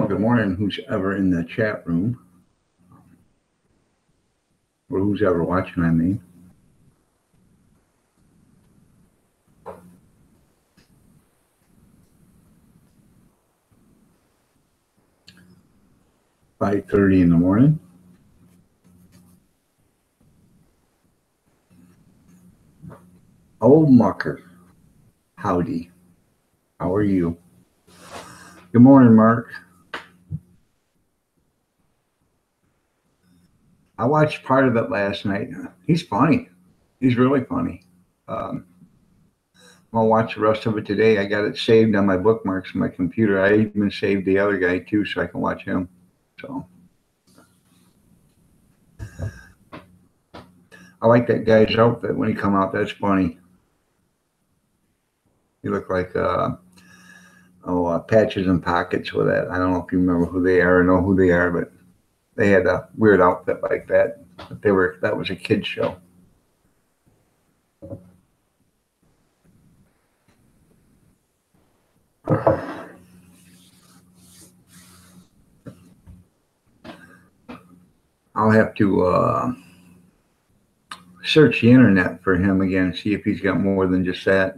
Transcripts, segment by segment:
Good morning, who's ever in the chat room, or who's ever watching, I mean. "5:30 in the morning. Old Mucker, howdy. How are you? Good morning, Mark. I watched part of it last night. He's funny. He's really funny. I'll watch the rest of it today. I got it saved on my bookmarks on my computer. I even saved the other guy too, so I can watch him. So I like that guy's outfit when he come out. That's funny. He looked like Patches and Pockets with that. I don't know if you remember who they are or know who they are, but they had a weird outfit like that. But that was a kid's show. I'll have to search the internet for him again, see if he's got more than just that.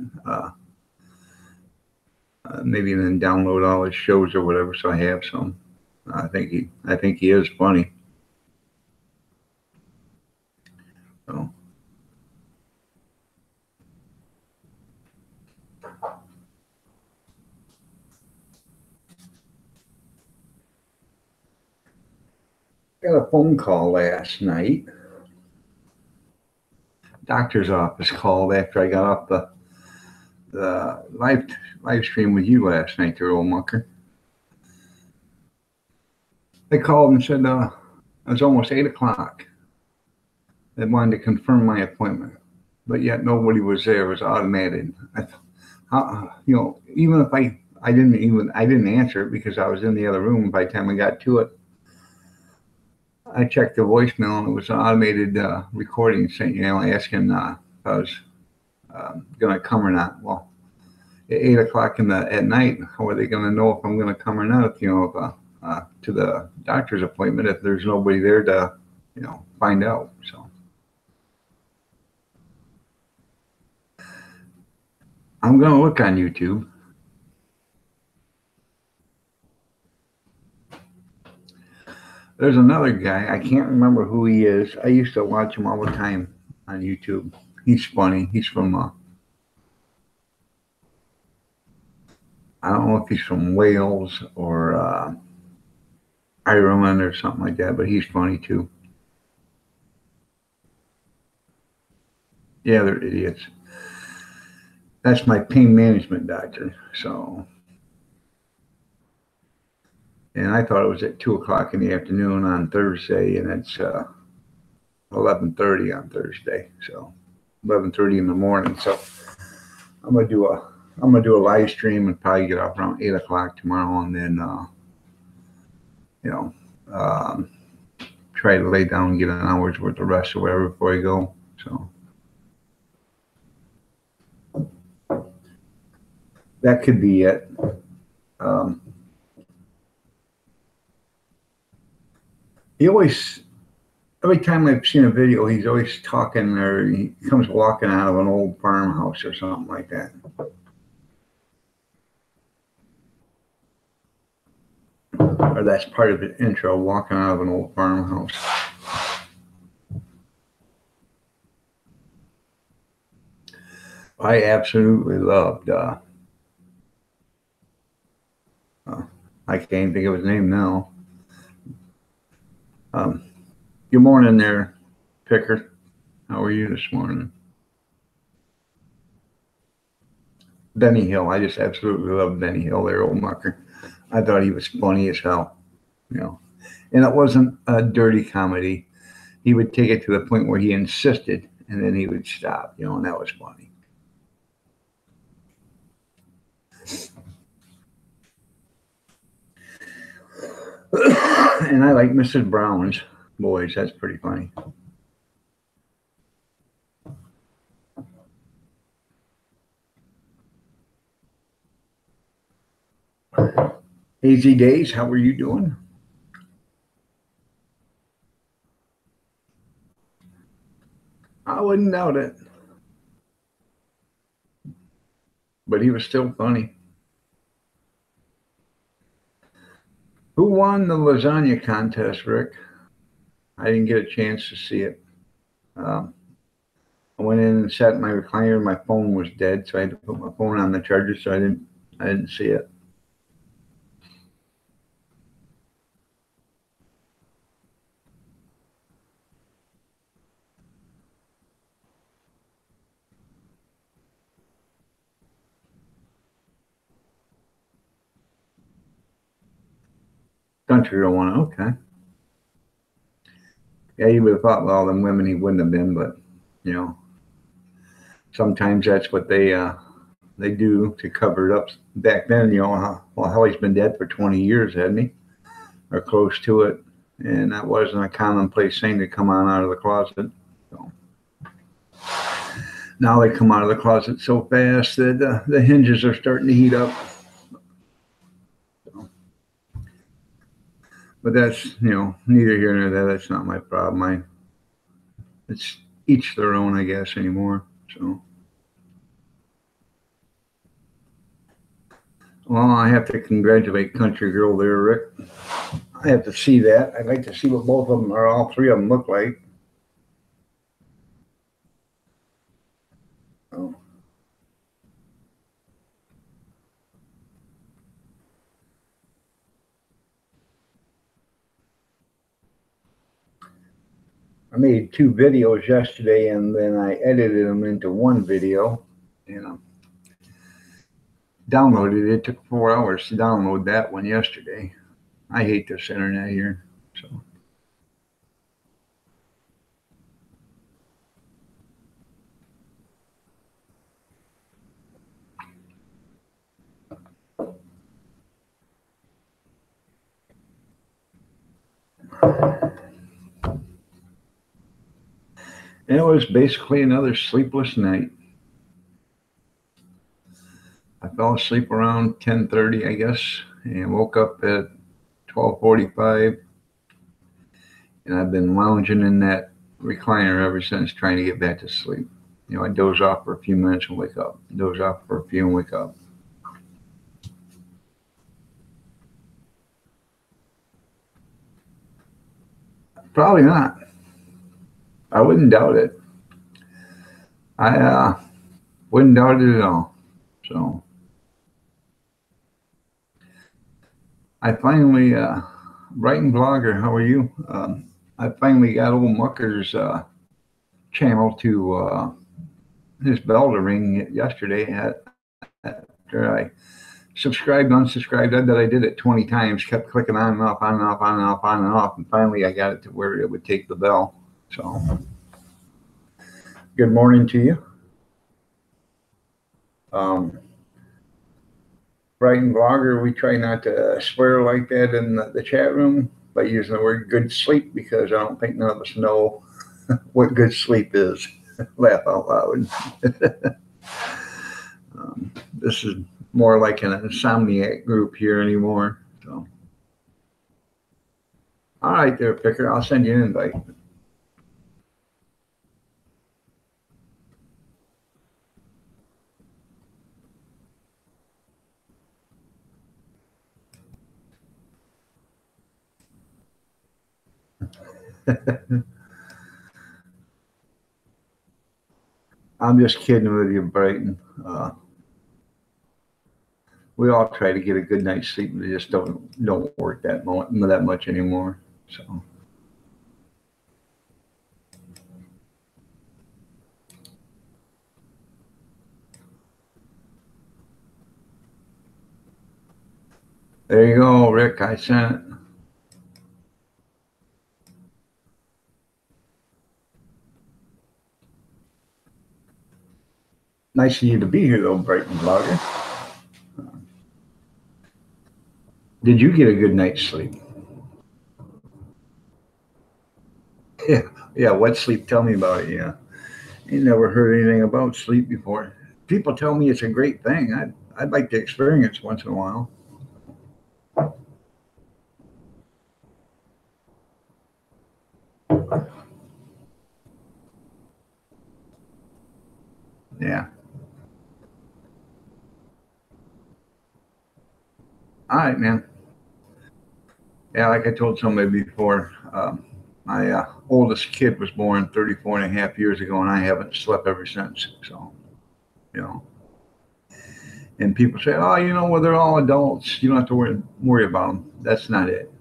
Maybe then download all his shows or whatever, so I have some. I think he is funny. So. Got a phone call last night. Doctor's office called after I got off the live stream with you last night, there, old mucker. They called and said it was almost 8 o'clock. They wanted to confirm my appointment, but yet nobody was there. It was automated. Even if I didn't answer it because I was in the other room. By the time I got to it, I checked the voicemail and it was an automated recording saying, asking if I was going to come or not. Well, at 8 o'clock at night, how are they going to know if I'm going to come or not? To the doctor's appointment if there's nobody there to, find out. So I'm going to look on YouTube. There's another guy. I can't remember who he is. I used to watch him all the time on YouTube. He's funny. He's from, I don't know if he's from Wales or Ireland or something like that, but he's funny too. Yeah, they're idiots. That's my pain management doctor. So, and I thought it was at 2 o'clock in the afternoon on Thursday, and it's 11:30 on Thursday. So 11:30 in the morning. So I'm gonna do a live stream and probably get off around 8 o'clock tomorrow, and then try to lay down and get an hour's worth of rest or whatever before I go. So that could be it. He always, every time I've seen a video, he's always talking, or he comes walking out of an old farmhouse or something like that. Or that's part of the intro, walking out of an old farmhouse. I absolutely loved, I can't think of his name now. Good morning there, Picker. How are you this morning? Benny Hill. I just absolutely love Benny Hill there, old mucker. I thought he was funny as hell, And it wasn't a dirty comedy. He would take it to the point where he insisted, and then he would stop, and that was funny. And I like Mrs. Brown's Boys. That's pretty funny. Hazy Days, how are you doing? I wouldn't doubt it, but he was still funny. Who won the lasagna contest, Rick? I didn't get a chance to see it. Um, I went in and sat in my recliner. My phone was dead, so I had to put my phone on the charger, so I didn't see it. Country don't want to. Okay. Yeah, you would have thought, well, them women he wouldn't have been, but you know, sometimes that's what they do to cover it up. Back then, you know, well, hell, he's been dead for 20 years, hadn't he, or close to it, and that wasn't a commonplace thing to come on out of the closet. So now they come out of the closet so fast that the hinges are starting to heat up. So, but that's, you know, neither here nor there. That's not my problem. It's each their own, I guess, anymore. So, well, I have to congratulate Country Girl there, Rick. I have to see that. I'd like to see what both of them, or all three of them, look like. So, I made 2 videos yesterday, and then I edited them into one video. You know, downloaded it. It took 4 hours to download that one yesterday. I hate this internet here. So, and it was basically another sleepless night. I fell asleep around 10:30, I guess, and woke up at 12:45. And I've been lounging in that recliner ever since, trying to get back to sleep. You know, I doze off for a few minutes and wake up. Doze off for a few and wake up. Probably not. I wouldn't doubt it. I wouldn't doubt it at all. So I finally, writing blogger, how are you? I finally got old Mucker's channel to his bell to ring yesterday after I subscribed, unsubscribed. I bet I did it 20 times, kept clicking on and off, on and off, on and off, on and off. And finally I got it to where it would take the bell. So good morning to you. Writing blogger, we try not to swear like that in the chat room by using the word good sleep, because I don't think none of us know what good sleep is. Laugh out loud. This is more like an insomniac group here anymore. So, all right, there, Picker. I'll send you an invite. I'm just kidding with you, Brighton. We all try to get a good night's sleep, but they just don't work that much anymore. So. There you go, Rick. I sent it. Nice of you to be here, though, Brighton Blogger. Did you get a good night's sleep? Yeah. What sleep? Tell me about it. Yeah. You never heard anything about sleep before. People tell me it's a great thing. I'd like to experience once in a while. Yeah. All right, man. Yeah, like I told somebody before, my oldest kid was born 34 and a half years ago, and I haven't slept ever since. So, you know, and people say, oh, well, they're all adults. You don't have to worry about them. That's not it.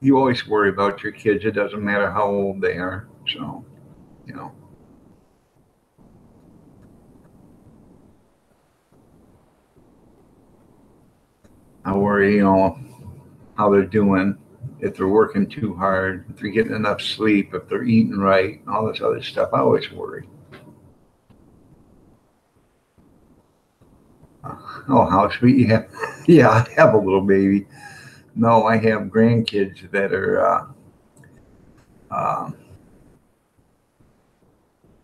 You always worry about your kids. It doesn't matter how old they are. So, you know, I worry, how they're doing, if they're working too hard, if they're getting enough sleep, if they're eating right, all this other stuff. I always worry. Oh, how sweet you have. Yeah, I have a little baby. No, I have grandkids that are, uh,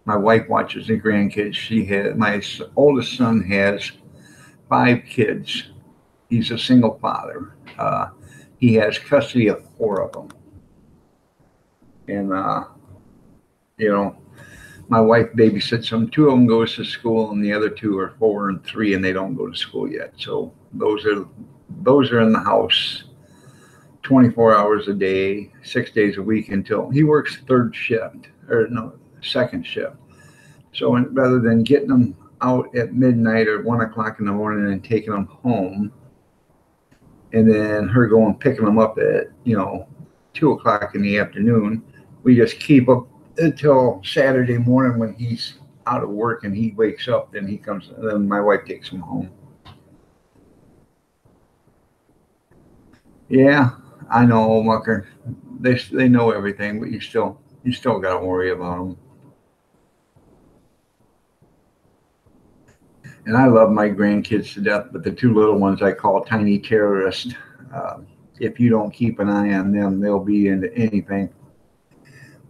my wife watches the grandkids. My oldest son has 5 kids. He's a single father. He has custody of 4 of them. And, you know, my wife babysits them. 2 of them goes to school, and the other 2 are 4 and 3, and they don't go to school yet. So those are in the house 24 hours a day, 6 days a week until he works third shift or no second shift. So rather than getting them out at midnight or 1 o'clock in the morning and taking them home, and then her going picking them up at 2 o'clock in the afternoon, we just keep up until Saturday morning when he's out of work and he wakes up. Then he comes. Then my wife takes him home. Yeah, I know, Mucker. They know everything, but you still got to worry about them. And I love my grandkids to death, but the 2 little ones I call tiny terrorists. Uh, if you don't keep an eye on them, they'll be into anything.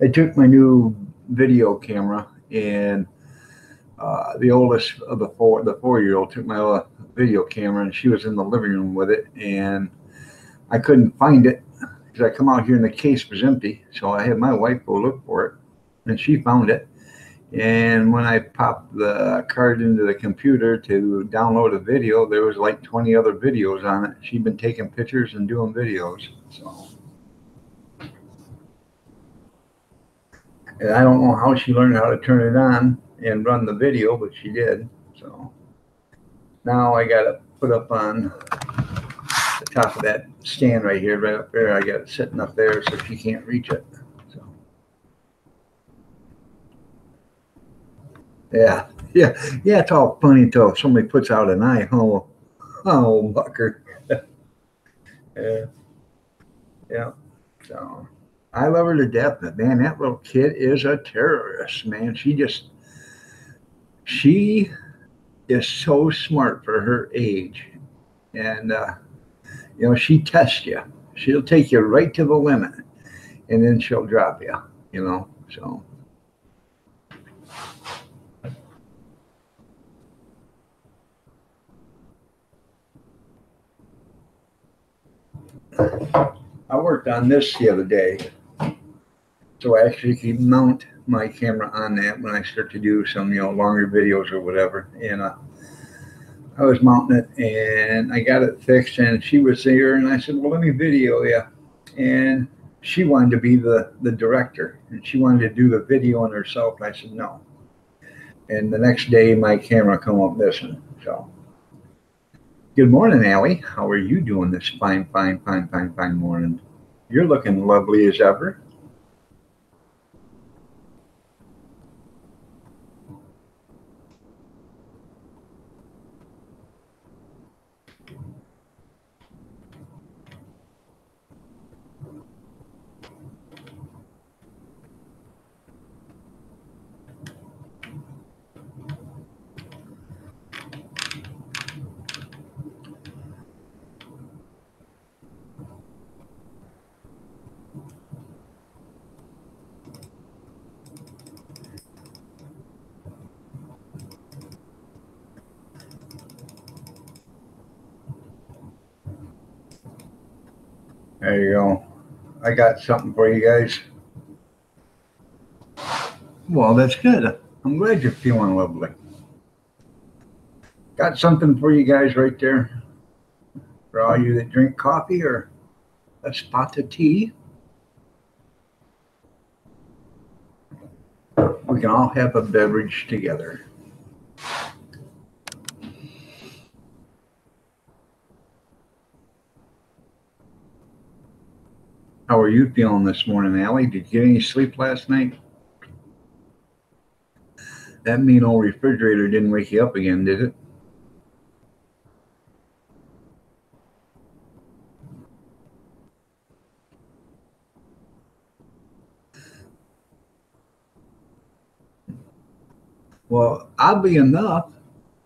I took my new video camera, and the oldest of the 4-year-old, took my video camera, and she was in the living room with it, and I couldn't find it because I come out here and the case was empty. So I had my wife go look for it, and she found it. And when I popped the card into the computer to download a video, there was like 20 other videos on it. She'd been taking pictures and doing videos. So, and I don't know how she learned how to turn it on and run the video, but she did. So now I got to put up on the top of that stand right here, right up there. I got it sitting up there so she can't reach it. So, yeah, yeah. It's all funny until somebody puts out an eye. Oh, Bucker. Yeah, yeah. So I love her to death, but man, that little kid is a terrorist, man. She is so smart for her age, and she tests you. She'll take you right to the limit, and then she'll drop you. So I worked on this the other day, so I actually can mount my camera on that when I start to do some longer videos or whatever, and I was mounting it and I got it fixed, and she was there, and I said, well, let me video you. And she wanted to be the director, and she wanted to do the video on herself. And I said, no. And the next day my camera come up missing. So good morning, Allie. How are you doing this fine, fine, fine, fine, fine morning? You're looking lovely as ever. There you go. I got something for you guys. Well, that's good. I'm glad you're feeling lovely. Got something for you guys right there. For all you that drink coffee or a spot of tea, we can all have a beverage together. How are you feeling this morning, Allie? Did you get any sleep last night? That mean old refrigerator didn't wake you up again, did it? Well, oddly enough,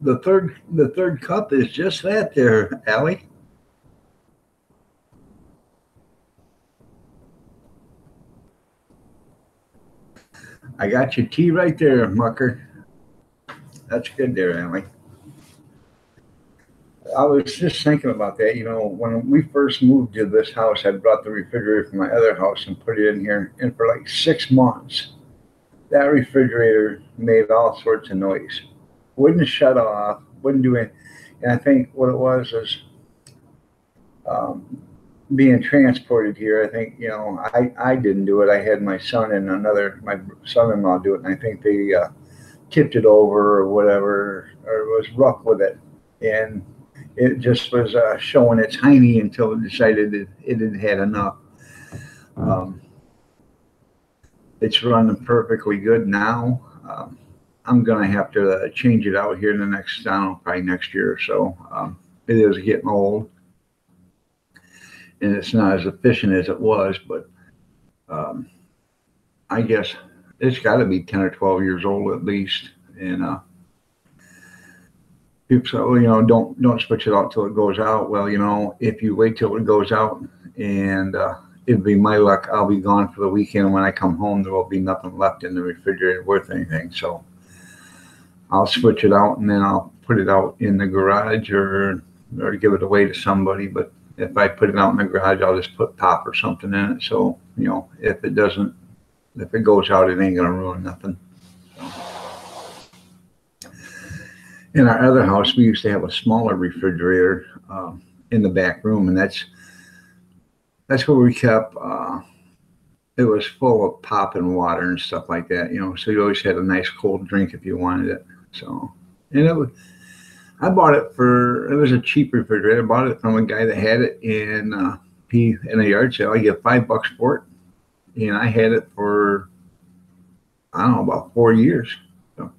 the third cup is just that there, Allie. I got your tea right there, Mucker. That's good there, Allie. I was just thinking about that. You know, when we first moved to this house, I brought the refrigerator from my other house and put it in here. And for like 6 months, that refrigerator made all sorts of noise. Wouldn't shut off, wouldn't do anything. And I think what it was is um, being transported here. I think, I didn't do it. I had my son and my son in law do it. And I think they tipped it over or whatever, or was rough with it. And it just was showing its hiney until it decided it had had enough. Um, it's running perfectly good now. I'm gonna have to change it out here in the next, I don't know, probably next year or so. It is getting old, and it's not as efficient as it was, but um, I guess it's got to be 10 or 12 years old at least. And people say, well, don't switch it out till it goes out. Well, if you wait till it goes out, and it'd be my luck, I'll be gone for the weekend. When I come home, there will be nothing left in the refrigerator worth anything. So I'll switch it out, and then I'll put it out in the garage, or give it away to somebody. But if I put it out in the garage, I'll just put pop or something in it. So if it goes out, it ain't gonna ruin nothing. In our other house, we used to have a smaller refrigerator in the back room, and that's where we kept. It was full of pop and water and stuff like that, So you always had a nice cold drink if you wanted it. So, and I bought it for. It was a cheap refrigerator. I bought it from a guy that had it in a yard sale. I get $5 for it, and I had it for, I don't know, about 4 years. So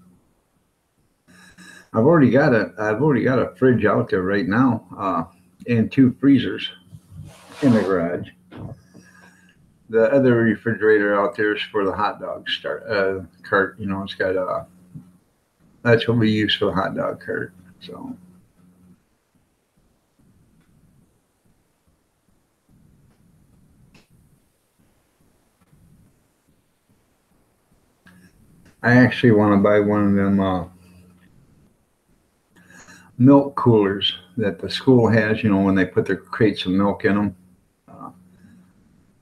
I've already got a fridge out there right now, and two freezers in the garage. The other refrigerator out there is for the hot dog cart. It's got that's what we use for the hot dog cart. So I actually want to buy one of them milk coolers that the school has. When they put their crates of milk in them uh,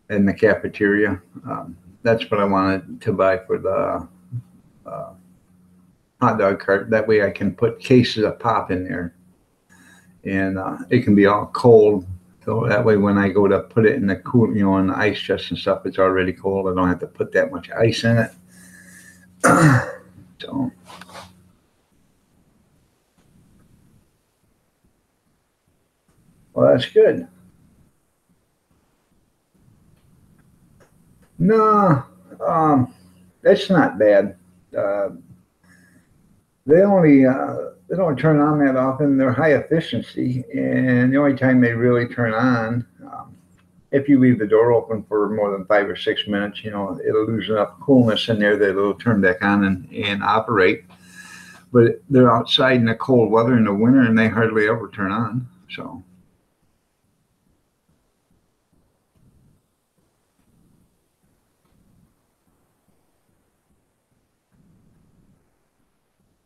in the cafeteria. That's what I wanted to buy for the uh, hot dog cart. That way I can put cases of pop in there, and it can be all cold. So that way when I go to put it in the in the ice chest and stuff, it's already cold. I don't have to put that much ice in it. So, well, that's good. No, that's not bad. Uh, they don't turn on that often. They're high efficiency, and the only time they really turn on, if you leave the door open for more than 5 or 6 minutes, it'll lose enough coolness in there that it'll turn back on and operate. But they're outside in the cold weather in the winter, and they hardly ever turn on. So,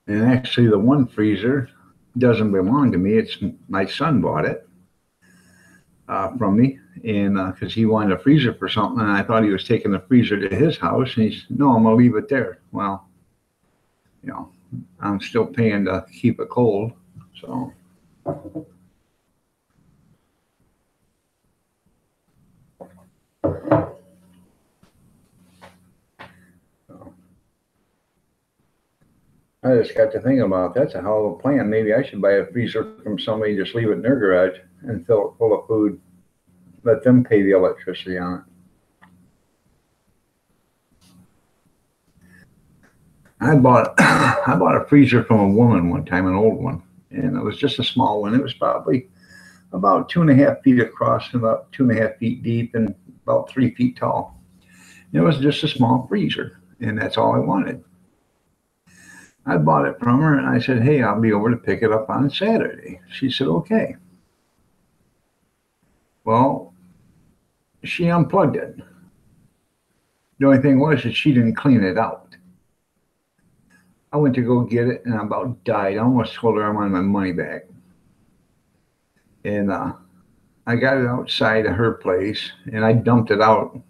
and actually, the one freezer doesn't belong to me. It's my son bought it. from me, and because he wanted a freezer for something, and I thought he was taking the freezer to his house, and he said, "No, I'm gonna leave it there." Well, you know, I'm still paying to keep it cold, so. I just got to thinking about that's a hell of a plan. Maybe I should buy a freezer from somebody, just leave it in their garage and fill it full of food. Let them pay the electricity on it. I bought I bought a freezer from a woman one time, an old one, and it was just a small one. It was probably about 2.5 feet across and about 2.5 feet deep and about 3 feet tall. It was just a small freezer, and that's all I wanted. I bought it from her, and I said, "Hey, I'll be over to pick it up on Saturday." She said, "Okay." Well, she unplugged it. The only thing was that she didn't clean it out. I went to go get it, and I about died. I almost told her I wanted my money back. And I got it outside of her place, and I dumped it out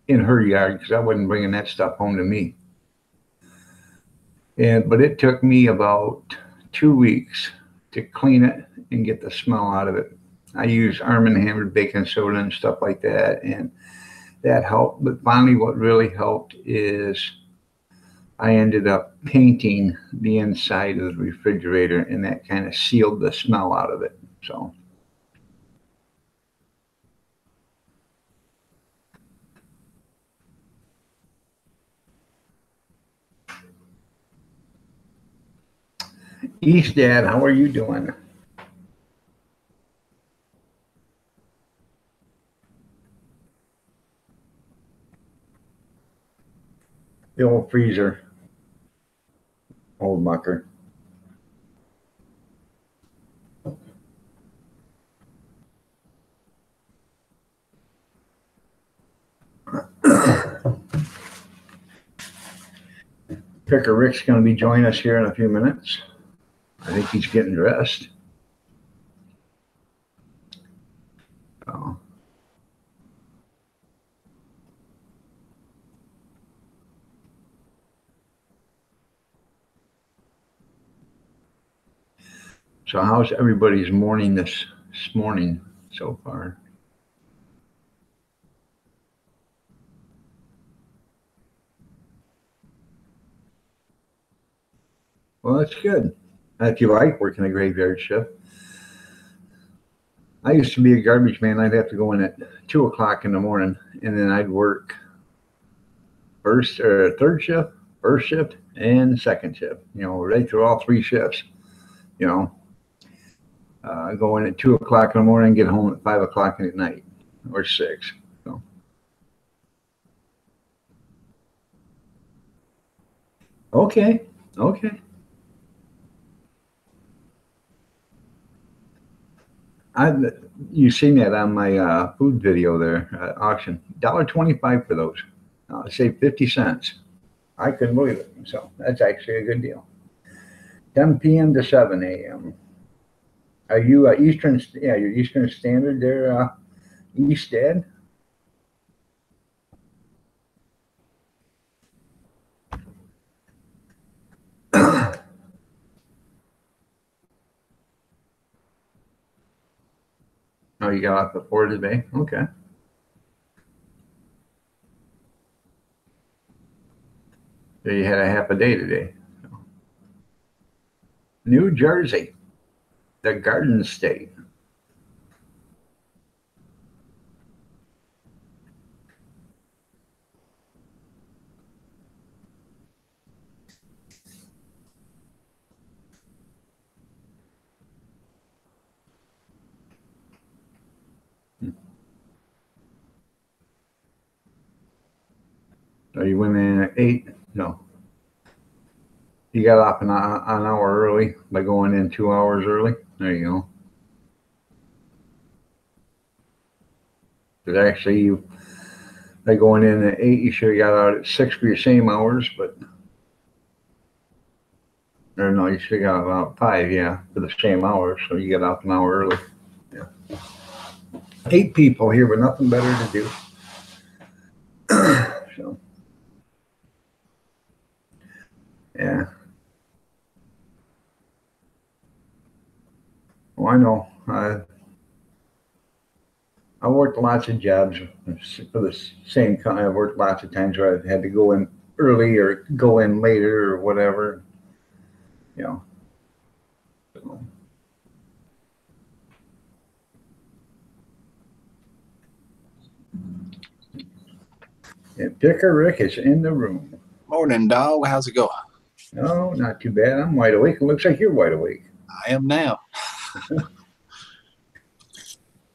in her yard because I wasn't bringing that stuff home to me. But it took me about 2 weeks to clean it and get the smell out of it. I used Arm & Hammer baking soda and stuff like that, and that helped. But finally, what really helped is I ended up painting the inside of the refrigerator, and that kind of sealed the smell out of it. So. East Dad, how are you doing? The old freezer, old mucker. Picker Rick's going to be joining us here in a few minutes. I think he's getting dressed. Oh. So how's everybody's morning this morning so far? Well, that's good. If you like working a graveyard shift. I used to be a garbage man. I'd have to go in at 2 o'clock in the morning, and then I'd work third shift, first shift, and second shift. Right through all three shifts. Go in at 2 o'clock in the morning, get home at 5 o'clock at night, or 6. So. Okay. You seen that on my food video there, auction. $1.25 for those. Save 50 cents. I couldn't believe it. So that's actually a good deal. 10 p.m. to 7 a.m. Are you Eastern? Yeah, you're Eastern Standard there, East Dad? Oh, you got off before today? Okay. So you had a half a day today. New Jersey, the Garden State. So you went in at 8? No. You got off an hour early by going in 2 hours early? There you go. Because actually, by going in at 8, you should have got out at 6 for your same hours, but. Or no, you should have got out 5, yeah, for the same hours. So you got off an hour early. Yeah. 8 people here with nothing better to do. So, yeah. Well, I know. I worked lots of jobs for the same company. I worked lots of times where I had to go in early or go in later or whatever. You know. So, and Picker Rick is in the room. Morning, dog. How's it going? No, not too bad. I'm wide awake. It looks like you're wide awake. I am now.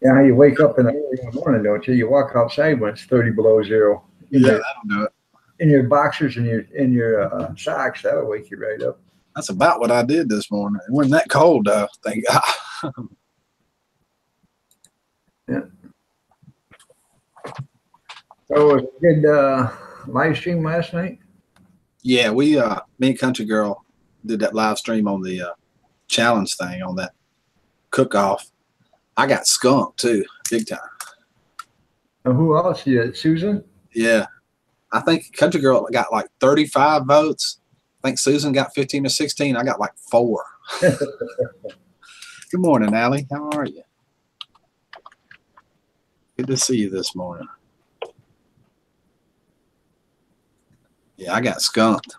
Yeah, you wake up in the morning, don't you? You walk outside when it's 30 below zero. Yeah, that'll do it. In your boxers and your socks, that'll wake you right up. That's about what I did this morning. It wasn't that cold, though. Thank God. Yeah. So it was a good live stream last night. Yeah, me and Country Girl did that live stream on the challenge thing on that cook-off. I got skunked too, big time. And who else? Susan? Yeah. I think Country Girl got like 35 votes. I think Susan got 15 or 16. I got like 4. Good morning, Allie. How are you? Good to see you this morning. Yeah, I got skunked.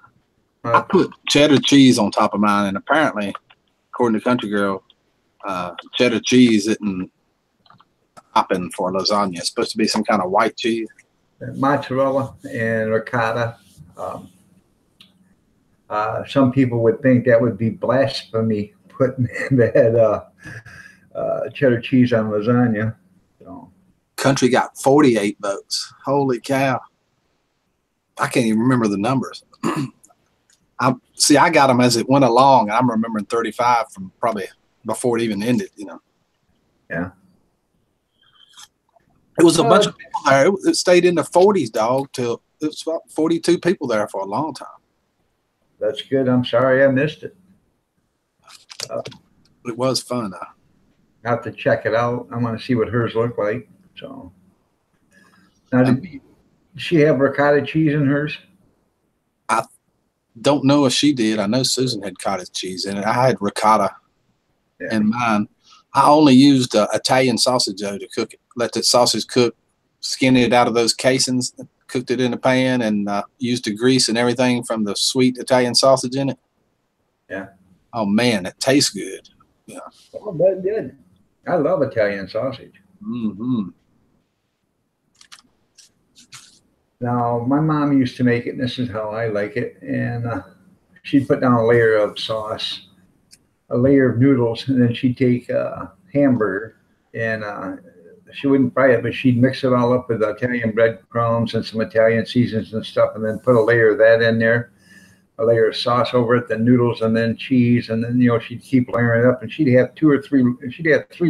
I put cheddar cheese on top of mine, and apparently, according to Country Girl, cheddar cheese isn't hopping for lasagna. It's supposed to be some kind of white cheese. Mozzarella and ricotta. Some people would think that would be blasphemy putting that cheddar cheese on lasagna. So. Country got 48 votes. Holy cow. I can't even remember the numbers. I got them as it went along. I'm remembering 35 from probably before it even ended, you know. Yeah. It was a bunch of people there. It stayed in the 40s, dog, till it was about 42 people there for a long time. That's good. I'm sorry I missed it. It was fun. I have to check it out. I want to see what hers look like. So, now, did she have ricotta cheese in hers? I don't know if she did. I know Susan had cottage cheese in it. I had ricotta in mine. I only used Italian sausage dough to cook it. Let the sausage cook, skin it out of those casings, cooked it in the pan, and used the grease and everything from the sweet Italian sausage in it. Yeah. Oh man, it tastes good. Yeah. Oh, that did. I love Italian sausage. Mm-hmm. Now, my mom used to make it, and this is how I like it. And she'd put down a layer of sauce, a layer of noodles, and then she'd take a hamburger, and she wouldn't fry it, but she'd mix it all up with Italian breadcrumbs and some Italian seasonings and stuff, and then put a layer of that in there, a layer of sauce over it, then noodles, and then cheese, and then she'd keep layering it up, and she'd have 3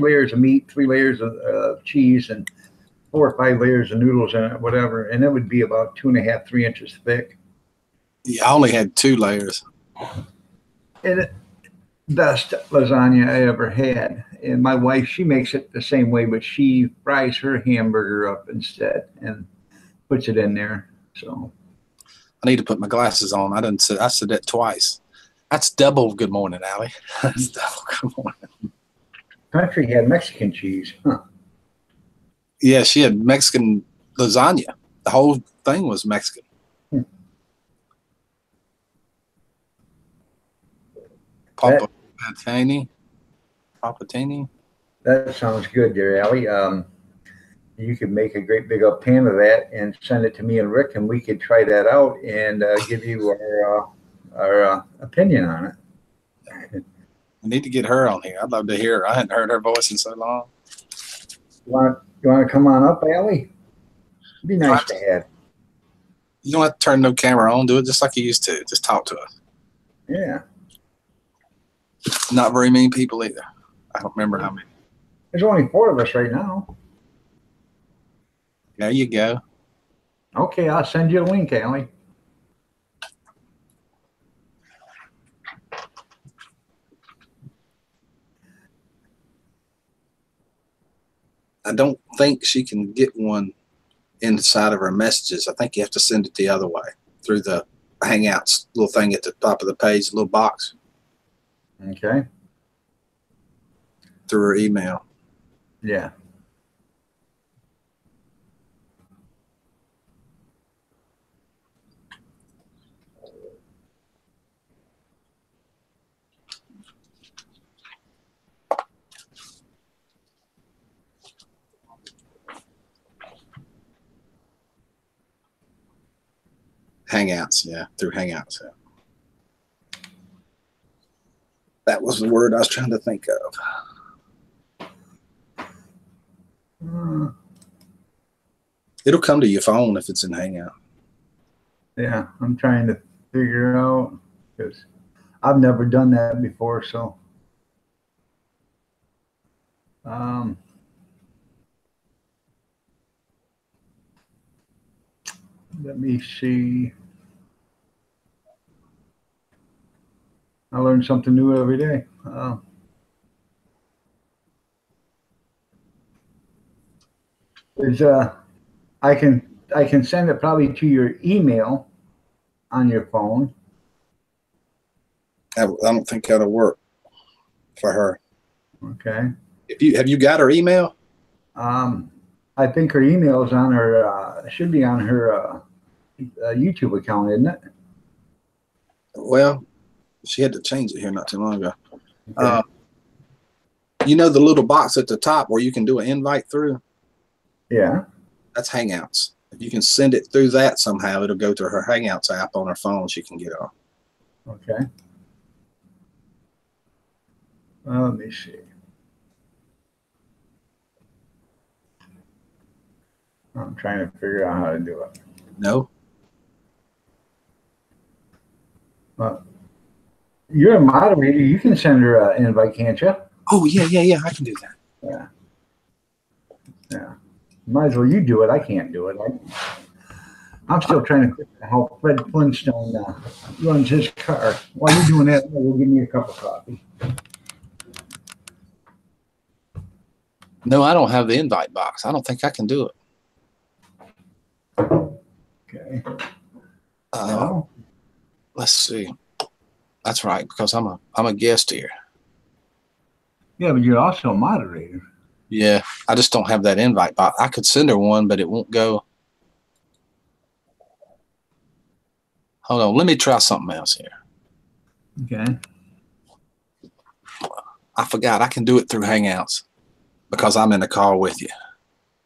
layers of meat, 3 layers of cheese, and 4 or 5 layers of noodles in it, whatever, and it would be about 2.5, 3 inches thick. Yeah, I only had 2 layers. And best lasagna I ever had. And my wife, she makes it the same way, but she fries her hamburger up instead and puts it in there. So I need to put my glasses on. I said that twice. That's double good morning, Allie. That's double good morning. Country had Mexican cheese, huh? Yeah, she had Mexican lasagna. The whole thing was Mexican. Papatini. That sounds good, dear Allie. You could make a great big up pan of that and send it to me and Rick, and we could try that out and give you our opinion on it. I need to get her on here. I'd love to hear her. I hadn't heard her voice in so long. You want to come on up, Allie? It'd be nice to have. You don't have to turn no camera on. Do it just like you used to. Just talk to us. Yeah. Not very many people either. I don't remember how many. There's only 4 of us right now. There you go. Okay, I'll send you a link, Allie. I don't think she can get one inside of her messages. I think you have to send it the other way through the Hangouts little thing at the top of the page, little box Okay. through her email. Yeah. Hangouts, yeah, through Hangouts. Yeah. That was the word I was trying to think of. It'll come to your phone if it's in Hangout. Yeah, I'm trying to figure out because I've never done that before. So, let me see. I learn something new every day. There's I can send it probably to your email on your phone. I don't think that'll work for her. Okay. Have you got her email? I think her email is on her should be on her YouTube account, isn't it? Well, she had to change it here not too long ago. Okay. You know the little box at the top where you can do an invite through? Yeah. That's Hangouts. If you can send it through that somehow, it'll go to her Hangouts app on her phone. She can get on. Okay. Let me see. I'm trying to figure out how to do it. No? You're a moderator. You can send her an invite, can't you? Oh, yeah. I can do that. Yeah. Yeah. Might as well you do it. I can't do it. I'm still trying to figure out how Fred Flintstone runs his car. While you're doing that, we'll give me a cup of coffee. No, I don't have the invite box. I don't think I can do it. Okay. Let's see. That's right, because I'm a guest here. Yeah, but you're also a moderator. Yeah, I just don't have that invite box. I could send her one, but it won't go. Hold on, let me try something else here. Okay. I forgot I can do it through Hangouts because I'm in the call with you.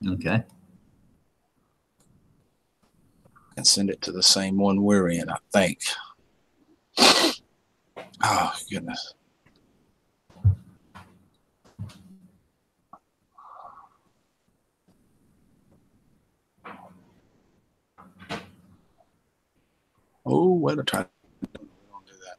Okay. And send it to the same one we're in, I think. Oh, goodness. Oh, wait a try. We don't do that.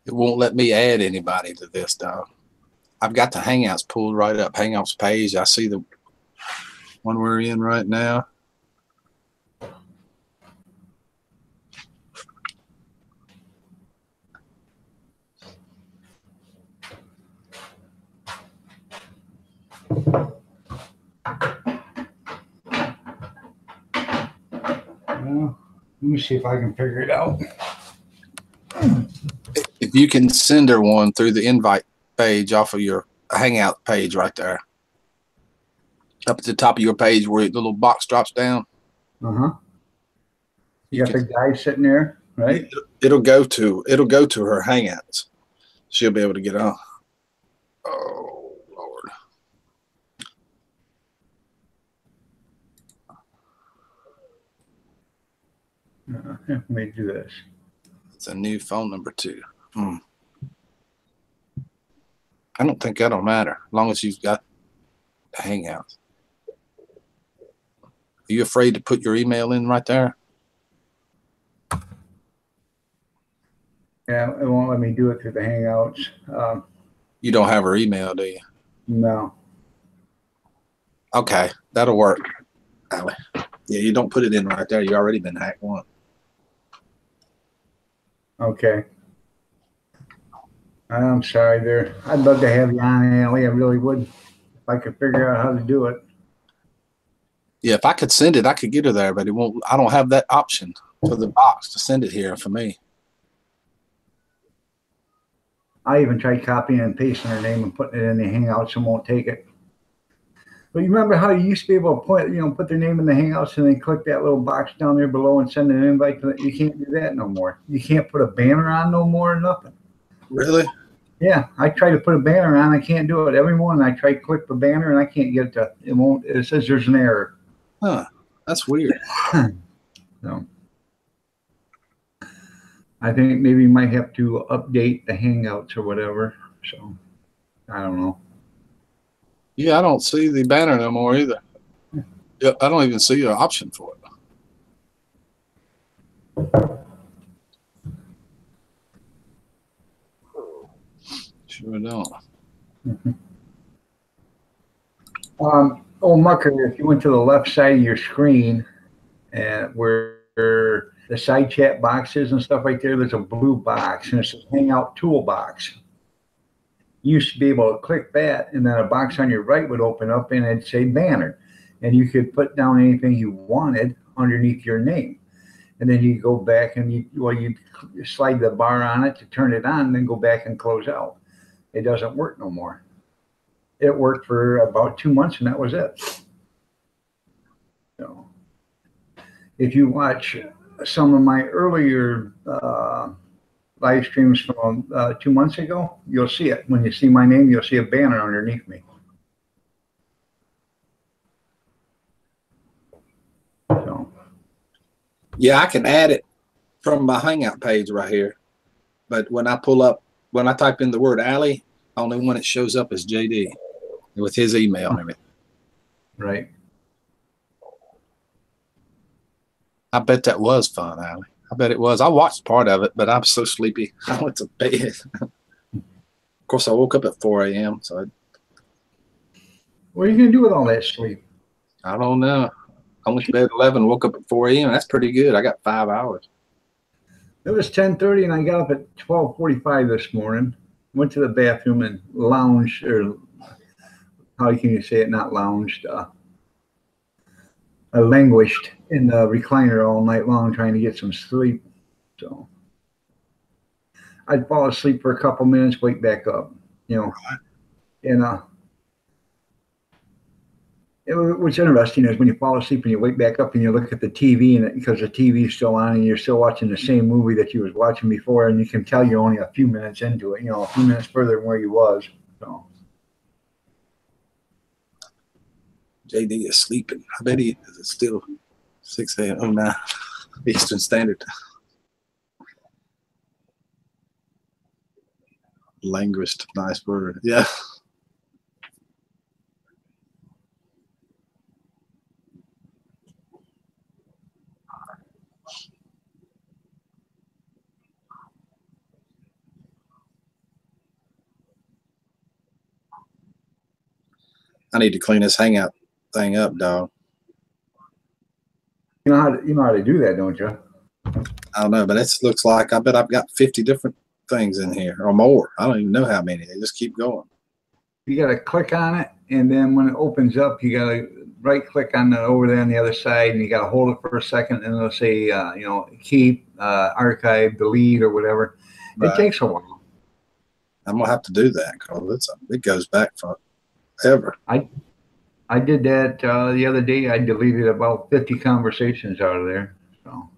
It won't let me add anybody to this, dog. I've got the Hangouts pulled right up. Hangouts page. I see the one we're in right now. Well, let me see if I can figure it out. If you can send her one through the invite page off of your Hangout page right there. Up at the top of your page where the little box drops down. Uh-huh. You got the guy sitting there, right? It'll go to her Hangouts. She'll be able to get on. Oh, Lord. Let me do this. It's a new phone number too. I don't think that'll matter as long as you've got the Hangouts. Are you afraid to put your email in right there? Yeah, it won't let me do it through the Hangouts. You don't have her email, do you? No. Okay, that'll work, Allie. Yeah, you don't put it in right there. You already been hacked once. Okay. I'm sorry there. I'd love to have you on, Allie. I really would. If I could figure out how to do it. Yeah, if I could send it, I could get her there, but it won't. I don't have that option for the box to send it here for me. I even tried copying and pasting her name and putting it in the Hangouts and won't take it. But you remember how you used to be able to put their name in the Hangouts and then click that little box down there below and send an invite to it? You can't do that no more. You can't put a banner on no more or nothing. Really? Yeah, I try to put a banner on. I can't do it. Every morning I try to click the banner and I can't get it to, it won't, it says there's an error. Huh, that's weird. So I think maybe you might have to update the Hangouts or whatever. So I don't know. Yeah, I don't see the banner no more either. Yeah, I don't even see an option for it. Sure don't. Mucker, if you went to the left side of your screen and where the side chat boxes and stuff right there, there's a blue box and it says Hangout Toolbox. You used to be able to click that and then a box on your right would open up and it'd say banner. And you could put down anything you wanted underneath your name. And then you go back and you slide the bar on it to turn it on, then go back and close out. It doesn't work no more. It worked for about 2 months and that was it. So if you watch some of my earlier live streams from 2 months ago, you'll see it. When you see my name, you'll see a banner underneath me. So yeah, I can add it from my Hangout page right here. But when I type in the word Allie, only one it shows up is JD with his email and everything. Right. I bet that was fun, Allie. I bet it was. I watched part of it, but I'm so sleepy. I went to bed. Of course, I woke up at 4 a.m. So what are you going to do with all that sleep? I don't know. I went to bed at 11, woke up at 4 a.m. That's pretty good. I got 5 hours. It was 10:30 and I got up at 12:45 this morning. Went to the bathroom and lounged, or how can you say it? Not lounged. I languished in the recliner all night long trying to get some sleep. So I'd fall asleep for a couple minutes, wake back up, and what's interesting is when you fall asleep and you wake back up and you look at the TV and because the TV is still on and you're still watching the same movie that you was watching before, and you can tell you're only a few minutes into it, a few minutes further than where you was. So JD is sleeping. I bet he is still 6 a.m. Oh, no. Eastern Standard Time. Languished, nice word. Yeah. I need to clean this Hangout thing up, dog. You know how to do that, don't you? I don't know, but it looks like I bet I've got 50 different things in here or more. I don't even know how many. They just keep going. You got to click on it, and then when it opens up, you got to right click on it over there on the other side, and you got to hold it for a second, and it'll say, keep, archive, delete, or whatever. Right. It takes a while. I'm gonna have to do that because it goes back forever. I did that the other day. I deleted about 50 conversations out of there. So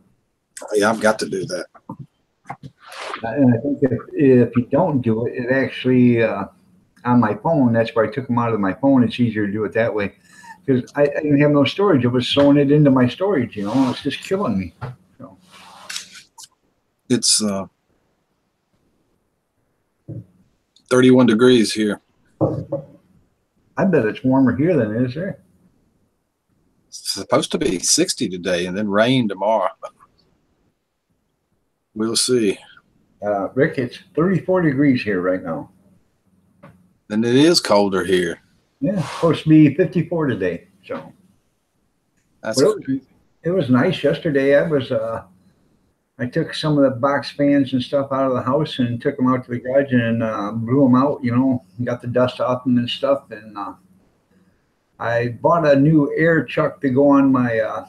yeah, I've got to do that. And I think if you don't do it, it actually on my phone. That's where I took them out of my phone. It's easier to do it that way because I didn't have no storage. It was throwing it into my storage. It's just killing me. So it's 31 degrees here. I bet it's warmer here than it is there. It's supposed to be 60 today and then rain tomorrow. We'll see. Rick, it's 34 degrees here right now. And it is colder here. Yeah, it's supposed to be 54 today. So That's it was nice yesterday. I took some of the box fans and stuff out of the house and took them out to the garage and blew them out, got the dust off them and stuff. And I bought a new air chuck to go on my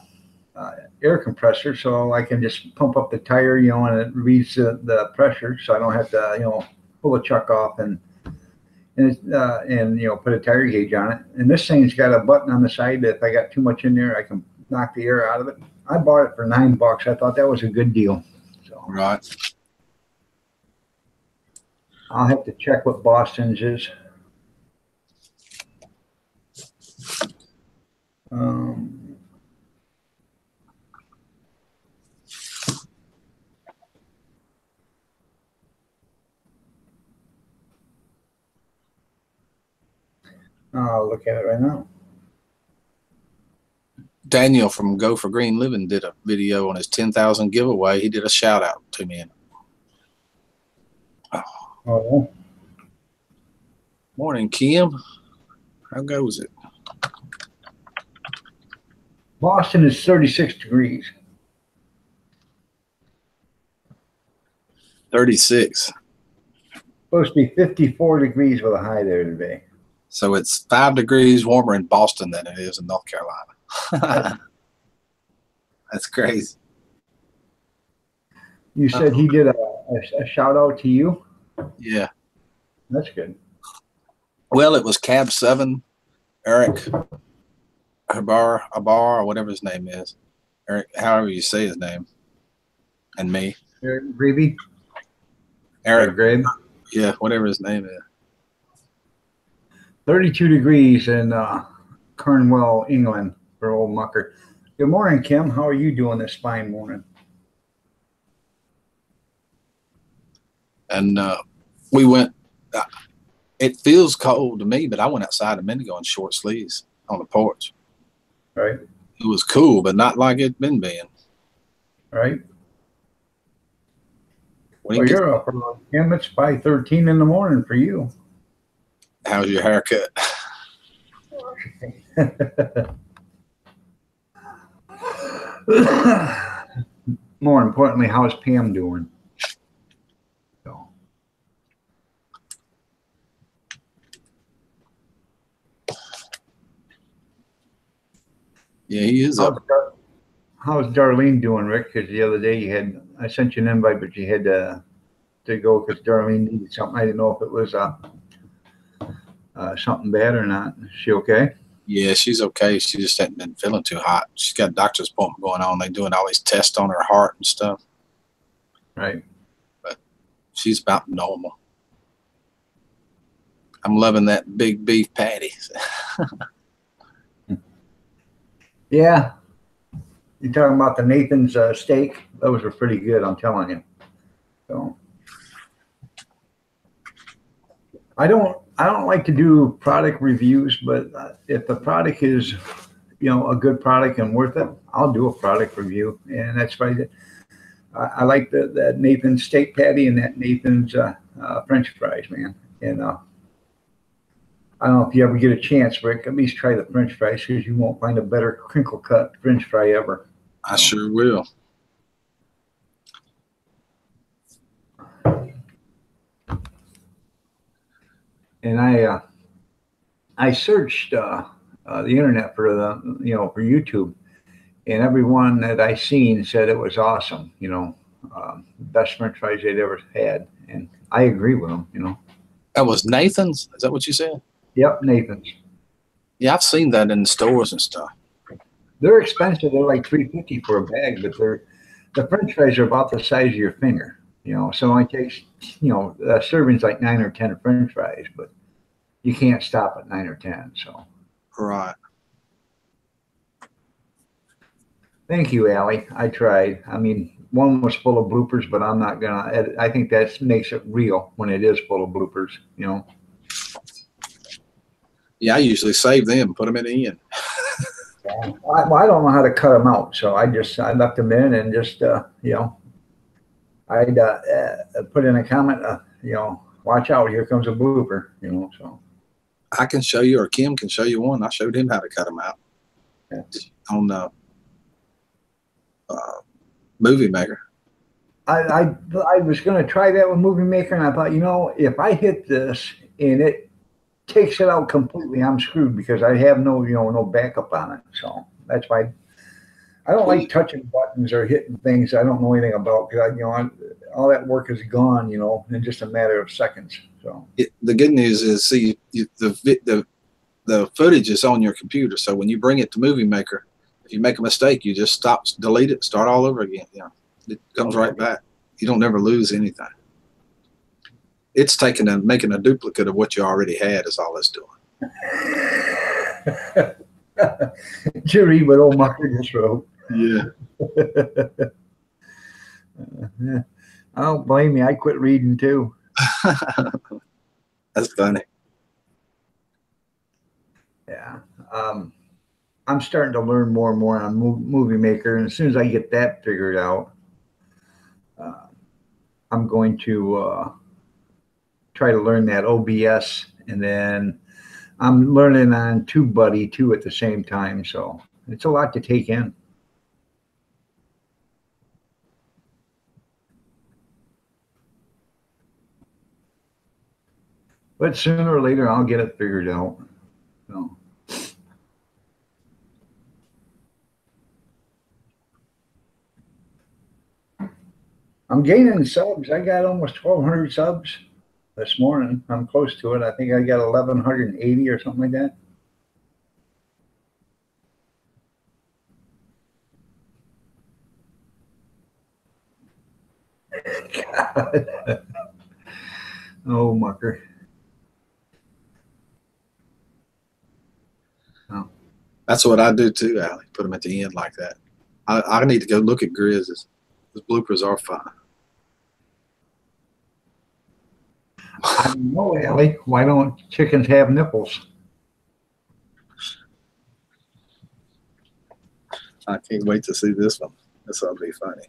air compressor so I can just pump up the tire, and it relieves the pressure so I don't have to, pull the chuck off and put a tire gauge on it. And this thing's got a button on the side that if I got too much in there, I can knock the air out of it. I bought it for $9. I thought that was a good deal. So right. I'll have to check what Boston's is. I'll look at it right now. Daniel from Go for Green Living did a video on his 10,000 giveaway. He did a shout out to me. Oh. Morning, Kim. How goes it? Boston is 36 degrees. 36. Supposed to be 54 degrees with a high there today. So it's 5 degrees warmer in Boston than it is in North Carolina. That's crazy. You said he did a shout out to you? Yeah. That's good. Well, it was Cab 7, Eric Abar, or whatever his name is. Eric, however you say his name. And me. Eric Grebe? Eric Grebe? Yeah, whatever his name is. 32 degrees in Cornwall, England for old Mucker. Good morning, Kim. How are you doing this fine morning? And we went, it feels cold to me, but I went outside a minute ago in short sleeves on the porch. Right. It was cool, but not like it'd been being. Right. Well, you're up early, Kim. It's 5:13 in the morning for you. How's your haircut? More importantly, how's Pam doing? So. Yeah, he is up. How's Darlene doing, Rick? Because the other day I sent you an invite, but you had to go because Darlene needed something. I didn't know if it was something bad or not. Is she okay? Yeah, she's okay. She just hadn't been feeling too hot. She's got a doctor's appointment going on. They're doing all these tests on her heart and stuff. Right. But she's about normal. I'm loving that big beef patty. Yeah. You're talking about the Nathan's steak? Those were pretty good, I'm telling you. So I don't like to do product reviews, but if the product is, a good product and worth it, I'll do a product review. And that's why I like that Nathan's steak patty and that Nathan's French fries, man. And I don't know if you ever get a chance, Rick, at least try the French fries because you won't find a better crinkle cut French fry ever. I sure will. And I searched the internet for for YouTube, and everyone that I seen said it was awesome. Best French fries they'd ever had, and I agree with them. That was Nathan's. Is that what you said? Yep, Nathan's. Yeah, I've seen that in the stores and stuff. They're expensive. They're like $3.50 for a bag, but the French fries are about the size of your finger. So it takes a serving's like 9 or 10 French fries, but you can't stop at 9 or 10. So. Right. Thank you, Allie. I tried. I mean, one was full of bloopers, but I'm not gonna edit. I think that makes it real when it is full of bloopers, you know. Yeah, I usually save them, put them in the end. I don't know how to cut them out, so I left them in and just you know, I'd put in a comment, you know, watch out, here comes a blooper, you know. So I can show you, or Kim can show you one. I showed him how to cut them out on the Movie Maker. I was going to try that with Movie Maker, and I thought, you know, if I hit this and it takes it out completely, I'm screwed because I have no, you know, no backup on it. So that's why I don't like touching buttons or hitting things I don't know anything about, because you know, all that work is gone, you know, in just a matter of seconds. So the good news is, see, the footage is on your computer, so when you bring it to Movie Maker, if you make a mistake, you just stop, delete it, start all over again. You know, it comes right back. You don't never lose anything. It's making a duplicate of what you already had is all it's doing. Did you read what old Mucker just wrote? Yeah. I don't blame me. I quit reading too. That's funny. Yeah. I'm starting to learn more and more on Movie Maker, and as soon as I get that figured out, I'm going to try to learn that OBS, and then I'm learning on TubeBuddy too at the same time. So it's a lot to take in. But sooner or later, I'll get it figured out. So. I'm gaining subs. I got almost 1,200 subs this morning. I'm close to it. I think I got 1,180 or something like that. God. Oh, Mucker. Oh. That's what I do too, Allie. Put them at the end like that. I need to go look at Grizz's. His bloopers are fun. I know, Allie. Why don't chickens have nipples? I can't wait to see this one. This will be funny.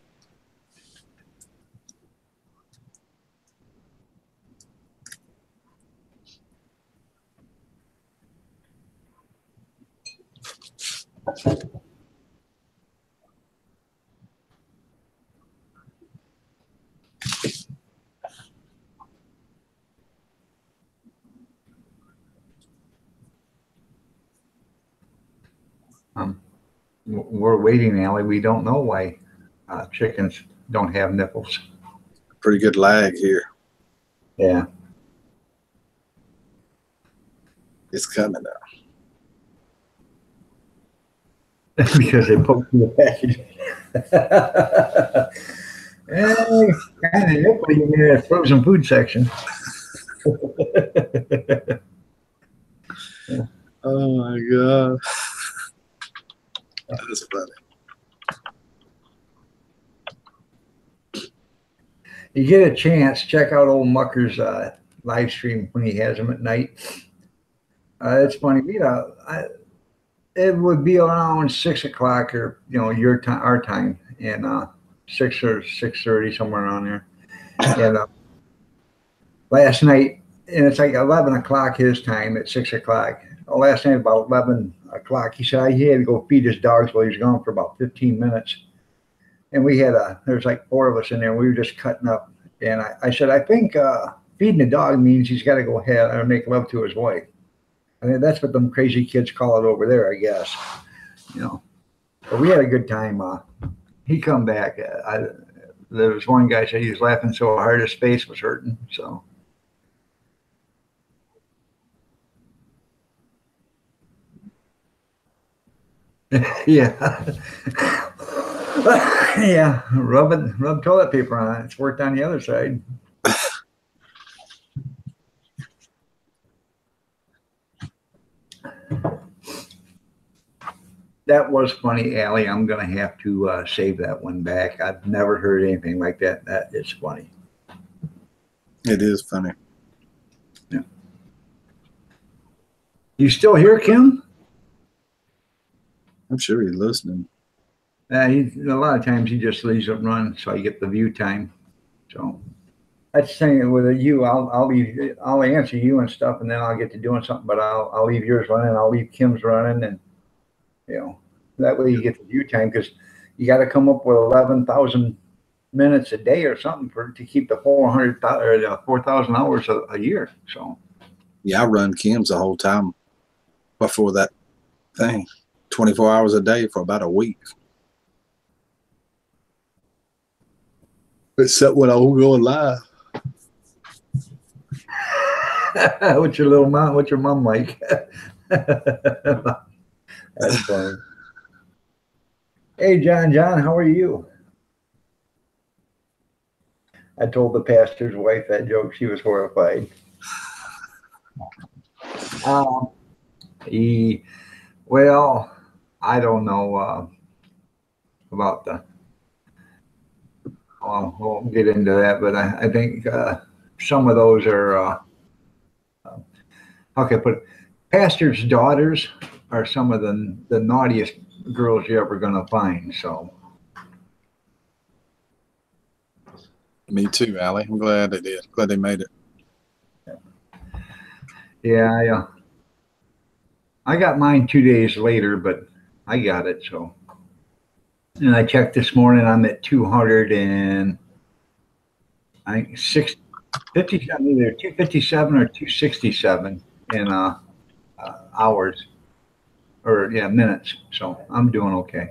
We're waiting, Allie. We don't know why chickens don't have nipples. Pretty good lag here. Yeah. It's coming now. Because they poked through the package. Kind of nipple you in that frozen food section. Oh my God. That's funny. You get a chance, check out old Mucker's live stream when he has them at night. It's funny, you know, it would be around 6 o'clock or, you know, your time, our time, and 6 or 6:30, somewhere around there. And last night, and it's like 11 o'clock his time at 6 o'clock. Last night about 11 o'clock, he said he had to go feed his dogs while he was gone for about 15 minutes. And we had there's like 4 of us in there. We were just cutting up. And I said, I think feeding the dog means he's got to go ahead and make love to his wife. I mean, that's what them crazy kids call it over there, I guess. You know, but we had a good time. He come back. There was one guy said he was laughing so hard his face was hurting. So. Yeah. Yeah. Rub toilet paper on it. It's worked on the other side. That was funny, Allie. I'm gonna have to save that one back. I've never heard anything like that. That is funny. It is funny. Yeah. You still here, Kim? I'm sure he's listening. A lot of times he just leaves it run, so I get the view time. So that's the thing with you. I'll answer you and stuff, and then I'll get to doing something. But I'll leave yours running. I'll leave Kim's running, and that way you get the view time because you got to come up with 11,000 minutes a day or something to keep the 4,000 hours a year. So yeah, I run Kim's the whole time before that thing, 24 hours a day for about a week. Except when I was going live. What's your little mom? What's your mom like? That's funny. Hey, John, how are you? I told the pastor's wife that joke. She was horrified. Well, I don't know about the. We'll get into that, but I think some of those are. How can I put it? Pastors' daughters are some of the naughtiest girls you're ever going to find. So. Me too, Allie. I'm glad they did. Glad they made it. Yeah, I got mine 2 days later, but I got it. So, and I checked this morning. I'm at 200 and I think 57, either 257 or 267 in hours or minutes. So I'm doing okay.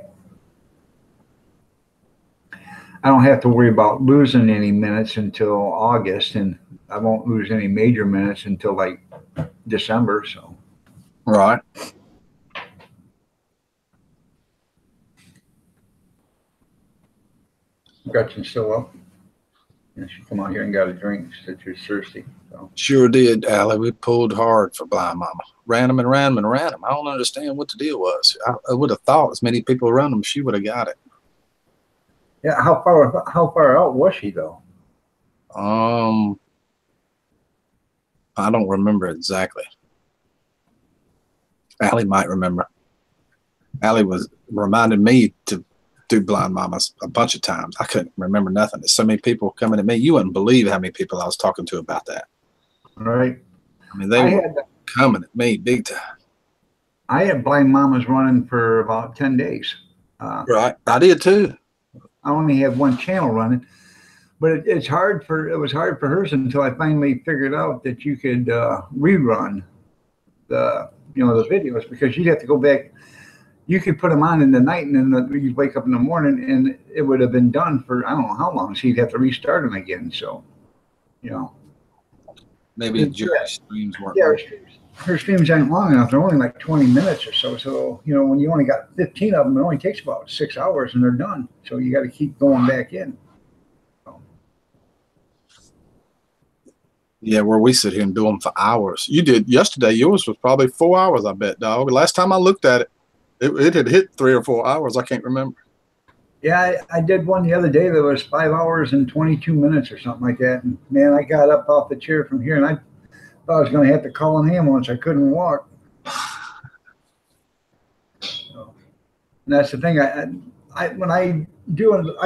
I don't have to worry about losing any minutes until August, and I won't lose any major minutes until like December. So, right. Gretchen's still up. Yeah, she come out here and got a drink. She said she was thirsty. So. Sure did, Allie. We pulled hard for Blind Mama. Ran them. I don't understand what the deal was. I would have thought as many people around them, she would have got it. Yeah, how far out was she though? I don't remember exactly. Allie might remember. Allie was reminding me to do Blind Mamas a bunch of times. I couldn't remember nothing. There's so many people coming to me. You wouldn't believe how many people I was talking to about that. Right. I mean, they were coming at me big time. I had Blind Mamas running for about 10 days. Right. I did too. I only have one channel running, but it was hard for hers until I finally figured out that you could rerun the videos because you'd have to go back. You could put them on in the night, and then you'd wake up in the morning, and it would have been done for I don't know how long. So you'd have to restart them again. So, maybe your streams weren't. Yeah, her streams aren't long enough. They're only like 20 minutes or so. So when you only got 15 of them, it only takes about 6 hours, and they're done. So you got to keep going back in. So. Yeah, where we sit here and do them for hours. You did yesterday. Yours was probably 4 hours. I bet, dog. Last time I looked at it. It had hit 3 or 4 hours. I can't remember. Yeah, I did one the other day that was 5 hours and 22 minutes or something like that. And man, I got up off the chair from here and I thought I was going to have to call an ambulance. I couldn't walk. So, and that's the thing. I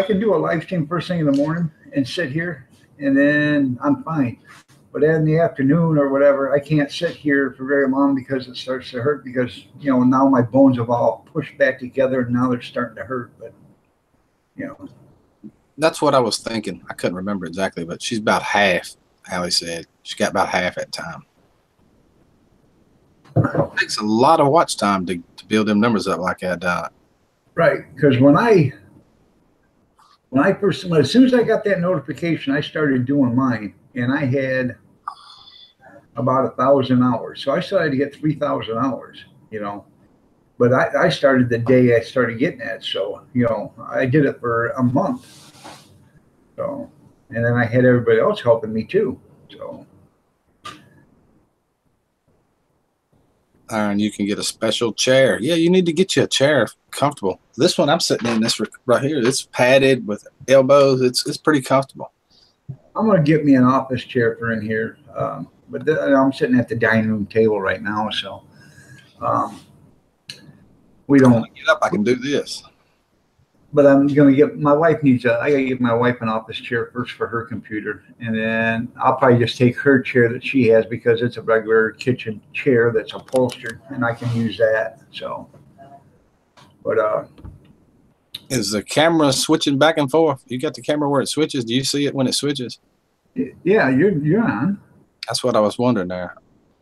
can do a live stream first thing in the morning and sit here and then I'm fine. But in the afternoon or whatever, I can't sit here for very long because it starts to hurt because, now my bones have all pushed back together and now they're starting to hurt. But, That's what I was thinking. I couldn't remember exactly, but she's about half, Allie said. She got about half that time. It takes a lot of watch time to build them numbers up like that. Right. Because as soon as I got that notification, I started doing mine. And I had about 1,000 hours. So I still had to get 3,000 hours, But I started the day I started getting that. So, I did it for a month. So, and then I had everybody else helping me too. So. and you can get a special chair. Yeah, you need to get you a chair comfortable. This one I'm sitting in, this right here, it's padded with elbows. It's pretty comfortable. I'm gonna get me an office chair for in here, but I'm sitting at the dining room table right now, so um, we When don't. I get up, I can do this. But I'm gonna get my wife needs a. I gotta get my wife an office chair first for her computer, and then I'll probably just take her chair that she has because it's a regular kitchen chair that's upholstered, and I can use that. So, but Is the camera switching back and forth? You got the camera where it switches. Do you see it when it switches? yeah, you're on. That's what I was wondering there.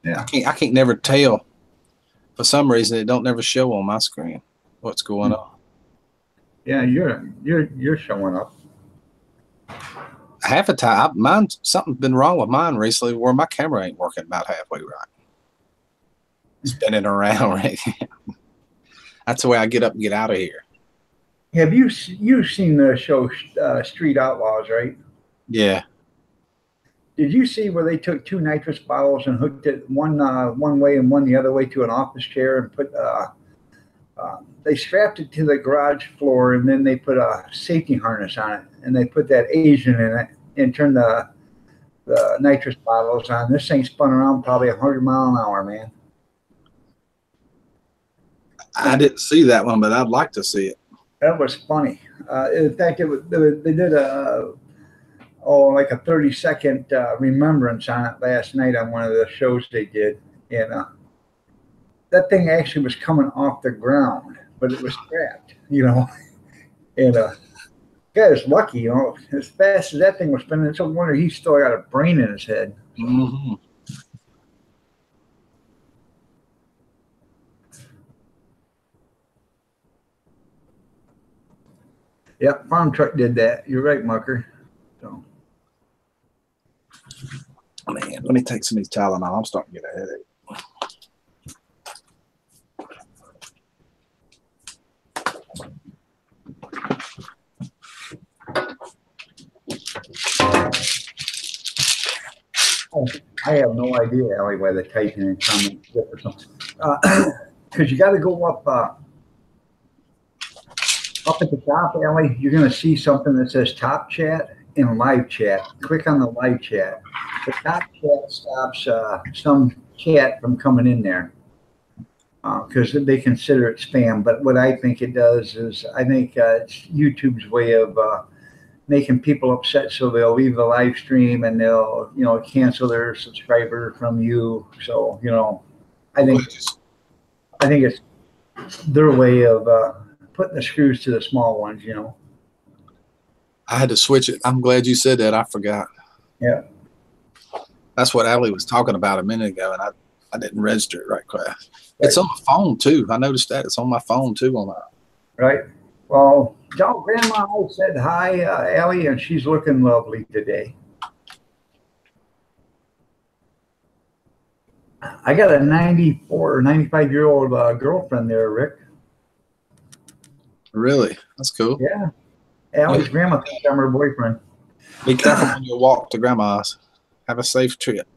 Yeah, I can't never tell. For some reason, it don't never show on my screen what's going on. yeah, you're showing up. Half the time, something's been wrong with mine recently where my camera ain't working about halfway right. Spinning around right. That's the way I get up and get out of here. Have you've seen the show Street Outlaws, right? Yeah. Did you see where they took two nitrous bottles and hooked it one way and one the other way to an office chair and put they strapped it to the garage floor and then they put a safety harness on it and they put that Asian in it and turned the nitrous bottles on. This thing spun around probably 100 mile an hour, man. I didn't see that one, but I'd like to see it. That was funny. In fact, they did like a 30-second remembrance on it last night on one of the shows they did, and that thing actually was coming off the ground, but it was strapped, and guy was lucky, as fast as that thing was spinning. It's no wonder he still got a brain in his head. Mm-hmm. Yep, farm truck did that. You're right, Mucker. So, Man, let me take some of these Tylenol. I'm starting to get a headache. I have no idea, Allie, why the typing and comment or something. Because you got to go up at the top, Allie. You're going to see something that says Top Chat and Live Chat. Click on the Live Chat. The Top Chat stops some chat from coming in there because they consider it spam. But what I think it does is I think it's YouTube's way of making people upset, so they'll leave the live stream and they'll cancel their subscriber from you. So I think it's their way of putting the screws to the small ones. I had to switch it. I'm glad you said that. I forgot. Yeah, that's what Allie was talking about a minute ago, and I didn't register it right quick. It's on my phone too. I noticed that it's on my phone too. Right. Well, Grandma said hi, Allie, and she's looking lovely today. I got a 94 or 95-year-old girlfriend there, Rick. Really? That's cool. Yeah. Allie's grandma thinks I'm her boyfriend. Be careful when you walk to Grandma's. Have a safe trip.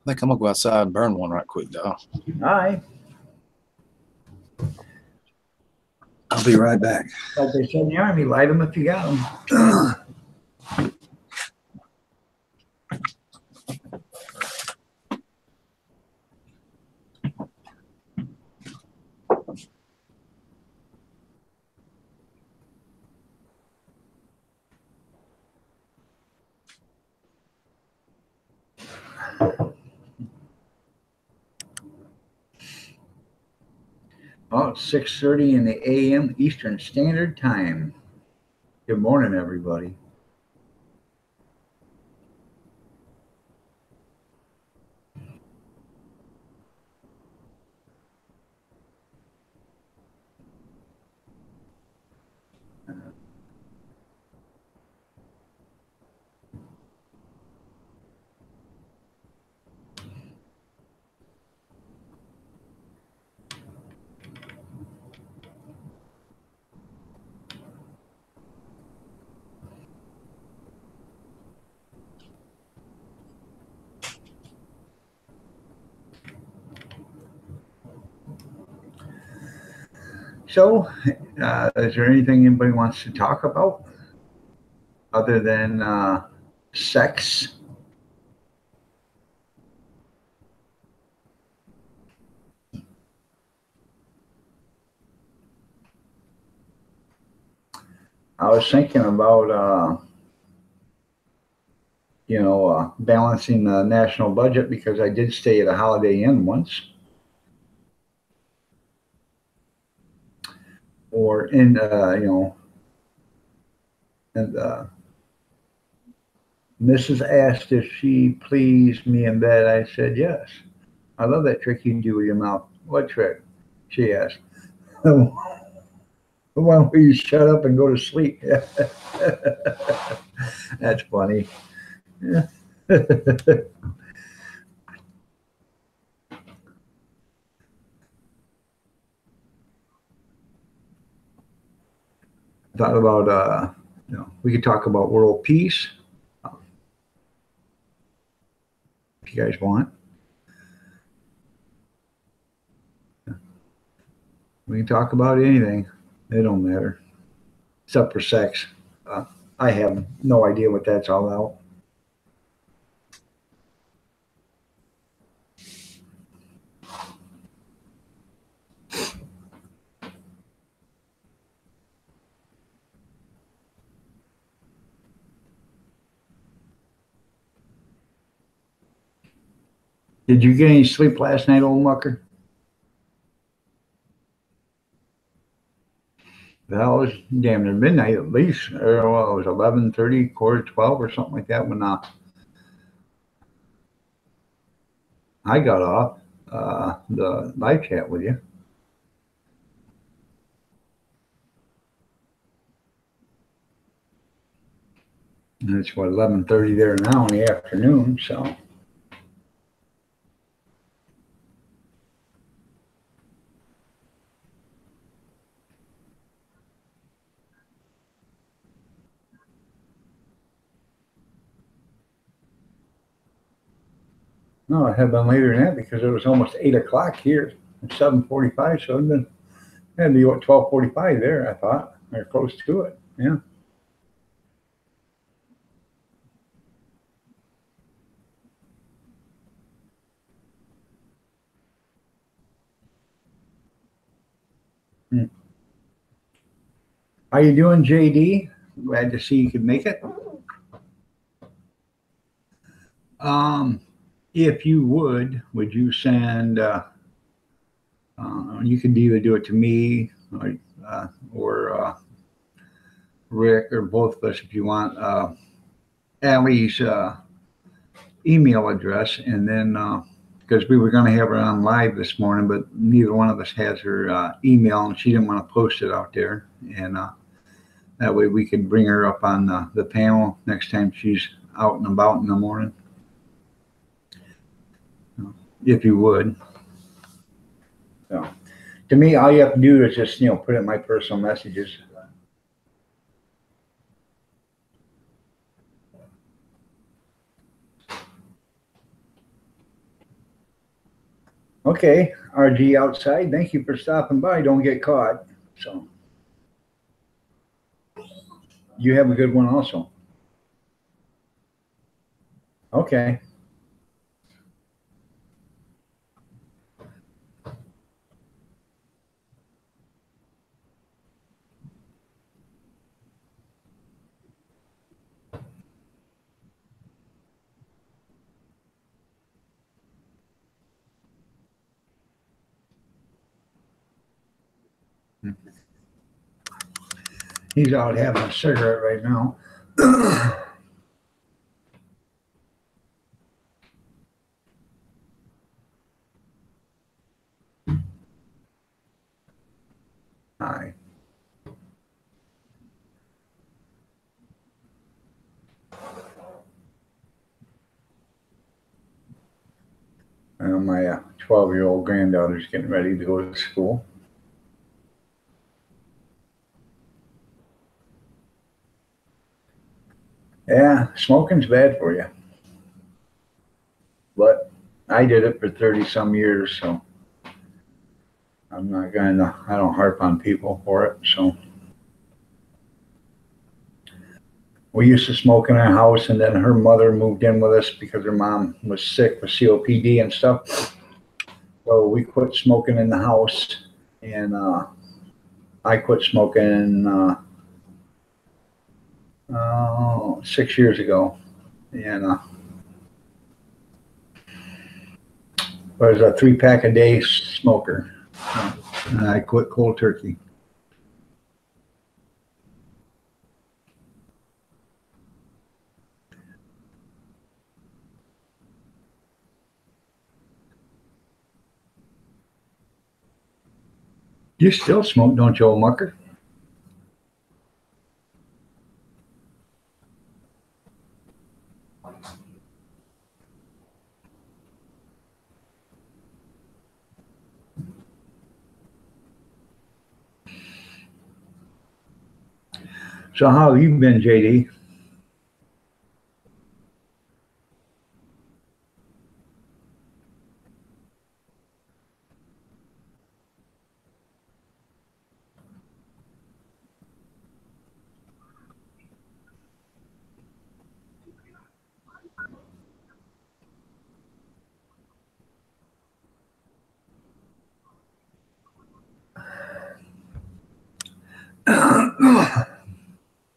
I think I'm gonna go outside and burn one right quick, though. All right. I'll be right back. Like they said in the Army, light them if you got them. Oh, it's 6:30 in the a.m. Eastern Standard Time. Good morning, everybody. So, is there anything anybody wants to talk about other than sex? I was thinking about balancing the national budget because I did stay at a Holiday Inn once, or in and Mrs. asked if she pleased me in bed. I said yes. I love that trick you do with your mouth. What trick? She asked. Why don't you shut up and go to sleep? That's funny. Yeah. Thought about we could talk about world peace if you guys want. We can talk about anything. It don't matter, except for sex. I have no idea what that's all about. Did you get any sleep last night, old mucker? Well, it was damn near midnight at least. Well, it was 11:30, quarter to 12 or something like that when I got off the live chat with you. And it's what 11:30 there now in the afternoon, so. No, it had been later than that because it was almost 8 o'clock here. It's 7:45, so it had to be what 12:45 there. I thought, or close to it. Yeah. Hmm. How you doing, JD? Glad to see you could make it. If you would you send? You could either do it to me or Rick or both of us if you want. Allie's email address, and then because we were going to have her on live this morning, but neither one of us has her email, and she didn't want to post it out there, and that way we could bring her up on the panel next time she's out and about in the morning. If you would. So, to me, all you have to do is just put in my personal messages. Okay, RG outside. Thank you for stopping by. Don't get caught. So, you have a good one also. Okay. He's out having a cigarette right now. Hi. My 12-year-old granddaughter's getting ready to go to school. Yeah, smoking's bad for you. But I did it for 30 some years, so I'm not gonna, I don't harp on people for it, so. We used to smoke in our house, and then her mother moved in with us because her mom was sick with COPD and stuff. So we quit smoking in the house, and I quit smoking 6 years ago, and I was a 3-pack a day smoker. And I quit cold turkey. You still smoke, don't you, old mucker? So how have you been, JD?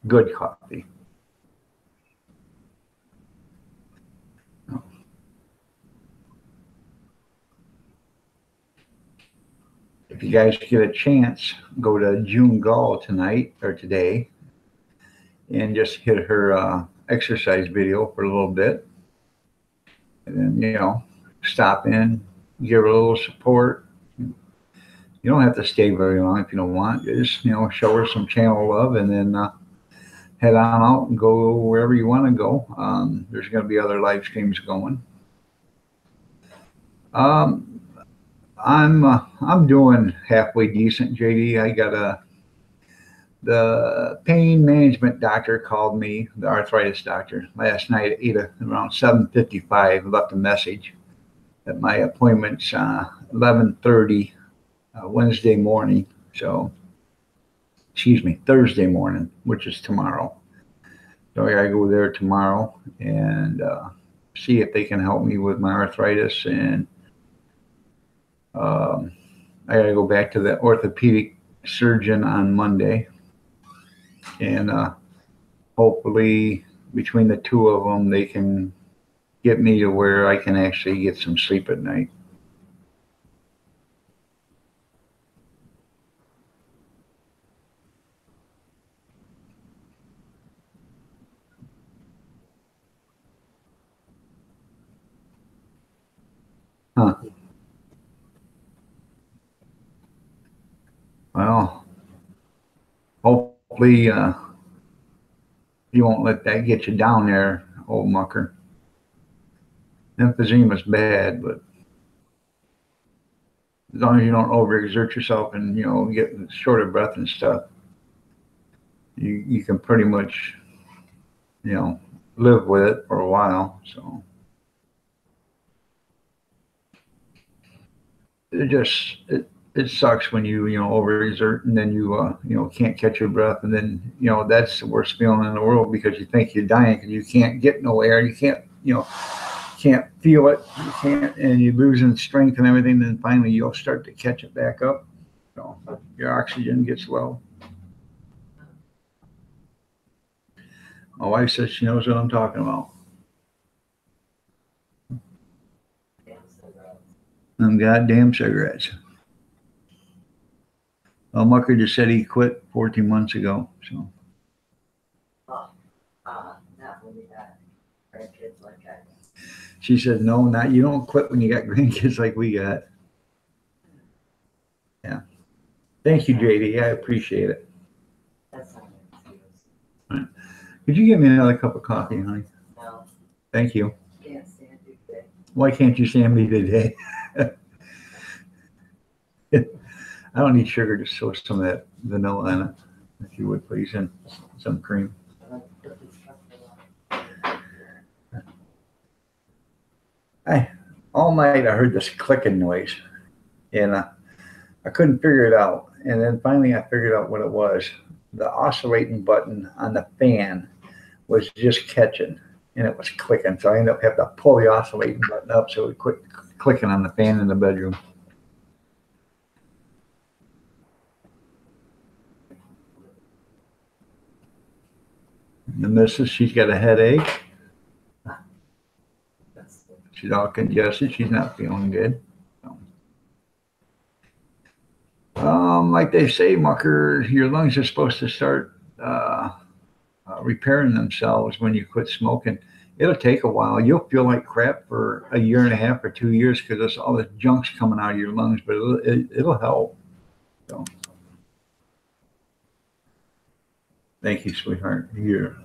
Good coffee. If you guys get a chance, go to June Gall tonight or today and just hit her exercise video for a little bit. And then, stop in, give her a little support. You don't have to stay very long if you don't want. Just, show her some channel love, and then head on out and go wherever you want to go. There's going to be other live streams going. I'm doing halfway decent, JD. I got the pain management doctor called me, the arthritis doctor, last night at around 7:55. Left a message that my appointment's 11:30 Wednesday morning. So, excuse me, Thursday morning, which is tomorrow. So I gotta go there tomorrow and see if they can help me with my arthritis. And I gotta go back to the orthopedic surgeon on Monday. And hopefully between the two of them, they can get me to where I can actually get some sleep at night. Huh. Well, hopefully you won't let that get you down there, old mucker. Emphysema's bad, but as long as you don't overexert yourself and get short of breath and stuff, you can pretty much live with it for a while. So it sucks when you overexert, and then you can't catch your breath, and then that's the worst feeling in the world, because you think you're dying because you can't get no air, you can't feel it, you can't, and you're losing strength and everything. Then finally you'll start to catch it back up, so your oxygen gets low. My wife says she knows what I'm talking about. Them goddamn cigarettes. Well, Mucker just said he quit 14 months ago. So. Not when you got grandkids like that. She said, no, not you don't quit when you got grandkids like we got. Yeah. Thank you, JD. I appreciate it. That's not an excuse. Right. Could you give me another cup of coffee, honey? No, Thank you. can't stand you today. Why can't you stand me today? I don't need sugar, just throw some of that vanilla in it, if you would, please, and some cream. I like to put this stuff in. All night I heard this clicking noise, and I couldn't figure it out. And then finally I figured out what it was. The oscillating button on the fan was just catching and it was clicking. So I ended up having to pull the oscillating button up so it would quit clicking on the fan in the bedroom. The missus, she's got a headache. She's all congested. She's not feeling good. Like they say, Mucker, your lungs are supposed to start repairing themselves when you quit smoking. It'll take a while. You'll feel like crap for a year and a half or 2 years because all the junk's coming out of your lungs, but it'll help. So, thank you, sweetheart. Here.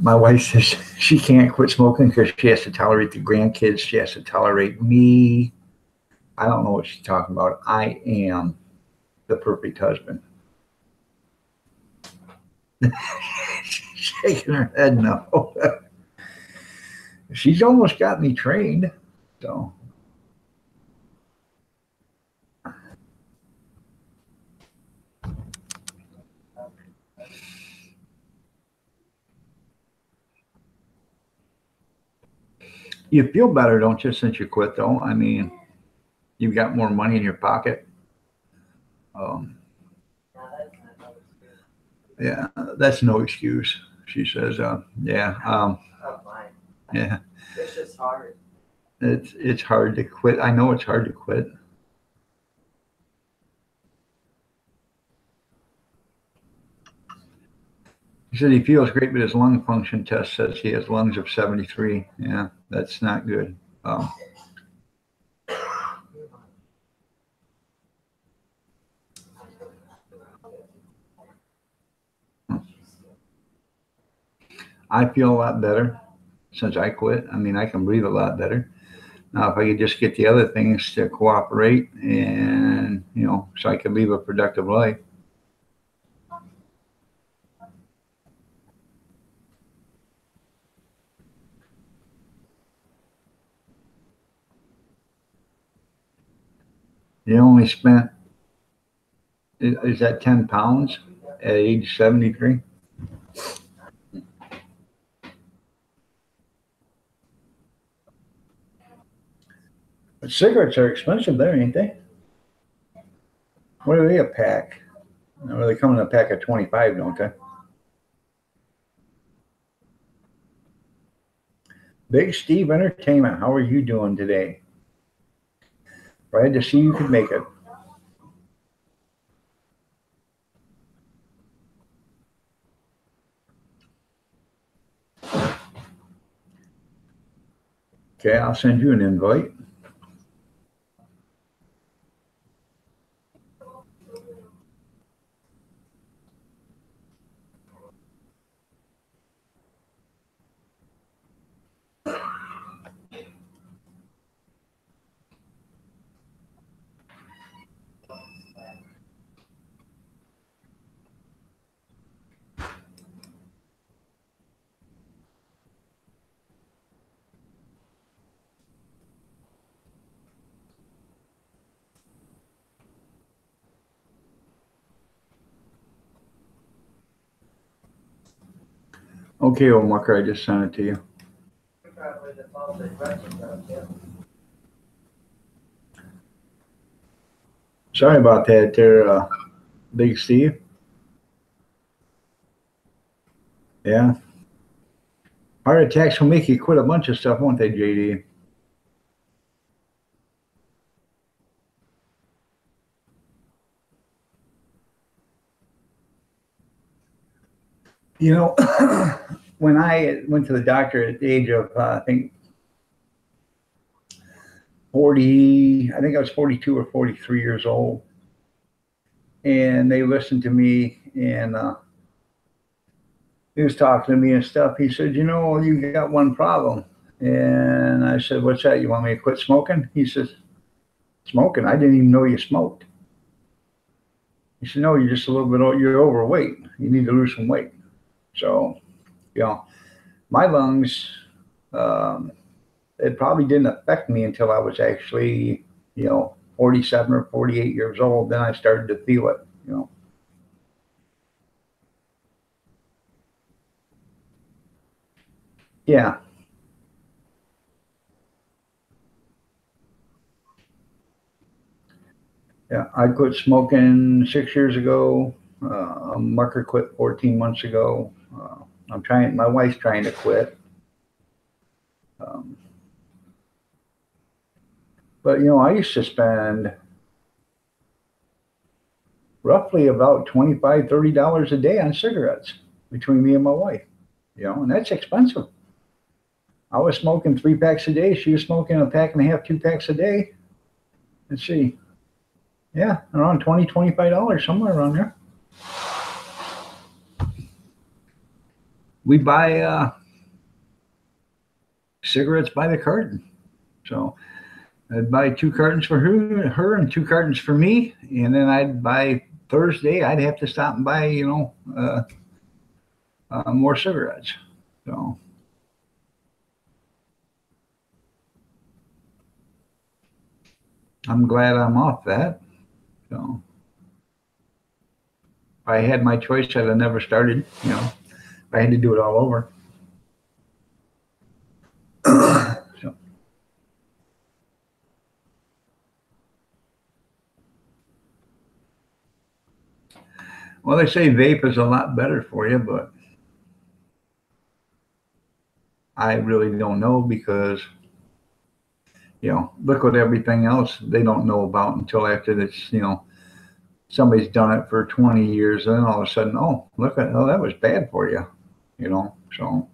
My wife says she can't quit smoking because she has to tolerate the grandkids. She has to tolerate me. I don't know what she's talking about. I am the perfect husband. She's shaking her head no. She's almost got me trained. So. You feel better, don't you, since you quit, though? I mean, you've got more money in your pocket. Yeah, that's no excuse, she says. Yeah. Yeah. It's just hard. It's hard to quit. I know it's hard to quit. He said he feels great, but his lung function test says he has lungs of 73. Yeah, that's not good. I feel a lot better since I quit. I mean, I can breathe a lot better. Now, if I could just get the other things to cooperate and, so I could live a productive life. You only spent, is that 10 pounds at age 73? But cigarettes are expensive there, ain't they? What are they a pack? Well, they come in a pack of 25, don't they? Big Steve Entertainment, how are you doing today? Glad to see you could make it. Okay, I'll send you an invite. Okay, old mucker, I just sent it to you. Sorry about that there, Big Steve. Yeah. Heart attacks will make you quit a bunch of stuff, won't they, JD? When I went to the doctor at the age of, I think 40, I think I was 42 or 43 years old. And they listened to me and he was talking to me and stuff. He said, you got one problem. And I said, what's that? You want me to quit smoking? He says, smoking? I didn't even know you smoked. He said, no, you're just a little bit, you're overweight. You need to lose some weight. So, my lungs, it probably didn't affect me until I was actually, 47 or 48 years old. Then I started to feel it. Yeah. Yeah, I quit smoking 6 years ago. Mucker quit 14 months ago. I'm trying. My wife's trying to quit. Um, but I used to spend roughly about $25-$30 a day on cigarettes between me and my wife. And that's expensive. I was smoking 3 packs a day. She was smoking a pack and a half, 2 packs a day. Let's see. Yeah, around $20-$25, somewhere around there. We buy cigarettes by the carton. So I'd buy 2 cartons for her and 2 cartons for me. And then I'd buy Thursday, I'd have to stop and buy, more cigarettes. So I'm glad I'm off that. So if I had my choice, I'd have never started, if I had to do it all over. So. Well, they say vape is a lot better for you, but I really don't know because, look at everything else they don't know about until after this, somebody's done it for 20 years, and then all of a sudden, that was bad for you, so.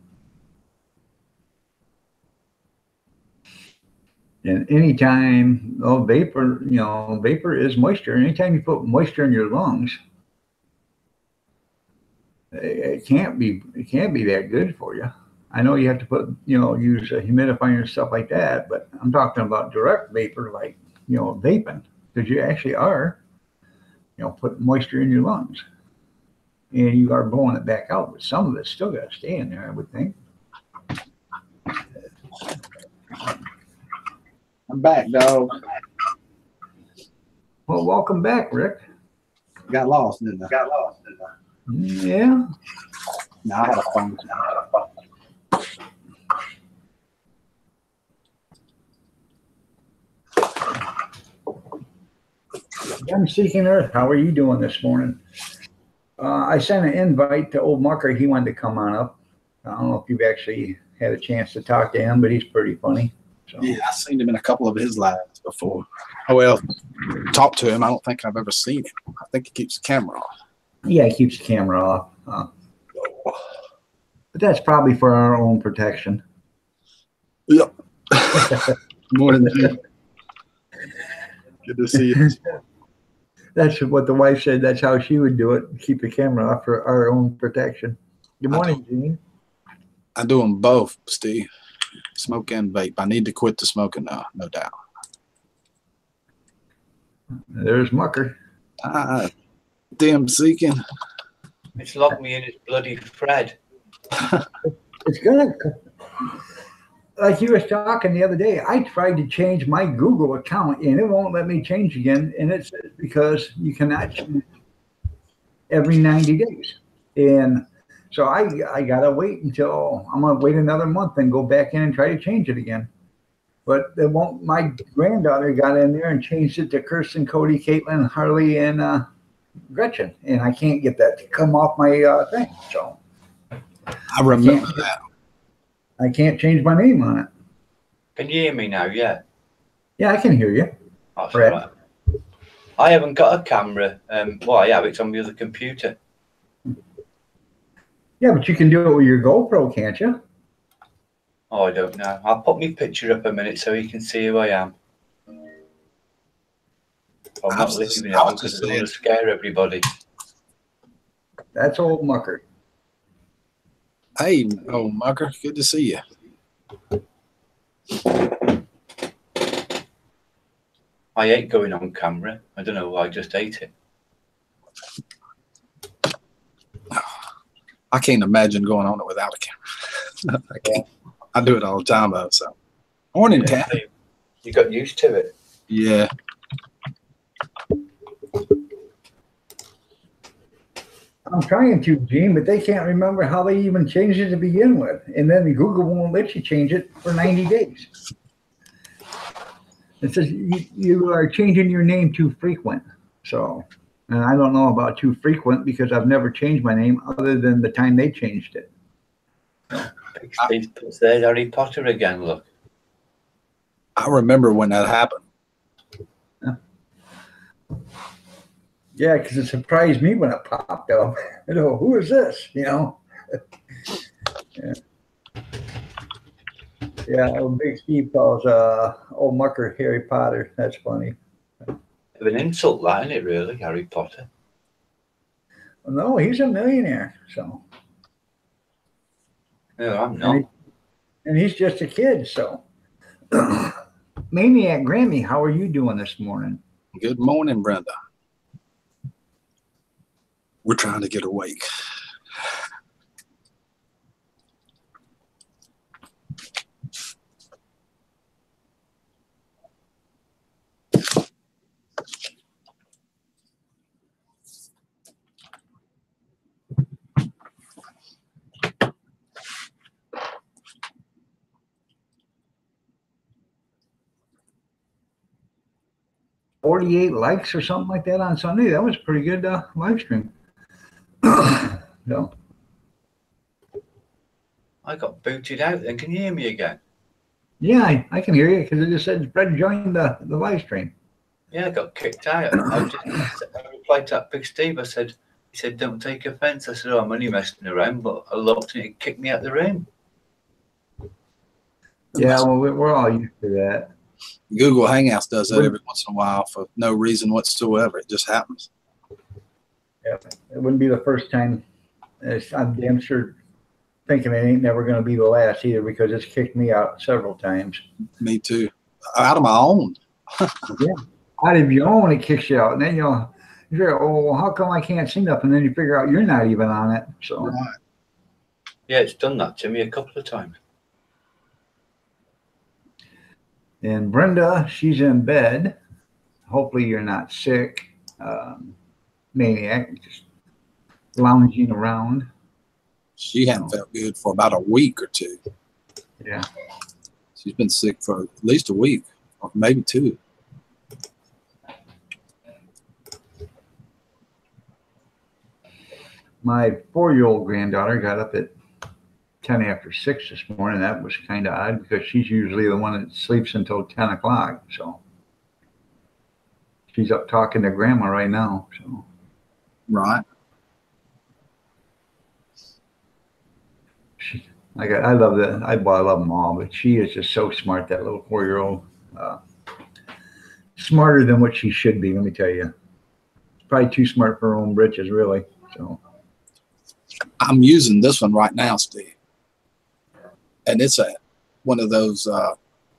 And anytime, vapor is moisture. Anytime you put moisture in your lungs, it can't be that good for you. I know you have to put, use a humidifier and stuff like that, but I'm talking about direct vapor, like, vaping, because you actually are, putting moisture in your lungs, and you are blowing it back out, but some of it's still got to stay in there, I would think. I'm back, dog. Well, welcome back, Rick. Got lost, didn't I? Yeah. No, I had a phone. I'm Seeking Earth. How are you doing this morning? I sent an invite to old Mucker. He wanted to come on up. I don't know if you've actually had a chance to talk to him, but he's pretty funny. So. Yeah, I've seen him in a couple of his lives before. Oh, well, talk to him. I don't think I've ever seen him. I think he keeps the camera off. Yeah, he keeps the camera off. But that's probably for our own protection. Yep. More than that. Good to see you. That's what the wife said. That's how she would do it. Keep the camera off for our own protection. Good morning, Gene. I do them both, Steve. Smoke and vape. I need to quit the smoking now, no doubt. There's Mucker. Damn Seeking. It's locked me in his bloody Fred. It's gonna, like you was talking the other day, I tried to change my Google account and it won't let me change again. And it's because you cannot change every 90 days. And so I gotta wait until I'm gonna wait another month and go back in and try to change it again. But it won't. My granddaughter got in there and changed it to Kirsten, Cody, Caitlin, Harley, and Gretchen, and I can't get that to come off my thing. So I remember that. I can't change my name on it. Can you hear me now? Yeah. Yeah, I can hear you. That's all right. I haven't got a camera. Well, I have. It's on the other computer. Yeah, but you can do it with your GoPro, can't you? Oh, I don't know. I'll put my picture up a minute so you can see who I am. I'm not leaving it on because I don't want to scare everybody. That's old Mucker. Hey, old Mucker. Good to see you. I hate going on camera. I don't know why. I just hate it. I can't imagine going on it without a camera. I can't. I do it all the time, though. So, Morning, Cat. You got used to it. Yeah. I'm trying to, Gene, but they can't remember how they even changed it to begin with. And then Google won't let you change it for 90 days. It says you are changing your name too frequent. So, and I don't know about too frequent because I've never changed my name other than the time they changed it. Big Steve puts there's Harry Potter again, look. I remember when that happened. Yeah, because it surprised me when it popped up. You know, who is this? You know? Yeah. Yeah, old Big Steve calls old Mucker Harry Potter. That's funny. It's an insult, that, isn't it, really, Harry Potter? Well, no, he's a millionaire, so. No, I'm not. And he's just a kid, so. Maniac Grammy, how are you doing this morning? Good morning, Brenda. We're trying to get awake. $48 likes or something like that on Sunday. That was a pretty good live stream. No. I got booted out then. Can you hear me again? Yeah, I can hear you because it just said Fred joined the live stream. Yeah, I got kicked out. I replied to that Big Steve. He said, don't take offense. I said, oh, I'm only messing around, but I looked and it kicked me out the room. Yeah, well, we're all used to that. Google Hangouts does that every once in a while for no reason whatsoever. It just happens. Yeah, it wouldn't be the first time. I'm damn sure thinking it ain't never going to be the last either because it's kicked me out several times. Me too. Out of my own. Yeah, out of your own, it kicks you out. And then you figure, oh, well, how come I can't see nothing? And then you figure out you're not even on it. So, Right. Yeah, it's done that to me a couple of times. And Brenda, she's in bed. Hopefully you're not sick. Maniac, just lounging around. She hadn't felt good for about a week or two. Yeah. She's been sick for at least a week, or maybe two. My 4-year-old granddaughter got up at 10 after 6 this morning. That was kind of odd because she's usually the one that sleeps until 10 o'clock. So she's up talking to grandma right now. So. Right. I love that. I love them all, but she is just so smart. That little 4-year-old, smarter than what she should be. Let me tell you, probably too smart for her own britches, really. So I'm using this one right now, Steve, and it's one of those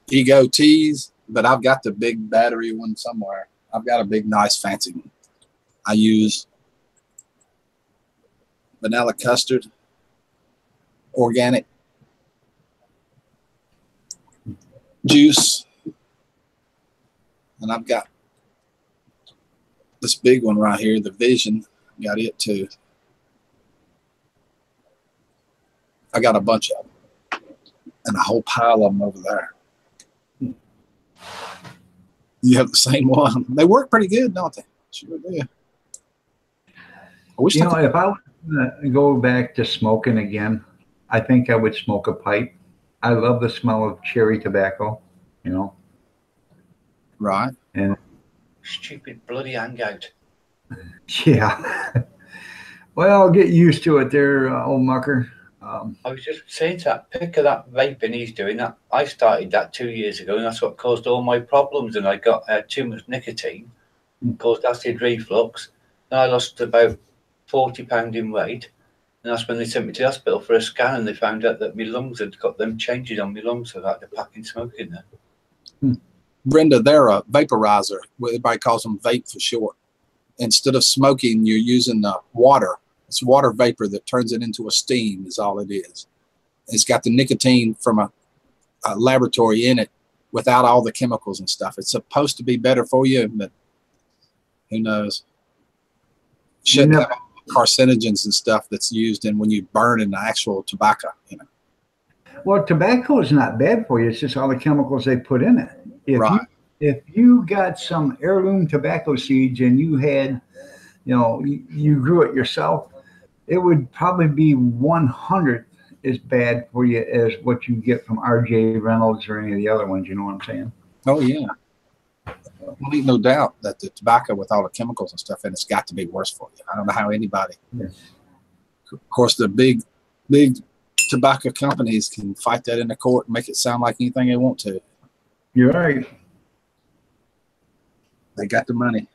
Ego teas, but I've got the big battery one somewhere. I've got a big, nice, fancy one. I use vanilla custard, organic juice, and I've got this big one right here, the Vision. Got it too. I got a bunch of them and a whole pile of them over there. You have the same one. They work pretty good, don't they? Sure do. I wish if I was to go back to smoking again, I think I would smoke a pipe. I love the smell of cherry tobacco, Right. And Stupid bloody hangout. yeah. Well, I'll get used to it there, old mucker. I was just saying to that pick of that vaping he's doing that. I started that 2 years ago, and that's what caused all my problems. And I got too much nicotine, caused acid reflux. And I lost about 40 pounds in weight. And that's when they sent me to the hospital for a scan, and they found out that my lungs had got them changes on my lungs, so I had to pack in smoke in there. Brenda, they're a vaporizer. Everybody calls them vape for short. Instead of smoking, you're using water. It's water vapor that turns it into a steam is all it is. It's got the nicotine from a laboratory in it without all the chemicals and stuff. It's supposed to be better for you, but who knows? Shouldn't have all the carcinogens and stuff that's used in when you burn in the actual tobacco, you know. Well, tobacco is not bad for you. It's just all the chemicals they put in it. Right. If you got some heirloom tobacco seeds and you had, you grew it yourself, it would probably be 100 as bad for you as what you get from R.J. Reynolds or any of the other ones. You know what I'm saying? Oh yeah. Well, ain't no doubt that the tobacco with all the chemicals and stuff in it's got to be worse for you. I don't know how anybody. Yes. Of course, the big tobacco companies can fight that in the court and make it sound like anything they want to. You're right. They got the money.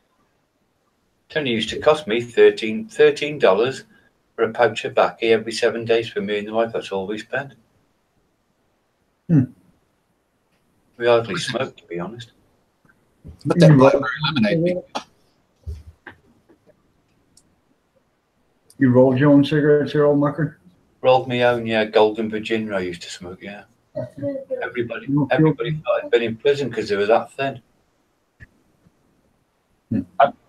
It only used to cost me $13 for a pouch of baccy every 7 days for me and the wife. That's all we spent. We hardly smoked, to be honest. But that blackberry lemonade. You rolled your own cigarettes here, old mucker? Rolled my own, yeah. Golden Virginia I used to smoke, yeah. Everybody thought I'd been in prison because they were that thin.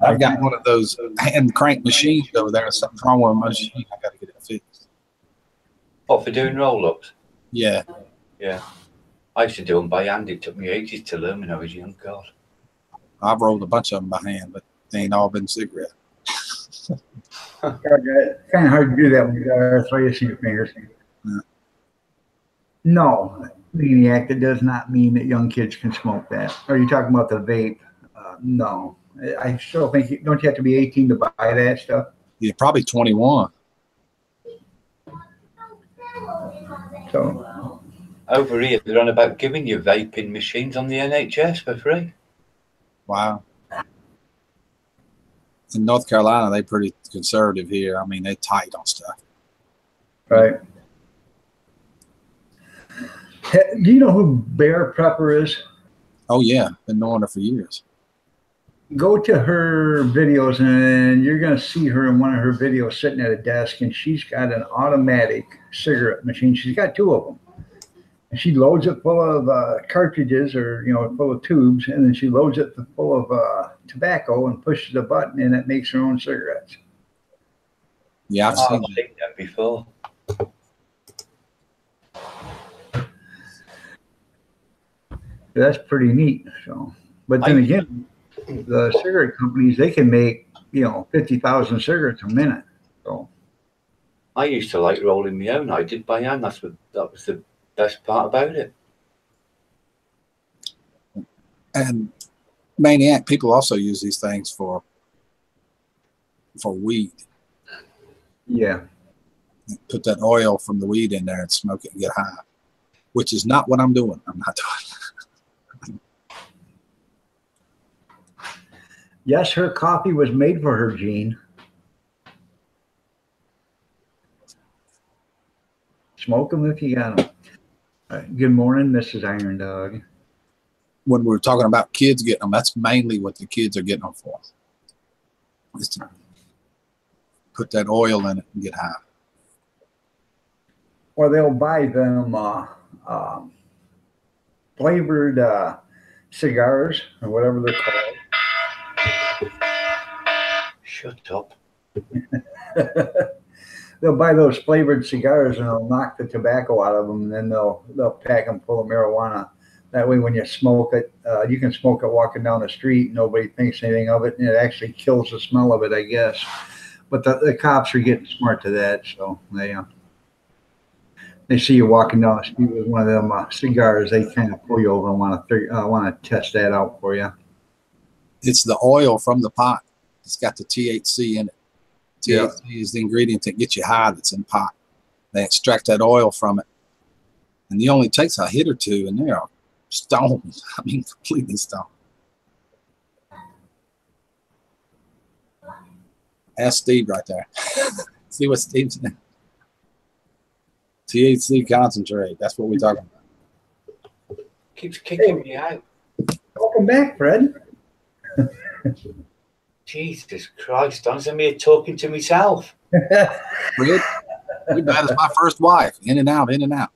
I've got one of those hand crank machines over there. Something's wrong with my machine. I got to get it fixed. What, for doing roll-ups? Yeah. Yeah. I used to do them by hand. It took me ages to learn when I was young. God. I've rolled a bunch of them by hand, but they ain't all been cigarette. It's kind of hard to do that when you got arthritis in your fingers. Yeah. No, maniac, that does not mean that young kids can smoke that. Are you talking about the vape? No. I still think, don't you have to be 18 to buy that stuff? Yeah, probably 21. So Over here, they're on about giving you vaping machines on the NHS for free. Wow. In North Carolina, they're pretty conservative here. I mean, they're tight on stuff. right. Do you know who Bear Prepper is? Oh, yeah. Been knowing her for years. Go to her videos and you're going to see her in one of her videos sitting at a desk, and she's got an automatic cigarette machine. She's got two of them. And she loads it full of cartridges or, full of tubes, and then she loads it full of tobacco and pushes a button and it makes her own cigarettes. Yeah, I've seen I've seen that before. That's pretty neat. So, but then again, the cigarette companies, they can make 50,000 cigarettes a minute. So I used to like rolling my own. I did by hand. That was the best part about it. And Maniac, people also use these things for weed. yeah, Put that oil from the weed in there and smoke it and get high, which is not what I'm doing. I'm not doing. yes, her coffee was made for her, Gene. Smoke them if you got them. Good morning, Mrs. Iron Dog. When we're talking about kids getting them, that's mainly what the kids are getting them for. Is to put that oil in it and get high. Or they'll buy them flavored cigars or whatever they're called. Shut up. They'll buy those flavored cigars and they'll knock the tobacco out of them, and then they'll pack them full of marijuana. That way, when you smoke it, you can smoke it walking down the street. Nobody thinks anything of it, and it actually kills the smell of it, I guess. But the cops are getting smart to that, so they see you walking down the street with one of them cigars, they kind of pull you over and want to test that out for you. It's the oil from the pot. It's got the THC in it. Yeah. THC is the ingredient that gets you high that's in pot. They extract that oil from it. And it only takes a hit or two, and they are stoned. I mean, completely stoned. Ask Steve right there. See what Steve's in. THC concentrate. That's what we're talking about. Keeps kicking me out. Welcome back, Fred. Jesus Christ, I'm me talking to myself. Fred, you bad as my first wife. In and out, in and out.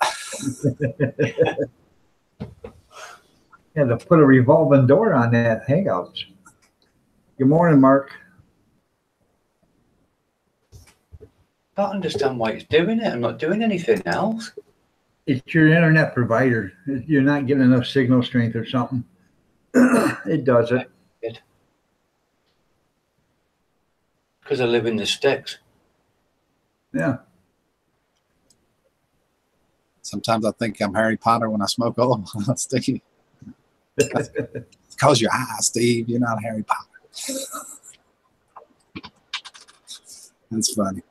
Yeah, to put a revolving door on that Hangouts. Good morning, Mark. I don't understand why it's doing it. I'm not doing anything else. It's your internet provider. You're not getting enough signal strength or something. It does it. Because I live in the sticks. Yeah. Sometimes I think I'm Harry Potter when I smoke oil. Sticky. It's cause your eyes, Steve. You're not Harry Potter. That's funny.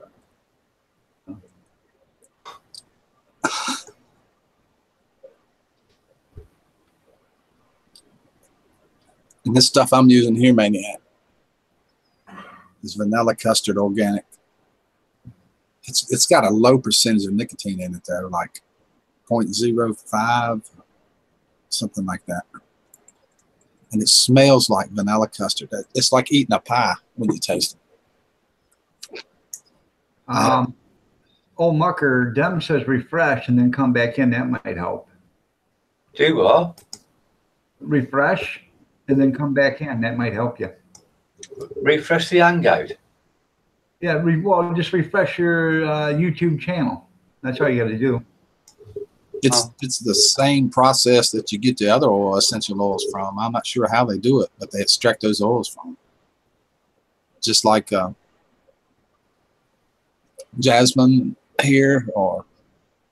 And this stuff I'm using here, Maniac, is vanilla custard organic. It's got a low percentage of nicotine in it though, like 0.05, something like that. And it smells like vanilla custard. It's like eating a pie when you taste it. Old Mucker, Dem says refresh and then come back in. That might help. Do what? Refresh and then come back in. That might help you. Refresh the Hangout. Yeah, well, just refresh your YouTube channel. That's all you got to do. It's the same process that you get the other essential oils from. I'm not sure how they do it, but they extract those oils from. Just like jasmine here or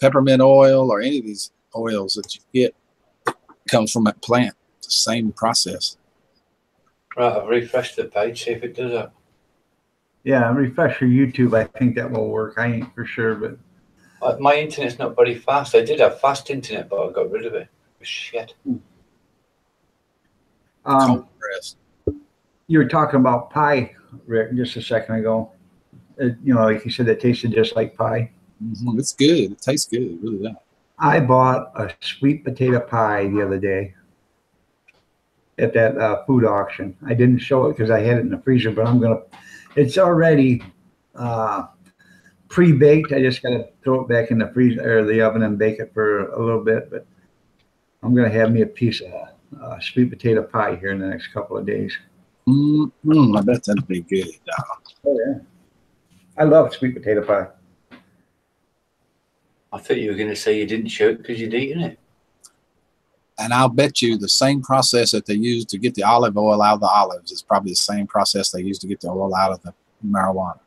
peppermint oil or any of these oils that you get comes from that plant. It's the same process. Right, I've refreshed the page, see if it does that. Yeah, refresh your YouTube. I think that will work. I ain't for sure, but My internet's not very fast. I did have fast internet, but I got rid of it. It was shit. Cold press. You were talking about pie, Rick, just a second ago. Like you said, it tasted just like pie. Mm-hmm. It's good. It tastes good. It really does. I bought a sweet potato pie the other day at that food auction. I didn't show it because I had it in the freezer, but it's already pre-baked. I just got to throw it back in the freezer or the oven and bake it for a little bit. But I'm going to have me a piece of sweet potato pie here in the next couple of days. I bet that'd be good. Oh, yeah. I love sweet potato pie. I thought you were going to say you didn't show it because you'd eaten it. And I'll bet you the same process that they use to get the olive oil out of the olives is probably the same process they use to get the oil out of the marijuana.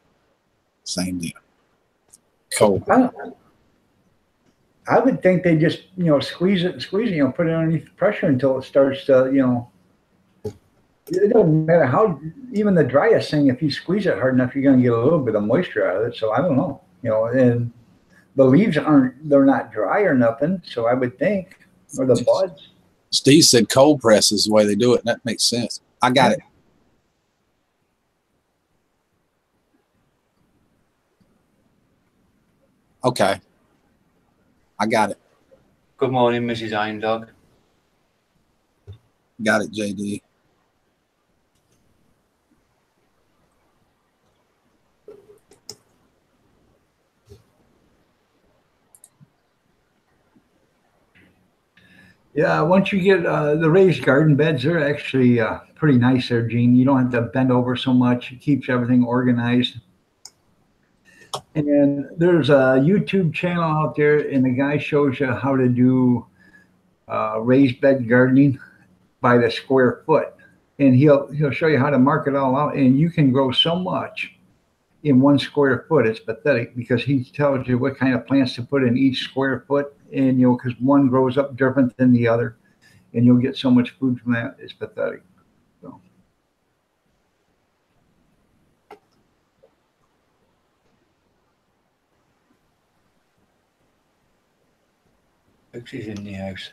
Same deal. Cold. I would think they just, squeeze it, put it underneath the pressure until it starts to, it doesn't matter how, even the driest thing, if you squeeze it hard enough, you're going to get a little bit of moisture out of it. So I don't know, and the leaves they're not dry or nothing. So I would think, or the buds. Steve said cold press is the way they do it, and that makes sense. I got it. Okay. I got it. Good morning, Mrs. Iron Dog. Got it, JD. Yeah, once you get the raised garden beds, they're actually pretty nice there, Gene. You don't have to bend over so much. It keeps everything organized. And there's a YouTube channel out there, and the guy shows you how to do raised bed gardening by the square foot. And he'll show you how to mark it all out, and you can grow so much in 1 square foot. It's pathetic because he tells you what kind of plants to put in each square foot, and because one grows up different than the other, and you'll get so much food from that. It's pathetic. So. Pixie's in the house.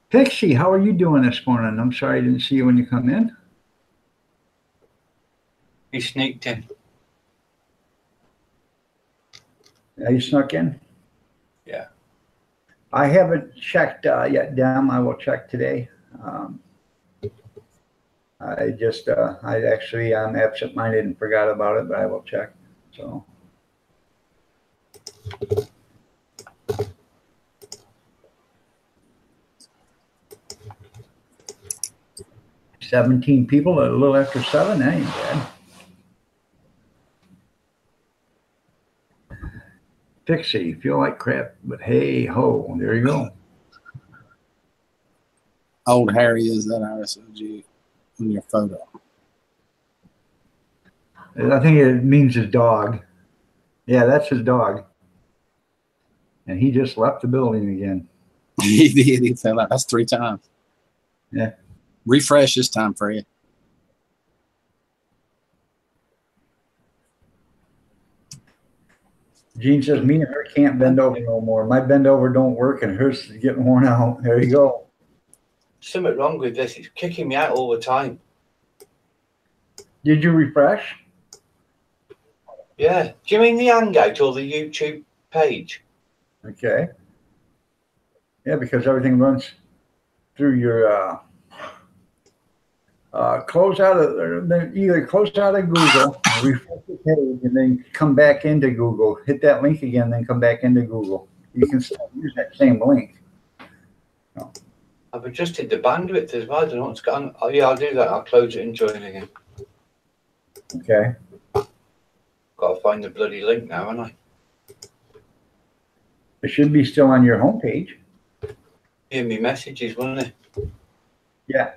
Pixie, how are you doing this morning? I'm sorry I didn't see you when you come in. He sneaked in. Yeah, you snuck in? Yeah. I haven't checked yet, Dem. I will check today. I'm absent-minded and forgot about it, but I will check. So. 17 people at a little after 7. That ain't bad. Pixie, feel like crap, but hey ho, there you go. Old Harry is that RSOG in your photo. I think it means his dog. Yeah, that's his dog. And he just left the building again. He did. He fell out. That's 3 times. Yeah. Refresh this time, Fred. Gene says, me and her can't bend over no more. My bend over don't work and hers is getting worn out. There you go. Something wrong with this. It's kicking me out all the time. Did you refresh? Yeah. Do you mean the Hangout or the YouTube page? Okay. Yeah, because everything runs through your close out of either close out of Google, refresh the page, and then come back into Google. Hit that link again, then come back into Google. You can still use that same link. No. I've adjusted the bandwidth as well. I don't know what's going on. Oh, yeah, I'll do that. I'll close it and join again. Okay. Got to find the bloody link now, haven't I? It should be still on your homepage. Hear me messages, won't it? Yeah.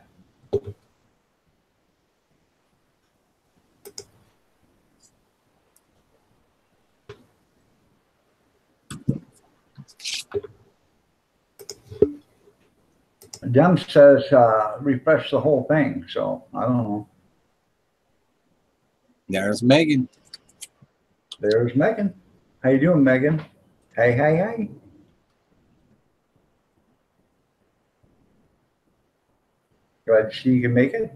Dem says refresh the whole thing, so I don't know. There's Megan. There's Megan. How you doing, Megan? Hey, hey, hey. Glad to see you can make it.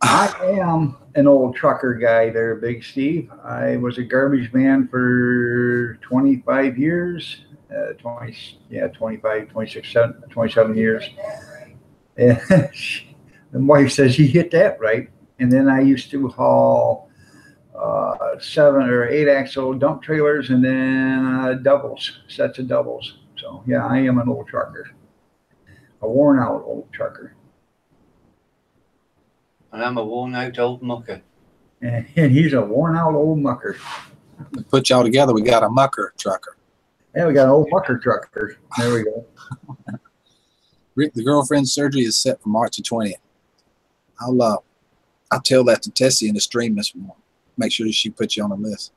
I am an old trucker guy there, Big Steve. I was a garbage man for 25 years, 27 years. And the wife says, you hit that right. And then I used to haul 7 or 8 axle dump trailers and then sets of doubles. So yeah, I am an old trucker, a worn out old trucker. And I'm a worn out old mucker. And he's a worn out old mucker. We put y'all together, we got a mucker trucker. Yeah, we got an old mucker trucker. There we go. Rick, the girlfriend's surgery is set for March the 20th. I'll tell that to Tessie in the stream this morning. Make sure that she puts you on the list.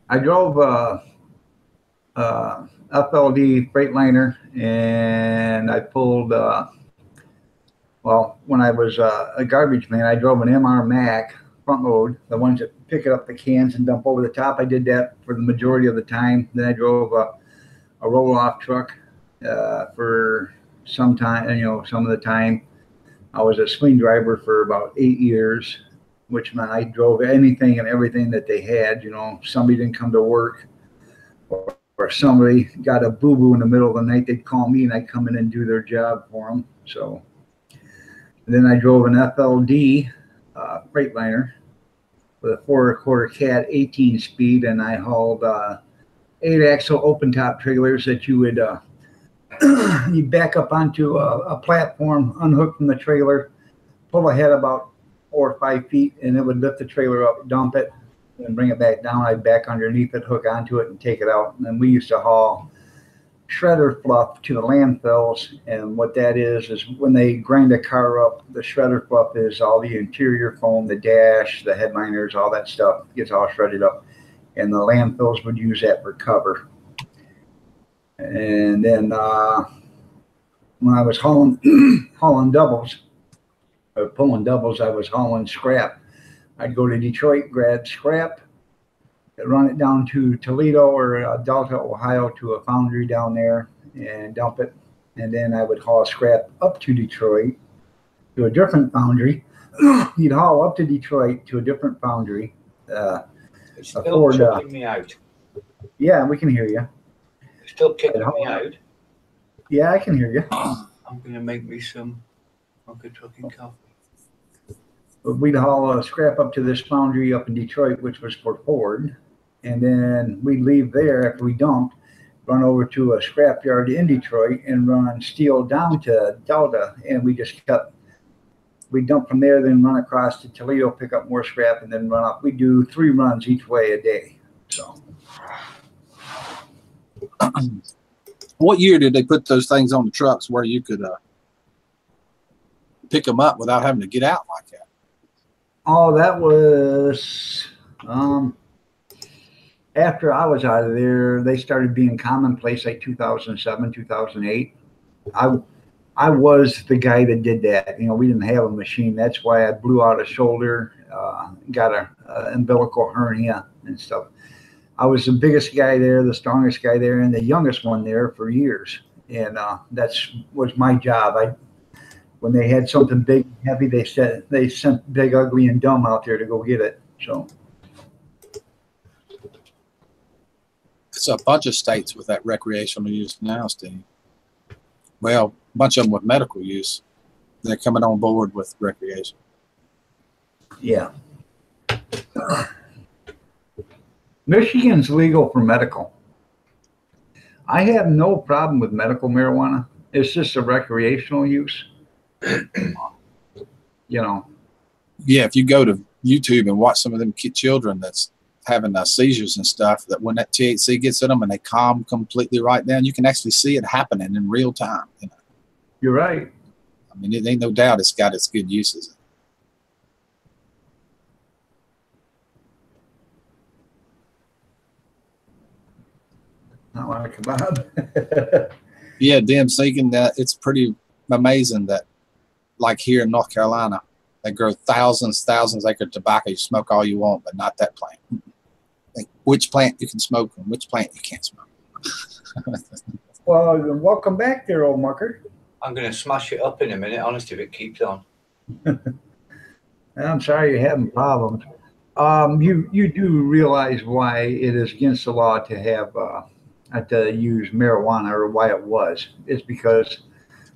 I drove FLD Freightliner, and I pulled, well, when I was a garbage man, I drove an MR Mac front load, the ones that pick up the cans and dump over the top. I did that for the majority of the time. Then I drove a roll-off truck for some time, some of the time. I was a swing driver for about 8 years, which meant I drove anything and everything that they had. Somebody didn't come to work, or somebody got a boo-boo in the middle of the night, they'd call me and I'd come in and do their job for them. So then I drove an FLD Freightliner with a 4.25 cat 18 speed, and I hauled 8 axle open top trailers that you would you back up onto a platform, unhook from the trailer, pull ahead about 4 or 5 feet, and it would lift the trailer up, dump it, and bring it back down. I'd back underneath it, hook onto it, and take it out. And then we used to haul shredder fluff to the landfills, and what that is when they grind a car up, the shredder fluff is all the interior foam, the dash, the headliners, all that stuff gets all shredded up, and the landfills would use that for cover. And then when I was hauling doubles, or pulling doubles, I was hauling scrap. I'd go to Detroit, grab scrap, run it down to Toledo or Delta, Ohio, to a foundry down there and dump it. And then I would haul scrap up to Detroit to a different foundry. You'd haul up to Detroit to a different foundry. It's still kicking me out. Yeah, we can hear you. It's still kicking me out. Yeah, I can hear you. I'm going to make me some trucking coffee. We'd haul scrap up to this foundry up in Detroit, which was for Ford. And then we'd leave there after we dumped, run over to a scrapyard in Detroit and run steel down to Delta, and we dump from there, then run across to Toledo, pick up more scrap, and then run up. We do 3 runs each way a day. So What year did they put those things on the trucks where you could pick them up without having to get out like that? oh, that was after I was out of there. They started being commonplace like 2007, 2008. I was the guy that did that. You know, we didn't have a machine. That's why I blew out a shoulder, got a umbilical hernia and stuff. I was the biggest guy there, the strongest guy there, and the youngest one there for years. And that's was my job. When they had something big and heavy, they sent Big, Ugly, and Dumb out there to go get it. So It's a bunch of states with that recreational use now, Steve. Well, a bunch of them with medical use. They're coming on board with recreation. yeah. Michigan's legal for medical. I have no problem with medical marijuana. It's just a recreational use. You know, Yeah, if you go to YouTube and watch some of them children that's having seizures and stuff, that when that THC gets in them and they calm completely right down, you can actually see it happening in real time. You know? you're right. I mean, it ain't no doubt it's got its good uses. Not like a kebab. Yeah, damn, thinking that it's pretty amazing that, like here in North Carolina, they grow thousands of acres of tobacco. You smoke all you want, but not that plant. Like which plant you can smoke and which plant you can't smoke. Well, welcome back there, old mucker. I'm going to smash it up in a minute, honestly, if it keeps on. I'm sorry you're having problems. You do realize why it is against the law to have to use marijuana, or why it was. It's because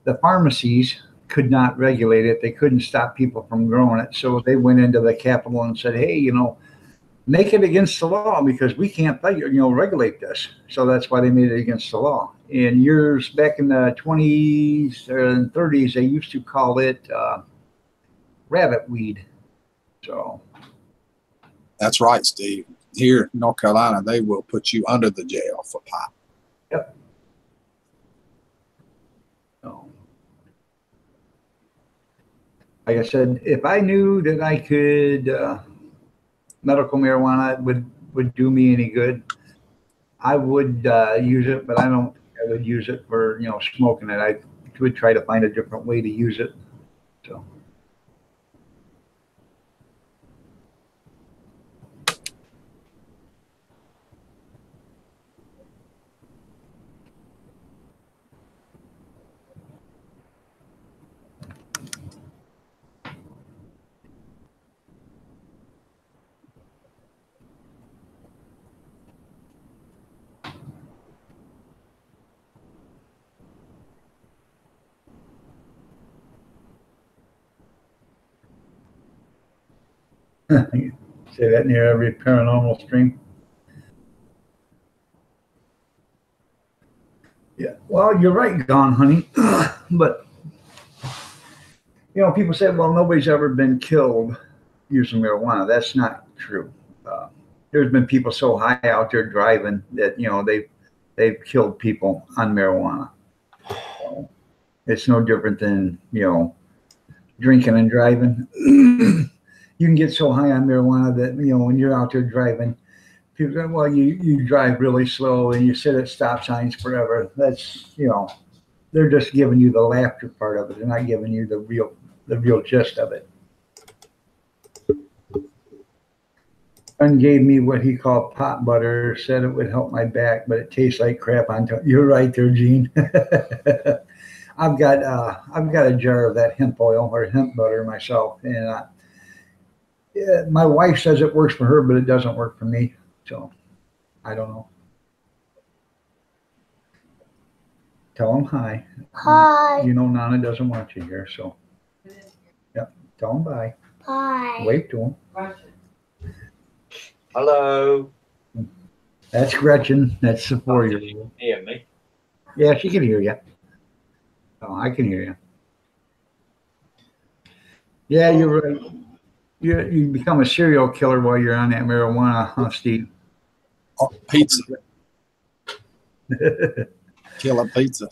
the pharmacies could not regulate it. They couldn't stop people from growing it. So they went into the Capitol and said, hey, you know, make it against the law because we can't, regulate this. So that's why they made it against the law. In years back in the 20s and 30s, they used to call it rabbit weed. So That's right, Steve. Here in North Carolina, they will put you under the jail for pot. yep. So, like I said, if I knew that I could medical marijuana would do me any good, I would use it, but I don't think I would use it for, smoking it. I would try to find a different way to use it. So. You say that near every paranormal stream. Yeah, well, you're right, Gone Honey. But, people say, well, nobody's ever been killed using marijuana. That's not true. There's been people so high out there driving that, they've killed people on marijuana. So it's no different than, drinking and driving. You can get so high on marijuana that, when you're out there driving, people go, well, you drive really slow and you sit at stop signs forever. That's, they're just giving you the laughter part of it. They're not giving you the real gist of it. Son gave me what he called pot butter, said it would help my back, but it tastes like crap on top. You're right there, Gene. I've got a jar of that hemp oil or hemp butter myself, and my wife says it works for her, but it doesn't work for me. So I don't know. Tell them hi. Hi. Nana doesn't want you here, so yep. Tell them bye. Bye. Wave to them. Hello. That's Gretchen. That's the 4-year-old. Hear me? Yeah, she can hear you. Oh, I can hear you. Yeah, you're right. You become a serial killer while you're on that marijuana, huh, Steve? Oh, pizza. Killer pizza.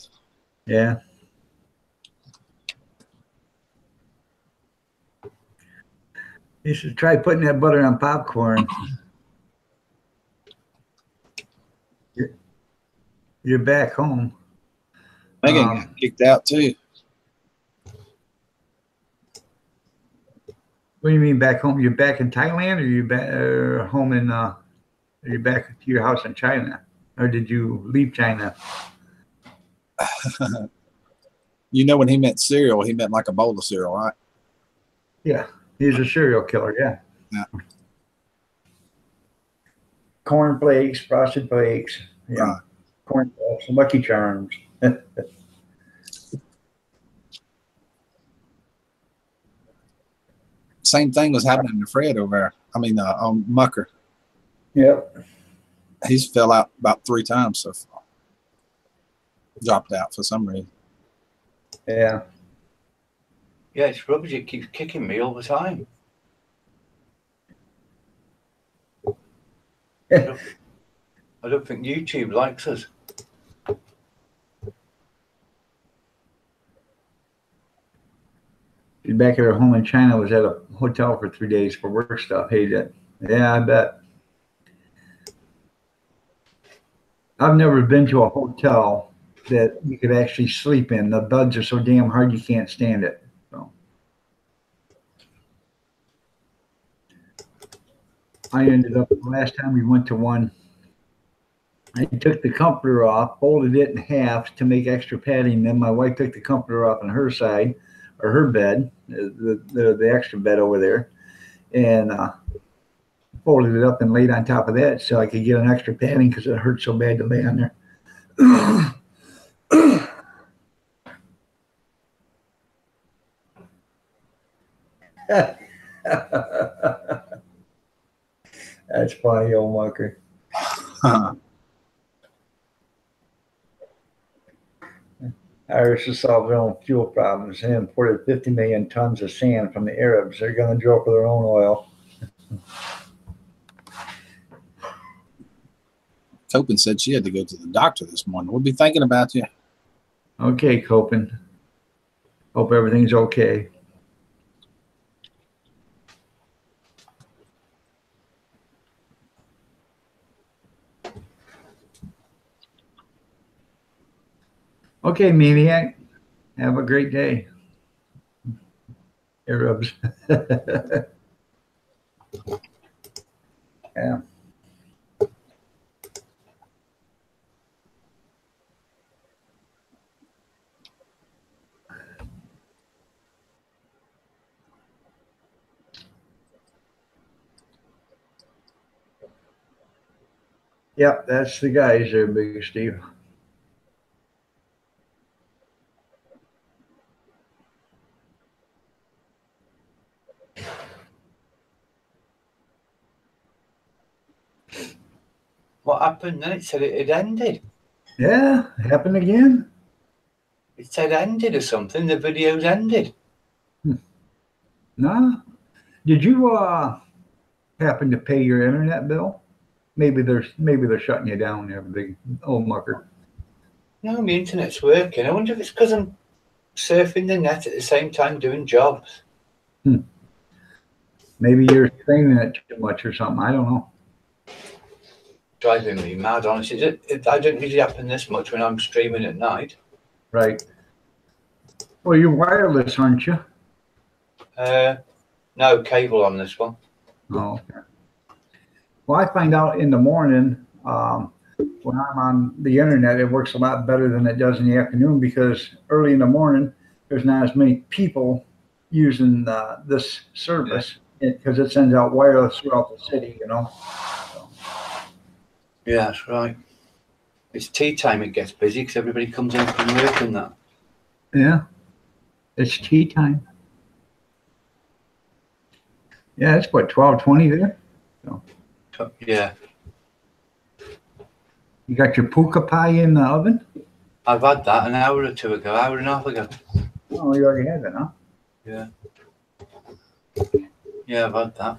Yeah. You should try putting that butter on popcorn. You're back home. Megan got kicked out too. What do you mean back home? You're back in Thailand, or you back home in? Are you back to your house in China, or did you leave China? You know, when he meant cereal, he meant like a bowl of cereal, right? Yeah, he's a serial killer. Yeah. Yeah. Corn flakes, frosted flakes. Yeah. Right. Corn flakes, Lucky Charms. Same thing was happening to Fred over there. I mean, on Mucker. Yep. He's fell out about 3 times so far. Dropped out for some reason. Yeah. Yeah, it's rubbish. It keeps kicking me all the time. I don't think YouTube likes us. She's back at her home in China. Was at a hotel for 3 days for work stuff. Hated it. Yeah, I bet. I've never been to a hotel that you could actually sleep in. The beds are so damn hard you can't stand it. So I ended up, the last time we went to one, I took the comforter off, folded it in half to make extra padding. Then my wife took the comforter off on her side, or her bed, the extra bed over there, and folded it up and laid on top of that so I could get an extra padding because it hurt so bad to lay on there. That's funny, old mucker. Irish has solved their own fuel problems and imported 50 million tons of sand from the Arabs. They're going to drill for their own oil. Copen said she had to go to the doctor this morning. We'll be thinking about you. Okay, Copen. Hope everything's okay. Okay, Maniac. Have a great day. Arabs. Yeah. Yep, that's the guys there, Big Steve. What happened then? It said it had ended. Yeah, happened again. It said ended or something. The video's ended. Nah. Did you happen to pay your internet bill? Maybe they're shutting you down there, big old mucker. No, my internet's working. I wonder if it's because I'm surfing the net at the same time doing jobs. Maybe you're streaming it too much or something. I don't know. Driving me mad, honestly. I don't usually happen this much when I'm streaming at night. Right. Well, you're wireless, aren't you? No cable on this one. Oh, okay. Well, I find out in the morning when I'm on the internet, it works a lot better than it does in the afternoon because early in the morning, there's not as many people using this service because it sends out wireless throughout the city, you know. So. Yeah, that's right. It's tea time. It gets busy because everybody comes in from work and that. Yeah, it's tea time. Yeah, it's what, 12:20 there? So. Yeah. You got your puka pie in the oven? I've had that an hour or two ago, hour and a half ago. Oh, you already had that, huh? Yeah. Yeah, I've had that.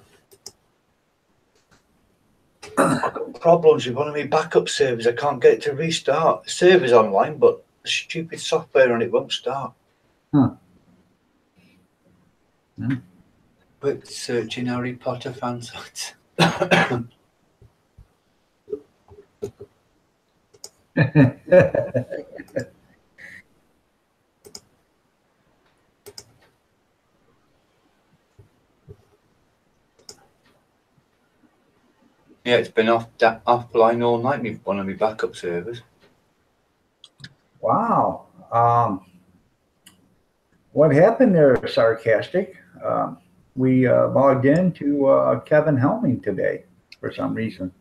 I've got problems with one of my backup servers. I can't get it to restart. The server's online, but the stupid software on it won't start. Huh. Hmm. Quick searching Harry Potter fan sites. Yeah, it's been offline all night. One of my backup servers. Wow. What happened there, Sarcastic? We logged into Kevin Helming today for some reason.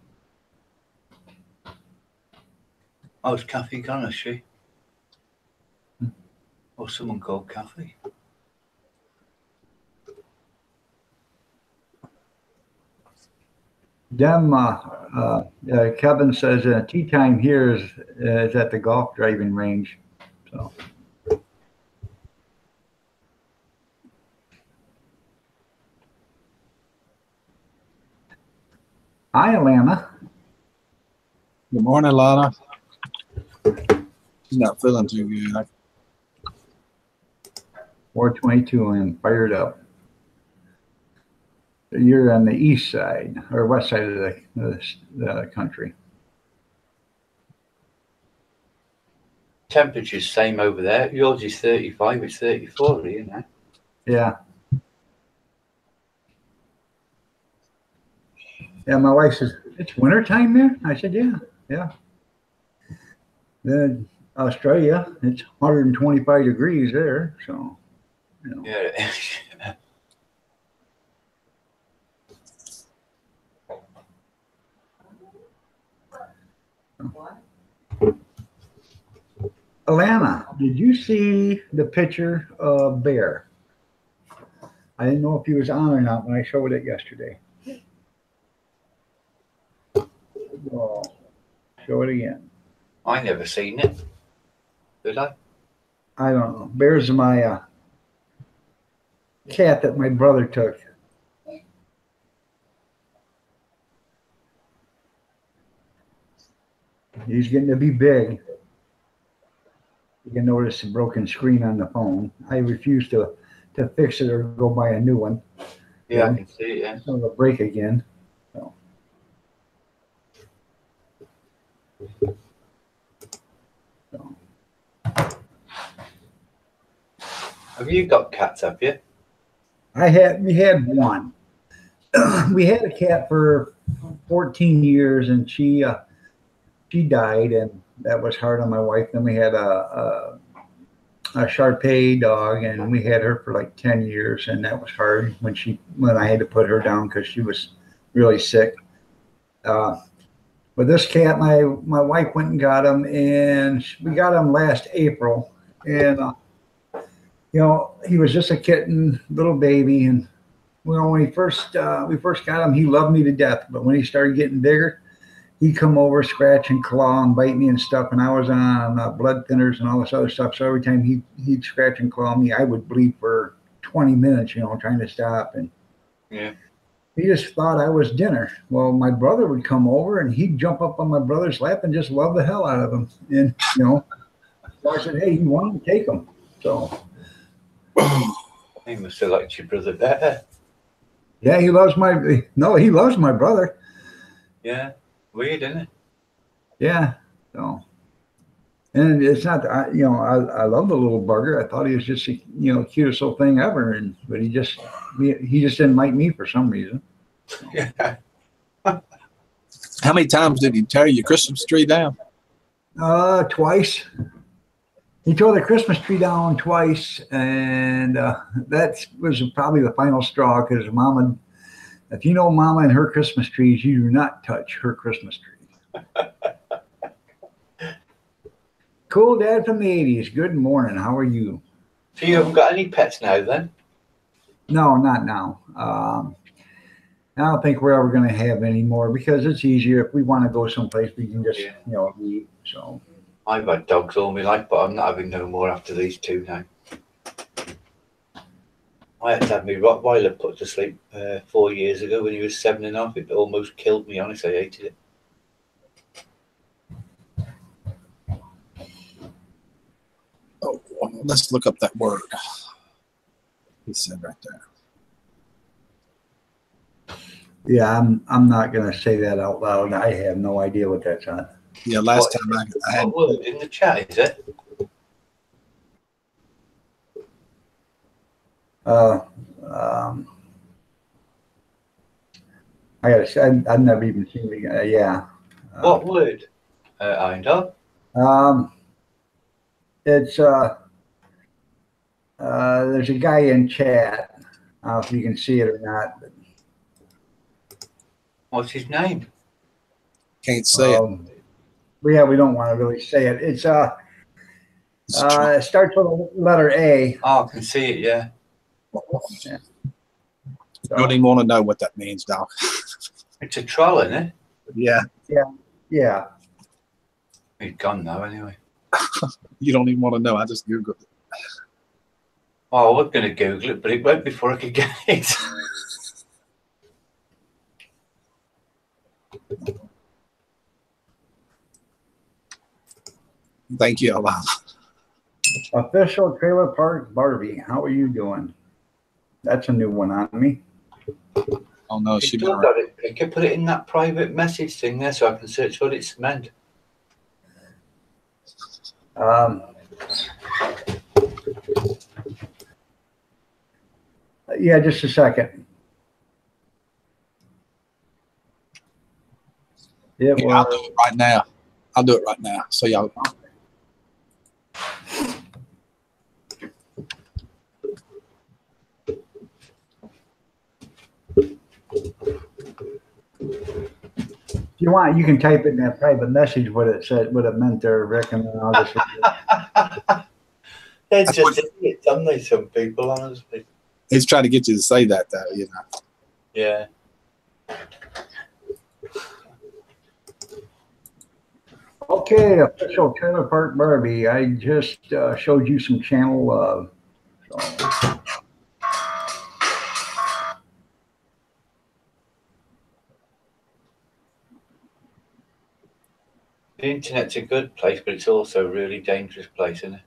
Oh, is Kathy gone, is she? Or someone called Kathy? Kevin says tea time here is at the golf driving range. So. Hi, Alana. Good morning, Lana. She's not feeling too good. 422 and fired up. You're on the east side or west side of the country. Temperature's same over there. Yours is 35, it's 34 here now. Yeah. Yeah, my wife says, it's winter time there? I said, yeah. Then Australia, it's 125 degrees there, so, you know. Yeah. What? Alana, did you see the picture of Bear? I didn't know if he was on or not when I showed it yesterday. Oh, show it again. I never seen it. Did I? I don't know. Bear's my cat that my brother took. He's getting to be big. You can notice the broken screen on the phone. I refuse to fix it or go buy a new one. Yeah, I can see it, yeah. So it'll break again. So. Have you got cats, have you? We had one. We had a cat for 14 years and she died, and that was hard on my wife. Then we had a Shar-Pei dog, and we had her for like 10 years, and that was hard when I had to put her down because she was really sick. But this cat, my wife went and got him, and we got him last April, and you know, he was just a kitten, little baby, and when we first got him, he loved me to death. But when he started getting bigger, he'd come over, scratch and claw and bite me and stuff, and I was on blood thinners and all this other stuff. So every time he'd scratch and claw me, I would bleed for 20 minutes, you know, trying to stop. And Yeah. he just thought I was dinner. Well, my brother would come over and he'd jump up on my brother's lap and just love the hell out of him. And, you know, so I said, hey, you want him? Take him. So. He must have liked your brother better. Yeah, he loves my brother. Yeah. Weird, isn't it? Yeah. So. And it's not, you know, I love the little bugger. I thought he was just, you know, cutest little thing ever. But he just didn't like me for some reason. Yeah. How many times did he tear your Christmas tree down? Twice. He tore the Christmas tree down twice, and that was probably the final straw because Mama, if you know Mama and her Christmas trees, you do not touch her Christmas tree. Cool Dad from the 80s. Good morning. How are you? So you haven't got any pets now then? No, not now. I don't think we're ever going to have any more because it's easier if we want to go someplace we can just, Yeah. eat. So I've had dogs all my life, but I'm not having no more after these two now. I had to have my Rottweiler put to sleep 4 years ago when he was 7.5. It almost killed me. Honestly, I hated it. Oh, let's look up that word. He said right there. yeah, I'm not going to say that out loud. I have no idea what that's on. Yeah, last time I had. What word in the chat is it? I gotta say, I've never even seen it. Yeah. What word? Eindhoven? It's there's a guy in chat. I don't know if you can see it or not. But, What's his name? Can't say it. yeah, we don't want to really say it. It's It's true. it starts with the letter A. Oh, I can see it. Yeah. Yeah. You don't even want to know what that means, Doc. It's a troll, isn't it? Yeah. Yeah. He's gone now, anyway. You don't even want to know. I just Googled it. Oh, I was going to Google it, but it went before I could get it. Thank you, Alana. Official Trailer Park Barbie. How are you doing? That's a new one on me. Oh no, She she still been got it. I can put it in that private message thing there so I can search what it's meant. Yeah, just a second. It Yeah, I'll was. do it right now. I'll do it right now. So y'all. If you want, you can type it in that private message what it said, what it meant there, Rick, and then I'll just. They're just idiots, aren't they, some people, honestly? He's trying to get you to say that, though. You know. Yeah. Okay, official Trailer Park Barbie. I just showed you some channel love. So. The internet's a good place, but it's also a really dangerous place, isn't it?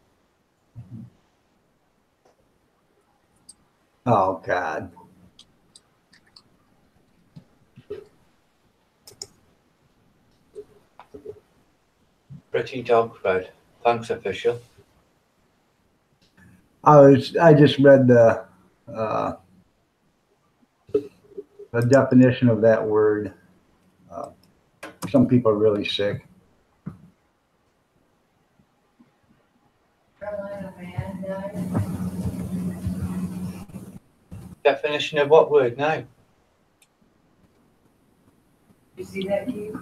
Oh God. Pretty dog crowd. Thanks, official. I just read the definition of that word. Some people are really sick. Carolina man died. Definition of what word now? You see that, Keith?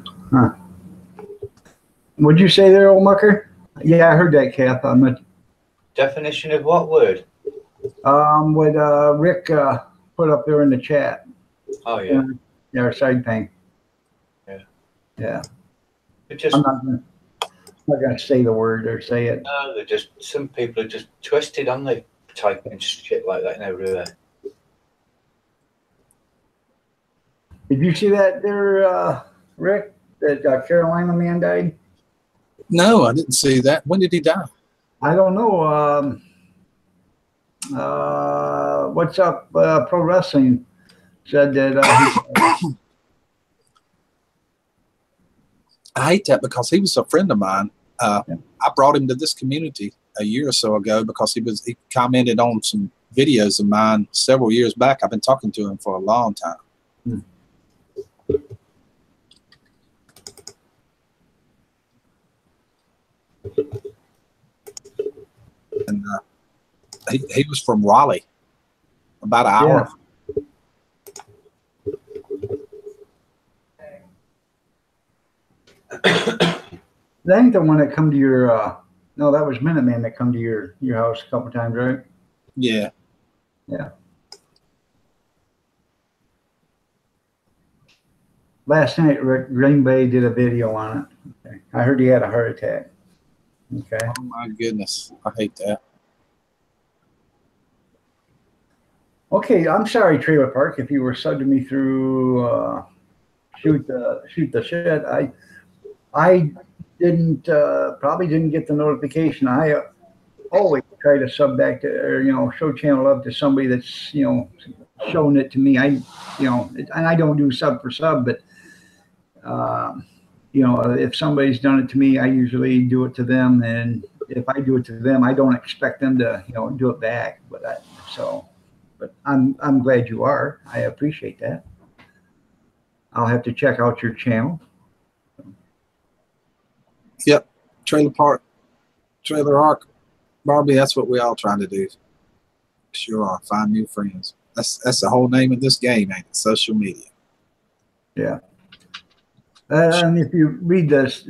What'd you say there, old mucker? Yeah, I heard that, Kath. Definition of what word? What Rick put up there in the chat. Oh, yeah. Yeah, our side thing. Yeah. Yeah. It just, I'm not gonna say the word or say it. no, they're just, some people are just twisted, aren't they? Typing shit like that and everywhere. Did you see that there, Rick? That Carolina man died? No, I didn't see that. When did he die? I don't know. What's up? Pro Wrestling said that. I hate that because he was a friend of mine. I brought him to this community a year or so ago because he commented on some videos of mine several years back. I've been talking to him for a long time. Hmm. And he was from Raleigh, about an hour. I think the one that come to your no, that was Minuteman that come to your house a couple times, right? Yeah. Yeah. Last night, Rick Green Bay did a video on it. Okay. I heard he had a heart attack. Okay. Oh my goodness, I hate that. Okay, I'm sorry, Trailer Park, if you were subbing me through shoot the shit. I didn't probably didn't get the notification. I always try to sub back to, or show channel love to somebody that's showing it to me. And I don't do sub for sub, but if somebody's done it to me, I usually do it to them, and if I do it to them, I don't expect them to do it back. But I'm glad you are. I appreciate that. I'll have to check out your channel. Yep, Trailer Park, Trailer Arc, Barbie. That's what we all trying to do. Sure are. Find new friends. That's the whole name of this game, ain't it? Social media. Yeah. And if you read this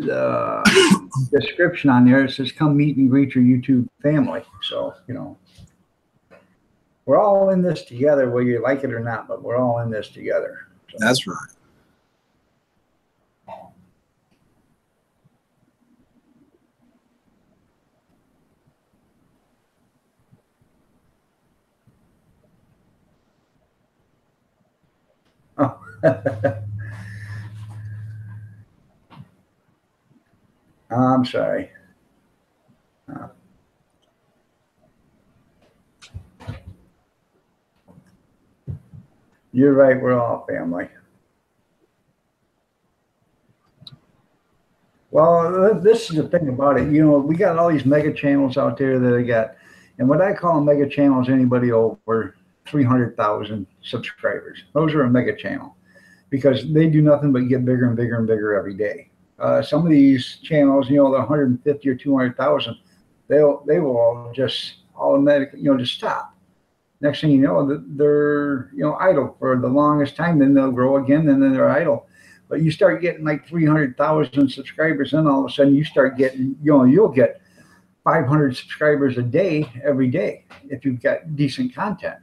description on there, it says, "Come meet and greet your YouTube family." So we're all in this together, whether you like it or not. But we're all in this together. So. That's right. Oh. I'm sorry. You're right. We're all family. Well, this is the thing about it. We got all these mega channels out there that I got, and what I call a mega channel is anybody over 300,000 subscribers. Those are a mega channel because they do nothing but get bigger and bigger and bigger every day. Some of these channels, they're 150 or 200,000. They will all just automatically, just stop. Next thing you know, they're idle for the longest time. Then they'll grow again, and then they're idle. But you start getting like 300,000 subscribers, and all of a sudden you start getting, you'll get 500 subscribers a day every day if you've got decent content.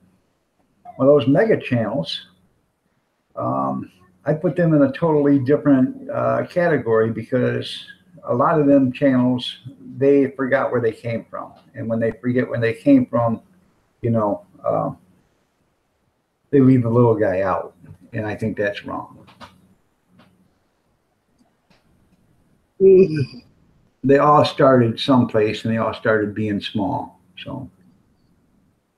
Well, those mega channels, I put them in a totally different category because a lot of them channels, they forgot where they came from. And when they forget when they came from, they leave the little guy out. And I think that's wrong. They all started someplace, and they all started being small. So.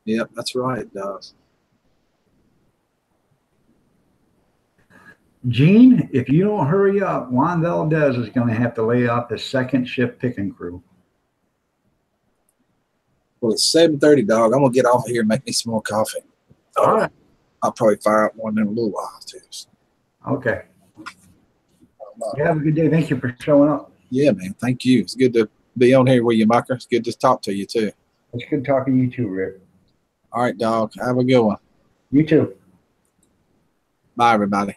Yep, that's right. It does. Gene, if you don't hurry up, Juan Valdez is going to have to lay off the second shift picking crew. Well, it's 7:30, dog. I'm gonna get off of here and make me some more coffee. All right. I'll probably fire up one in a little while too. Okay. You have a good day. Thank you for showing up. Yeah, man. Thank you. It's good to be on here with you, Micah. It's good to talk to you too. It's good talking to you too, Rick. All right, dog. Have a good one. You too. Bye, everybody.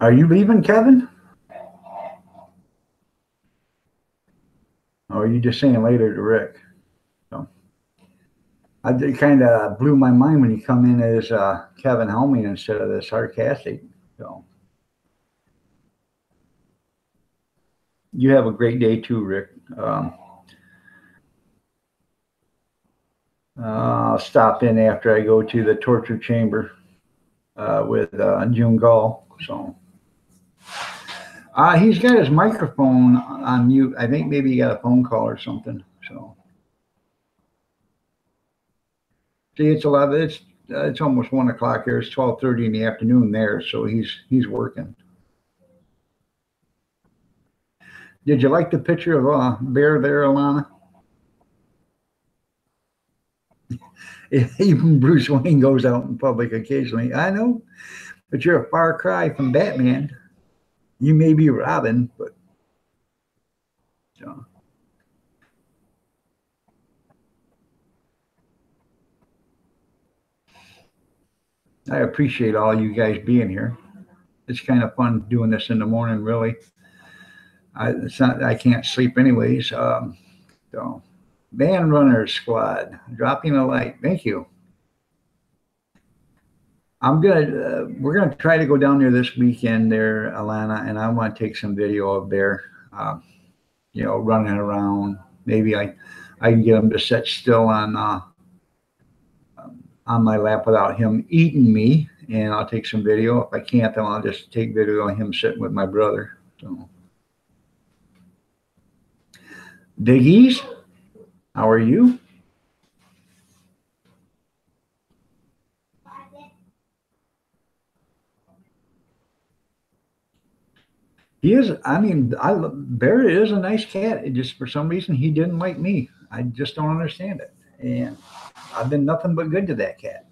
Are you leaving, Kevin? Or are you just saying later to Rick? So, it kind of blew my mind when you come in as Kevin Helming instead of the sarcastic. So, you have a great day too, Rick. I'll stop in after I go to the torture chamber with June Gall. So. He's got his microphone on mute. I think maybe he got a phone call or something. So, see, it's 11. It's almost 1 o'clock here. It's 12:30 in the afternoon there. So he's working. Did you like the picture of Bear there, Alana? Even Bruce Wayne goes out in public occasionally. I know, but you're a far cry from Batman. You may be Robin, but so. I appreciate all you guys being here. It's kind of fun doing this in the morning, really. I can't sleep anyways. So, Band Runner Squad, dropping a like. Thank you. We're gonna try to go down there this weekend there, Alana, and I want to take some video of there, running around. Maybe I can get him to sit still on my lap without him eating me, and I'll take some video. If I can't, then I'll just take video of him sitting with my brother. So, Diggies, how are you? He is. I mean, Bear is a nice cat. It just for some reason he didn't like me. I just don't understand it. And I've been nothing but good to that cat.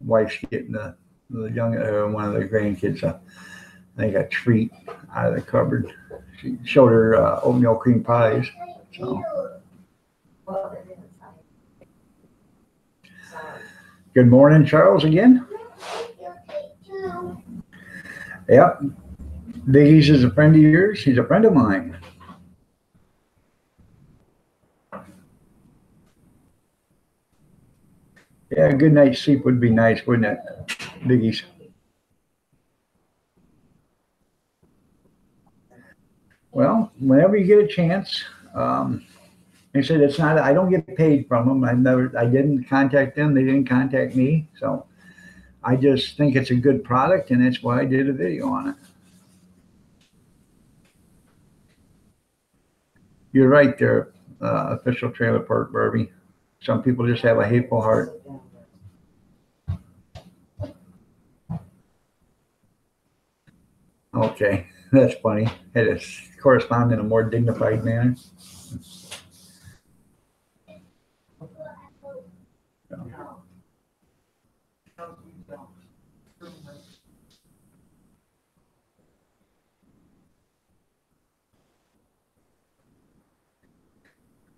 Wife's getting the young one of the grandkids I think a treat out of the cupboard. She showed her oatmeal cream pies. So. Good morning, Charles, again. Yep. Diggies is a friend of yours. He's a friend of mine. Yeah, a good night's sleep would be nice, wouldn't it, Diggies? Well, whenever you get a chance, they said it's not. I don't get paid from them. I didn't contact them. They didn't contact me. So I just think it's a good product, and that's why I did a video on it. You're right there, official Trailer Park Barbie. Some people just have a hateful heart. Okay, that's funny. Had to correspond in a more dignified manner.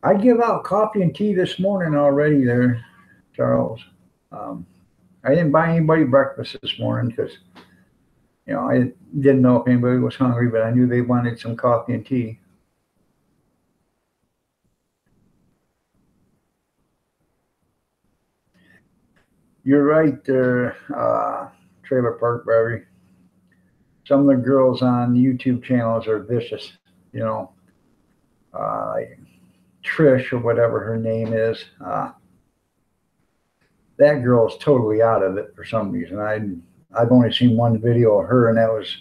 I give out coffee and tea this morning already there, Charles. I didn't buy anybody breakfast this morning because, I didn't know if anybody was hungry, but I knew they wanted some coffee and tea. You're right there, Trailer Park Barbie. Some of the girls on YouTube channels are vicious, like Trish or whatever her name is. That girl is totally out of it for some reason. I've only seen one video of her, and that was,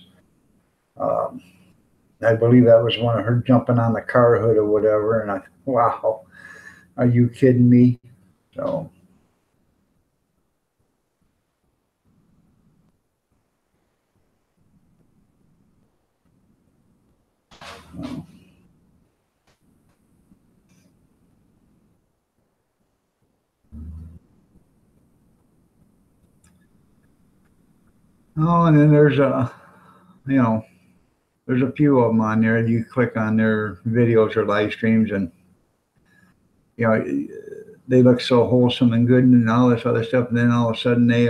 I believe that was one of her jumping on the car hood or whatever. And I thought, wow, are you kidding me? So. Oh, and then there's there's a few of them on there. You click on their videos or live streams, and they look so wholesome and good and all this other stuff. And then all of a sudden they,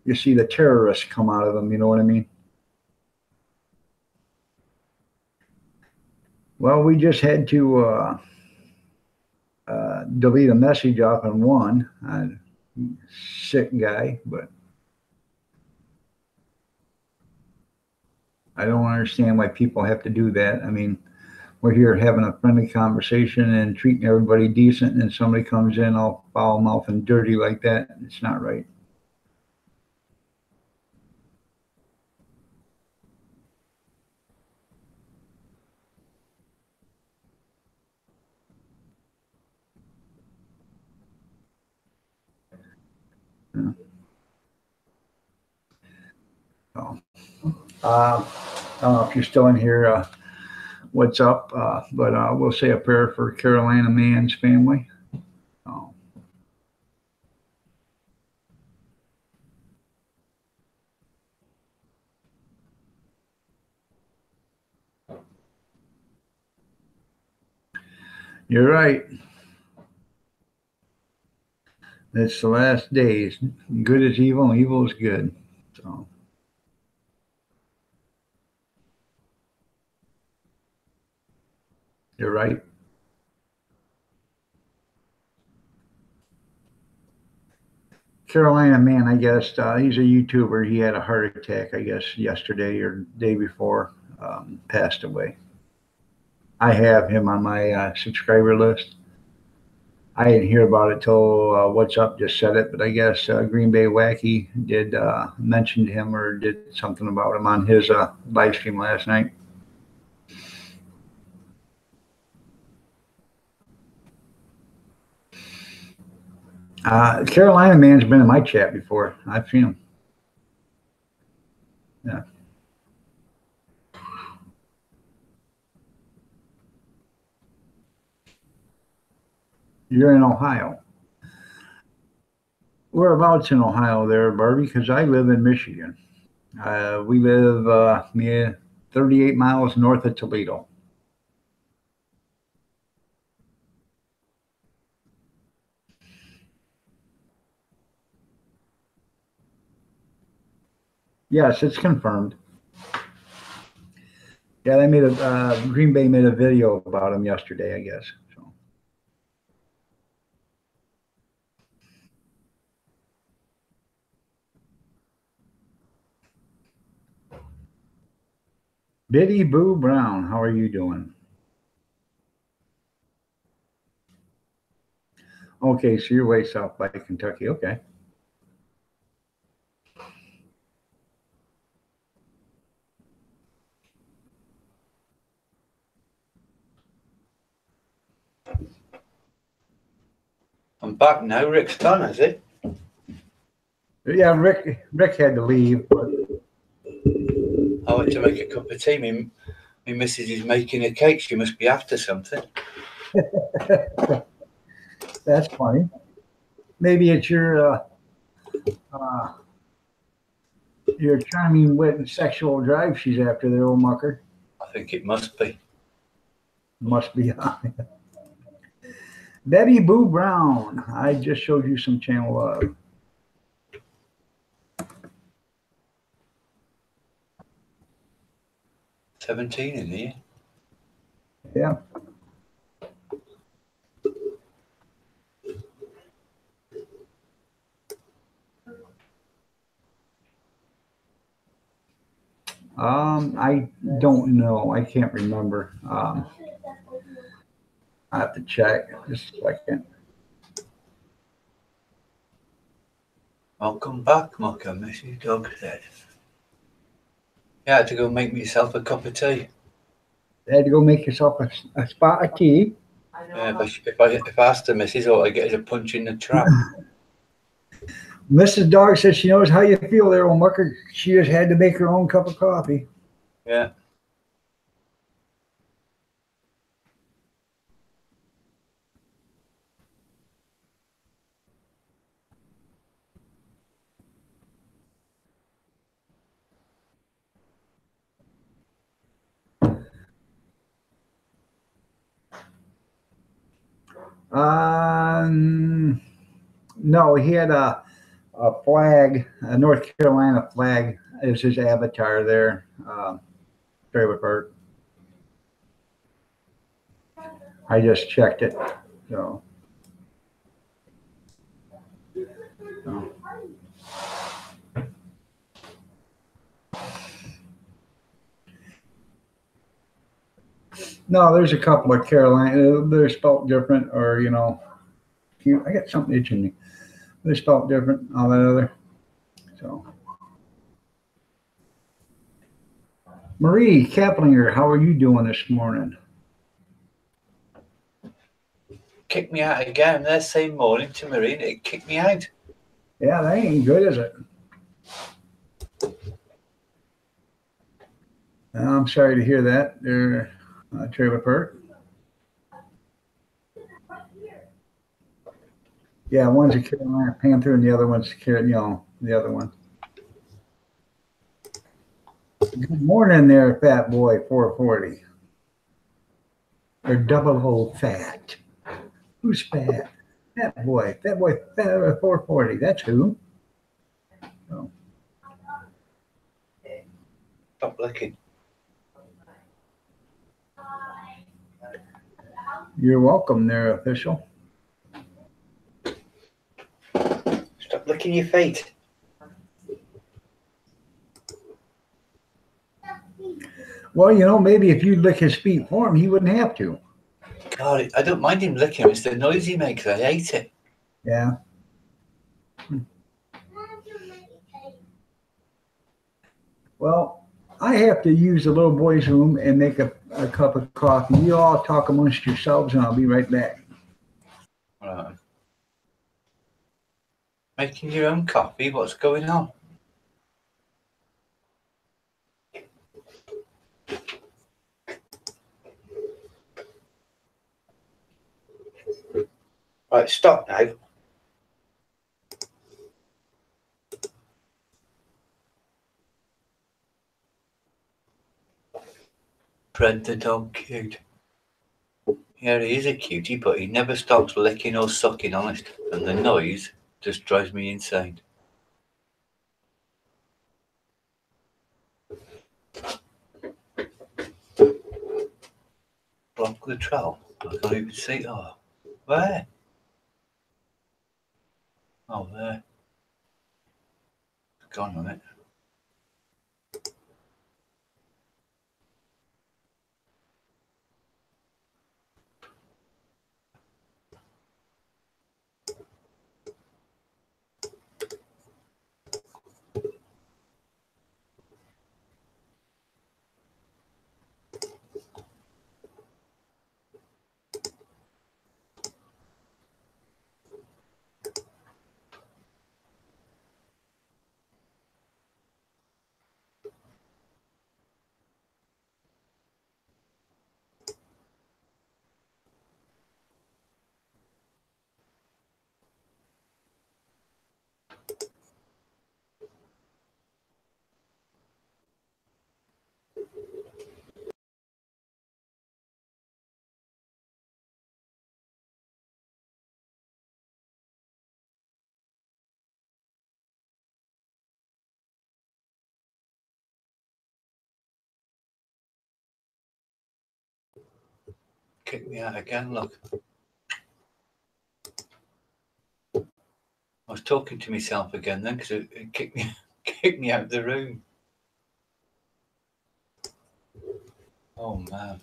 you see the terrorists come out of them. You know what I mean? Well, we just had to delete a message off in one. Sick guy, but I don't understand why people have to do that. I mean, we're here having a friendly conversation and treating everybody decent, and somebody comes in all foul mouth and dirty like that. It's not right. Yeah. So, I don't know if you're still in here. What's up? But we'll say a prayer for Carolina Mann's family. You're right. It's the last days. Good is evil, and evil is good. So. You're right. Carolina man, I guess he's a YouTuber. He had a heart attack, I guess, yesterday or day before. Passed away. I have him on my subscriber list. I didn't hear about it till What's Up just said it, but I guess Green Bay Wacky did mention him or did something about him on his live stream last night. Carolina man's been in my chat before. I've seen him. Yeah. You're in Ohio. Whereabouts in Ohio there, Barbie? Because I live in Michigan. We live 38 miles north of Toledo. Yes, it's confirmed. Yeah, they made Green Bay made a video about him yesterday, I guess. So. Biddy Boo Brown, how are you doing? Okay, so you're way south by Kentucky. Okay. I'm back now. Rick's done, is it? Yeah, Rick had to leave. But... I went to make a cup of tea. My missus is making a cake. She must be after something. That's funny. Maybe it's your charming, wit, and sexual drive she's after there, old mucker. I think it must be. Must be. Betty Boo Brown. I just showed you some channel love. $17 in here. Yeah. I don't know. I can't remember. I have to check. Just a second. Welcome back, Mucker, Mrs. Dog said. Yeah, I had to go make myself a cup of tea. You had to go make yourself a spot of tea. Yeah, but if I asked the missus, all I get is a punch in the trap. Mrs. Dog says she knows how you feel there, old mucker. She just had to make her own cup of coffee. Yeah. No, he had a flag, a North Carolina flag is his avatar there. Trailer park. I just checked it. So. No, there's a couple of Carolina. They're spelled different, or you know, I got something itching me. They're spelled different. All that other. So, Marie Kaplinger, how are you doing this morning? Kicked me out again. That same morning to Marine, it kicked me out. Yeah, that ain't good, is it? I'm sorry to hear that. They're trailer park. Yeah, one's a Carolina Panther and the other one's the other one. Good morning there, fat boy 440. or double O fat? Who's fat? Fat boy, fat 440. That's who. Oh. Stop licking. You're welcome there, official. Stop licking your feet. Well, you know, maybe if you lick his feet for him, he wouldn't have to. God, I don't mind him licking him. It's the noise he makes. I hate it. Yeah. Well, I have to use the little boy's room and make a cup of coffee. You all talk amongst yourselves, and I'll be right back. Right. Making your own coffee? What's going on? Right, stop now. Fred the dog cute. Yeah, he is a cutie, but he never stops licking or sucking, honest. And the noise just drives me insane. Block the trowel. I can't even see. Oh, where? Oh, there. It's gone on it. Kick me out again, look. I was talking to myself again then because it kicked me out of the room. Oh, man.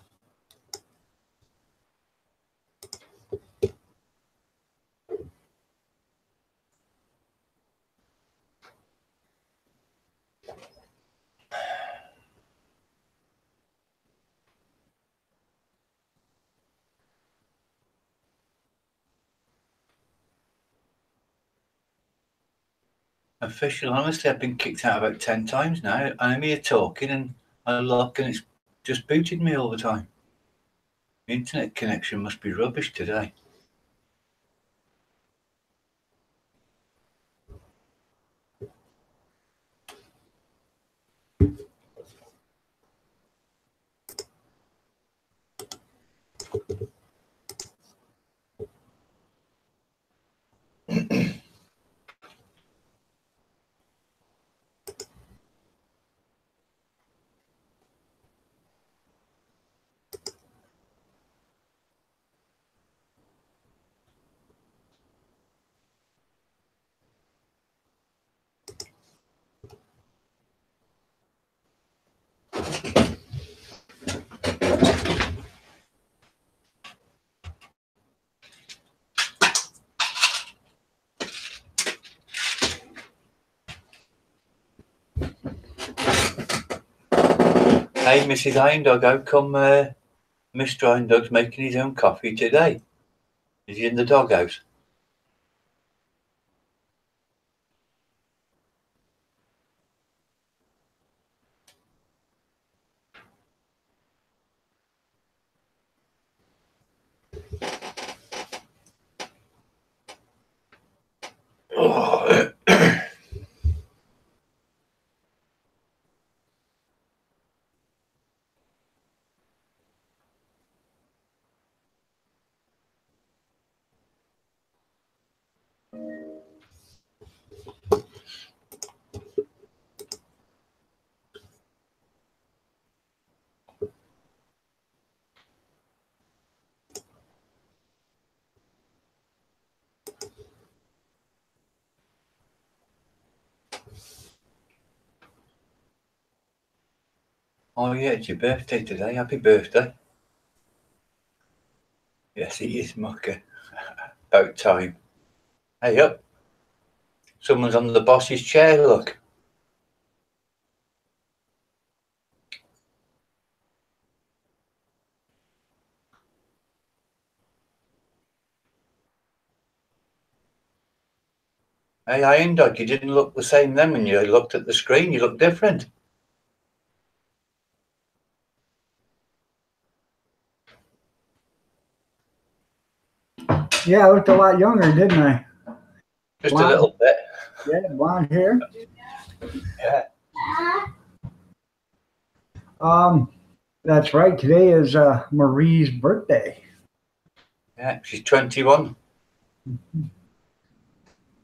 Official, honestly, I've been kicked out about 10 times now. I'm here talking and I look and it's just booted me all the time. The internet connection must be rubbish today. Hey, Mrs. Irondog, how come Mr. Irondog's making his own coffee today? Is he in the doghouse? Oh. Oh yeah, it's your birthday today. Happy birthday. Yes, it is, Mucker. About time. Hey up. Someone's on the boss's chair, look. Hey, Iron Dog, you didn't look the same then when you looked at the screen. You look different. Yeah, I looked a lot younger, didn't I? Just Blonde. a little bit. Yeah, blonde hair. Yeah. That's right. Today is Marie's birthday. Yeah, she's 21.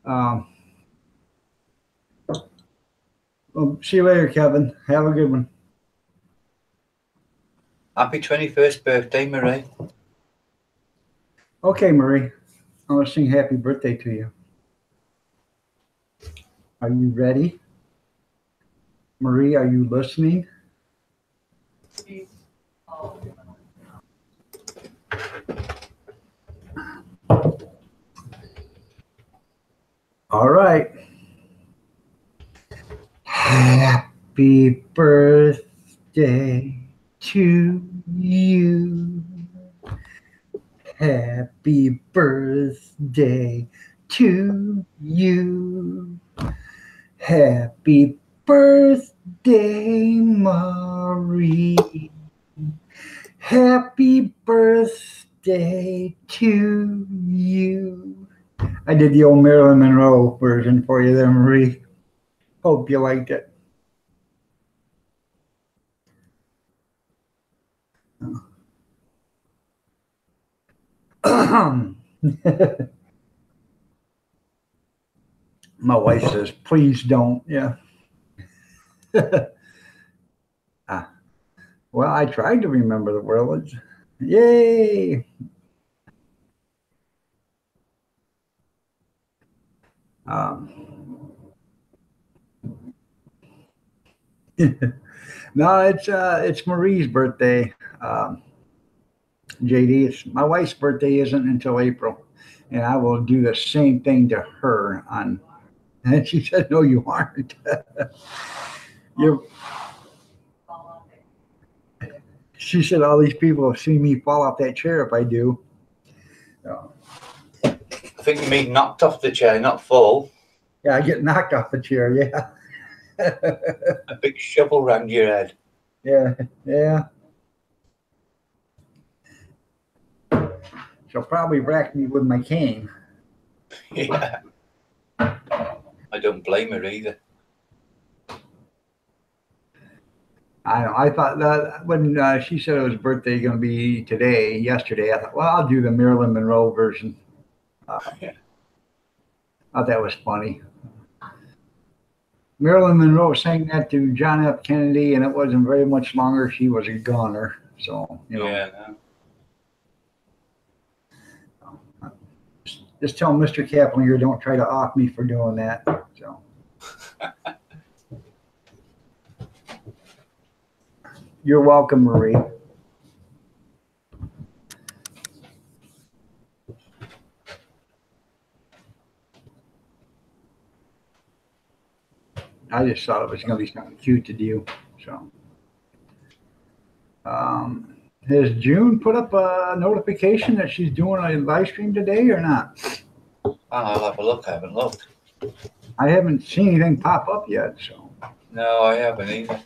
Well, see you later, Kevin. Have a good one. Happy 21st birthday, Marie. Okay, Marie. I'm gonna sing happy birthday to you. Are you ready? Marie, are you listening? All right. Happy birthday to you. Happy birthday to you. Happy birthday, Marie. Happy birthday to you. I did the old Marilyn Monroe version for you there, Marie. Hope you liked it. My wife says, please don't. Yeah. Well, I tried to remember the words. Yay. No, it's Marie's birthday. JD, it's my wife's birthday isn't until April, and I will do the same thing to her on. And she said, "No, you aren't. You're." She said, "All these people will see me fall off that chair if I do." So, I think you mean knocked off the chair, not fall. yeah, I get knocked off the chair. Yeah. A big shovel round your head. Yeah. Yeah. She'll probably rack me with my cane. Yeah. I don't blame her either. I thought that when she said it was birthday going to be yesterday, I thought, well, I'll do the Marilyn Monroe version. Yeah. I thought that was funny. Marilyn Monroe sang that to John F. Kennedy, and it wasn't very much longer. She was a goner. So, you know. Yeah. No. Just tell Mr. Kaplinger don't try to off me for doing that. So. You're welcome, Marie. I just thought it was going to be something cute to do. So, has June put up a notification that she's doing a live stream today or not? I'll have a look. I haven't looked. I haven't seen anything pop up yet. So, No, I haven't either.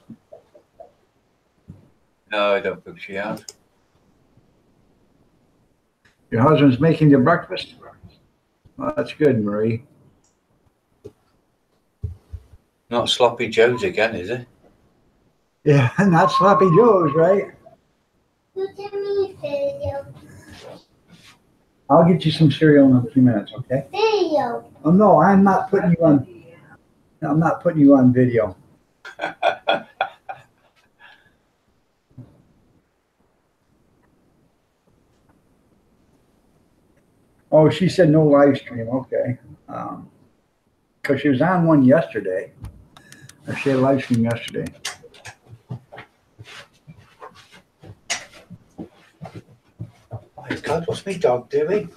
No, I don't think she has. your husband's making you breakfast? Well, that's good, Marie. Not Sloppy Joe's again, is it? Yeah, not Sloppy Joe's, right? Look at me, video. I'll get you some cereal in a few minutes, okay? Video. Oh no, I'm not putting you on. I'm not putting you on video. Oh, she said no live stream. Okay, because she was on one yesterday. Or she had a live stream yesterday. God, what's my dog doing?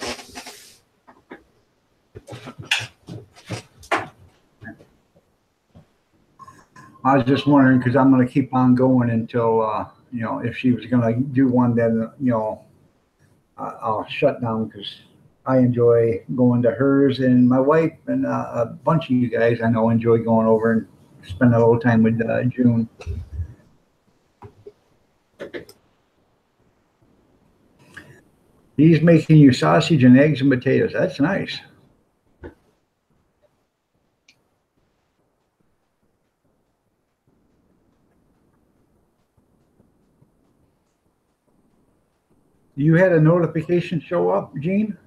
I was just wondering, because I'm going to keep on going until, you know, if she was going to do one, then, you know, I'll shut down, because I enjoy going to hers, and my wife and a bunch of you guys I know enjoy going over and spending a little time with June. He's making you sausage and eggs and potatoes. That's nice. You had a notification show up, Gene?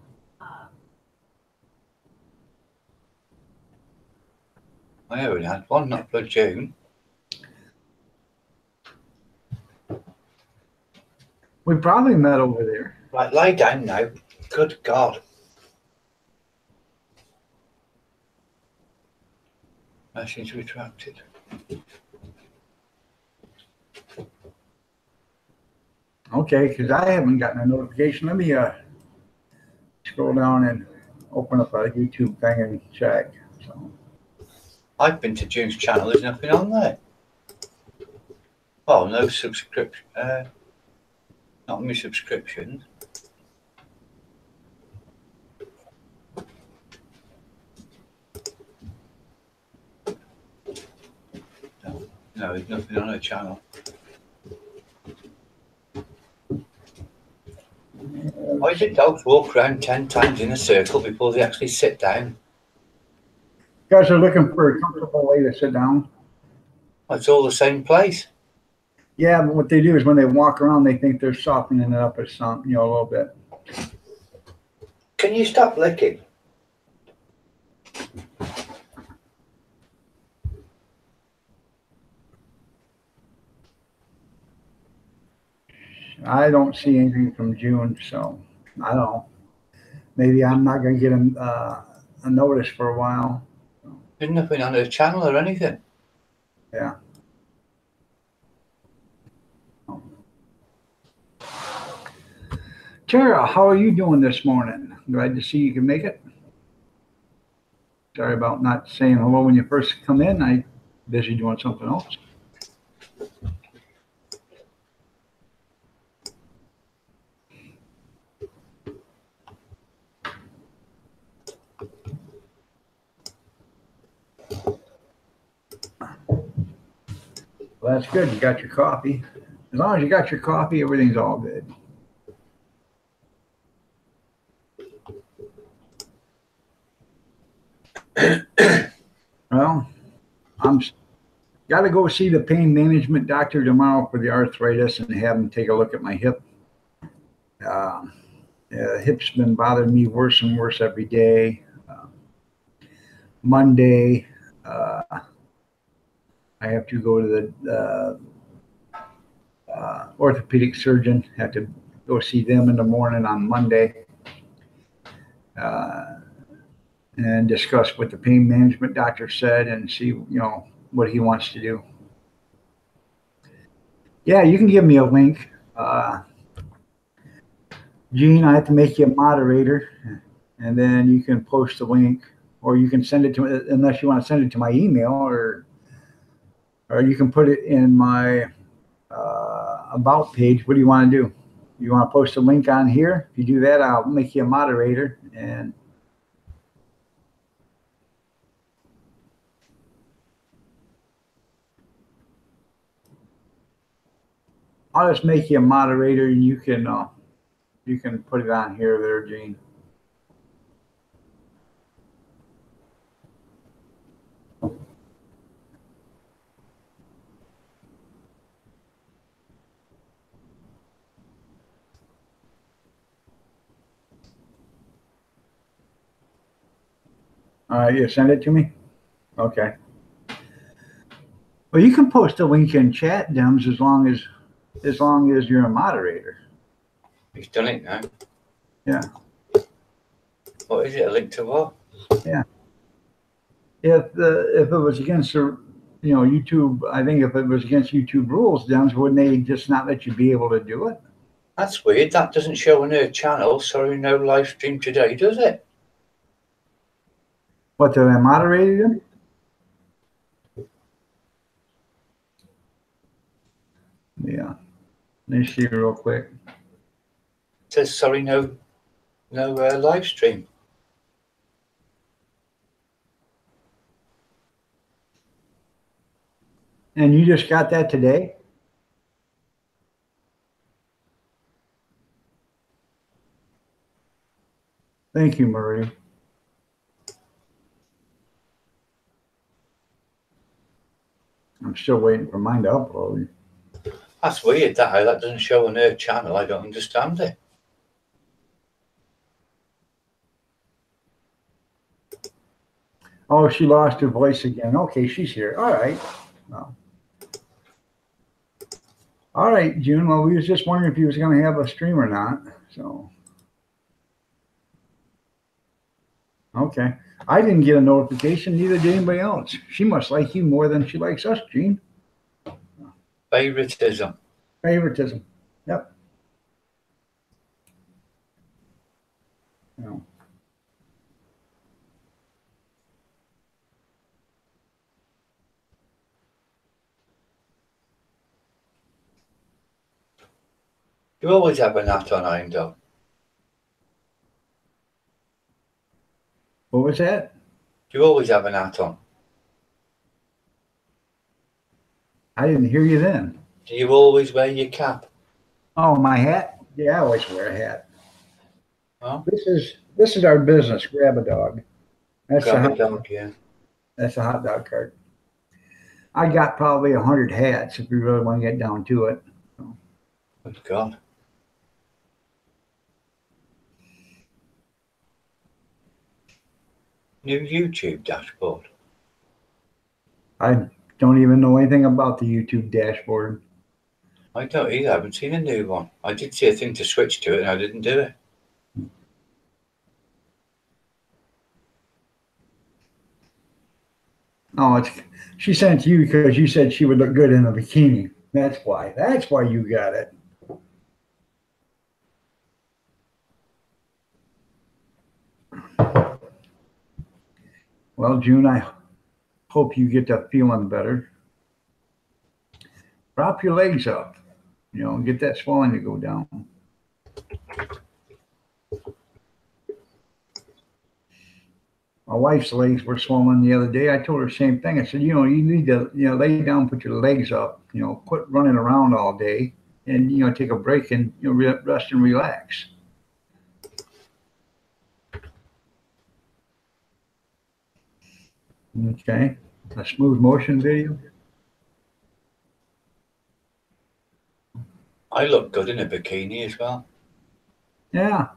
I already had one, not for June. We probably met over there. Right, lie down now. Good God. Message retracted. Okay, because I haven't gotten a notification. Let me scroll down and open up a YouTube thing and check. So. I've been to June's channel, there's nothing on there. Well, no subscription. Not my subscriptions. No, there's nothing on her channel. Why do dogs walk around 10 times in a circle before they actually sit down? You guys are looking for a comfortable way to sit down? Well, it's all the same place. Yeah, but what they do is when they walk around, they think they're softening it up or something, you know, a little bit. Can you stop licking? I don't see anything from June, so I don't know. Maybe I'm not going to get a notice for a while. There's nothing on her channel or anything. Yeah. Tara, how are you doing this morning? Glad to see you can make it. Sorry about not saying hello when you first come in. I'm busy doing something else. Well, that's good. You got your coffee. As long as you got your coffee, everything's all good. Well, I'm got to go see the pain management doctor tomorrow for the arthritis and have him take a look at my hip. Hip's been bothering me worse and worse every day. Monday, I have to go to the orthopedic surgeon. Have to go see them in the morning on Monday. And discuss what the pain management doctor said and see, you know, what he wants to do. Yeah, you can give me a link. Gene, I have to make you a moderator, and then you can post the link, or you can send it to me, unless you want to send it to my email, or you can put it in my about page. What do you want to do? You want to post a link on here? If you do that, I'll make you a moderator, and I'll just make you a moderator, and you can put it on here there, Gene. All right, you send it to me? Okay. Well, you can post a link in chat, Dems, as long as you're a moderator. He's done it now. Yeah. What is it? A link to what? Yeah. If it was against YouTube, I think if it was against YouTube rules, Dems, wouldn't they just not let you be able to do it? That's weird. That doesn't show on her channel. Sorry, no live stream today, does it? What, did I moderate him? Yeah. Let me see real quick. It says sorry, no live stream. And you just got that today? Thank you, Marie. I'm still waiting for mine to upload. That's weird. That doesn't show on her channel. I don't understand it. Oh, she lost her voice again. Okay, she's here. All right. Well. All right, June. Well, we was just wondering if you was going to have a stream or not. So. Okay. I didn't get a notification. Neither did anybody else. She must like you more than she likes us, Gene. Favoritism. Favoritism. Yep. No. You always have a hat on, Heimdall. What was that? You always have a hat on. I didn't hear you then. Do you always wear your cap? Oh, my hat? Yeah, I always wear a hat. Huh? This is our business. Grab a dog. That's Grab a a hot, dog, yeah. that's a hot dog cart. I got probably 100 hats if you really want to get down to it. Good God. New YouTube dashboard. I don't even know anything about the YouTube dashboard. I don't either. I haven't seen a new one. I did see a thing to switch to it and I didn't do it. Oh, she sent it to you because you said she would look good in a bikini. That's why. That's why you got it. Well, June, I hope you get to feeling better. Prop your legs up, get that swelling to go down. My wife's legs were swollen the other day. I told her the same thing. I said, you need to, lay down, put your legs up, quit running around all day and, take a break and, rest and relax. Okay. A smooth motion video. I look good in a bikini as well. Yeah.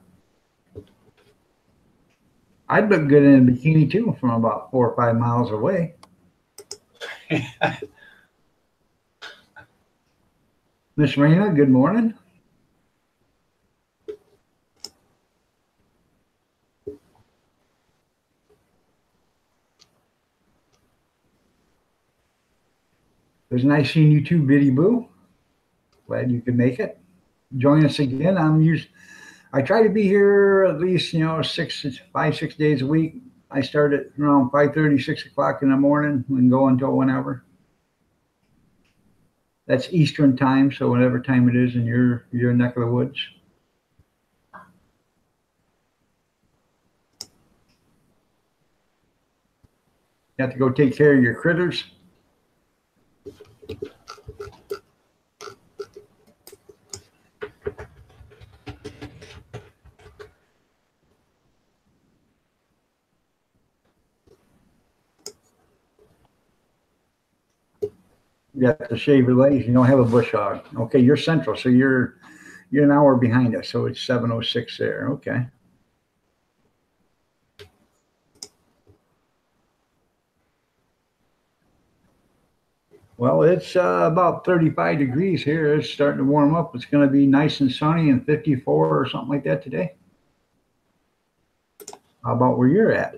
I'd look good in a bikini too from about 4 or 5 miles away. Miss Rena, good morning. It was nice seeing you too, Biddy Boo. Glad you could make it. Join us again. I try to be here at least, 5-6 days a week. I start at around 5:30, 6 o'clock in the morning and go until whenever. That's Eastern time, so whatever time it is in your neck of the woods. You have to go take care of your critters. You have to shave your legs. You don't have a bush hog. Okay, you're central, so you're an hour behind us. So it's 7:06 there. Okay. Well, it's about 35 degrees here. It's starting to warm up. It's going to be nice and sunny and 54 or something like that today. How about where you're at?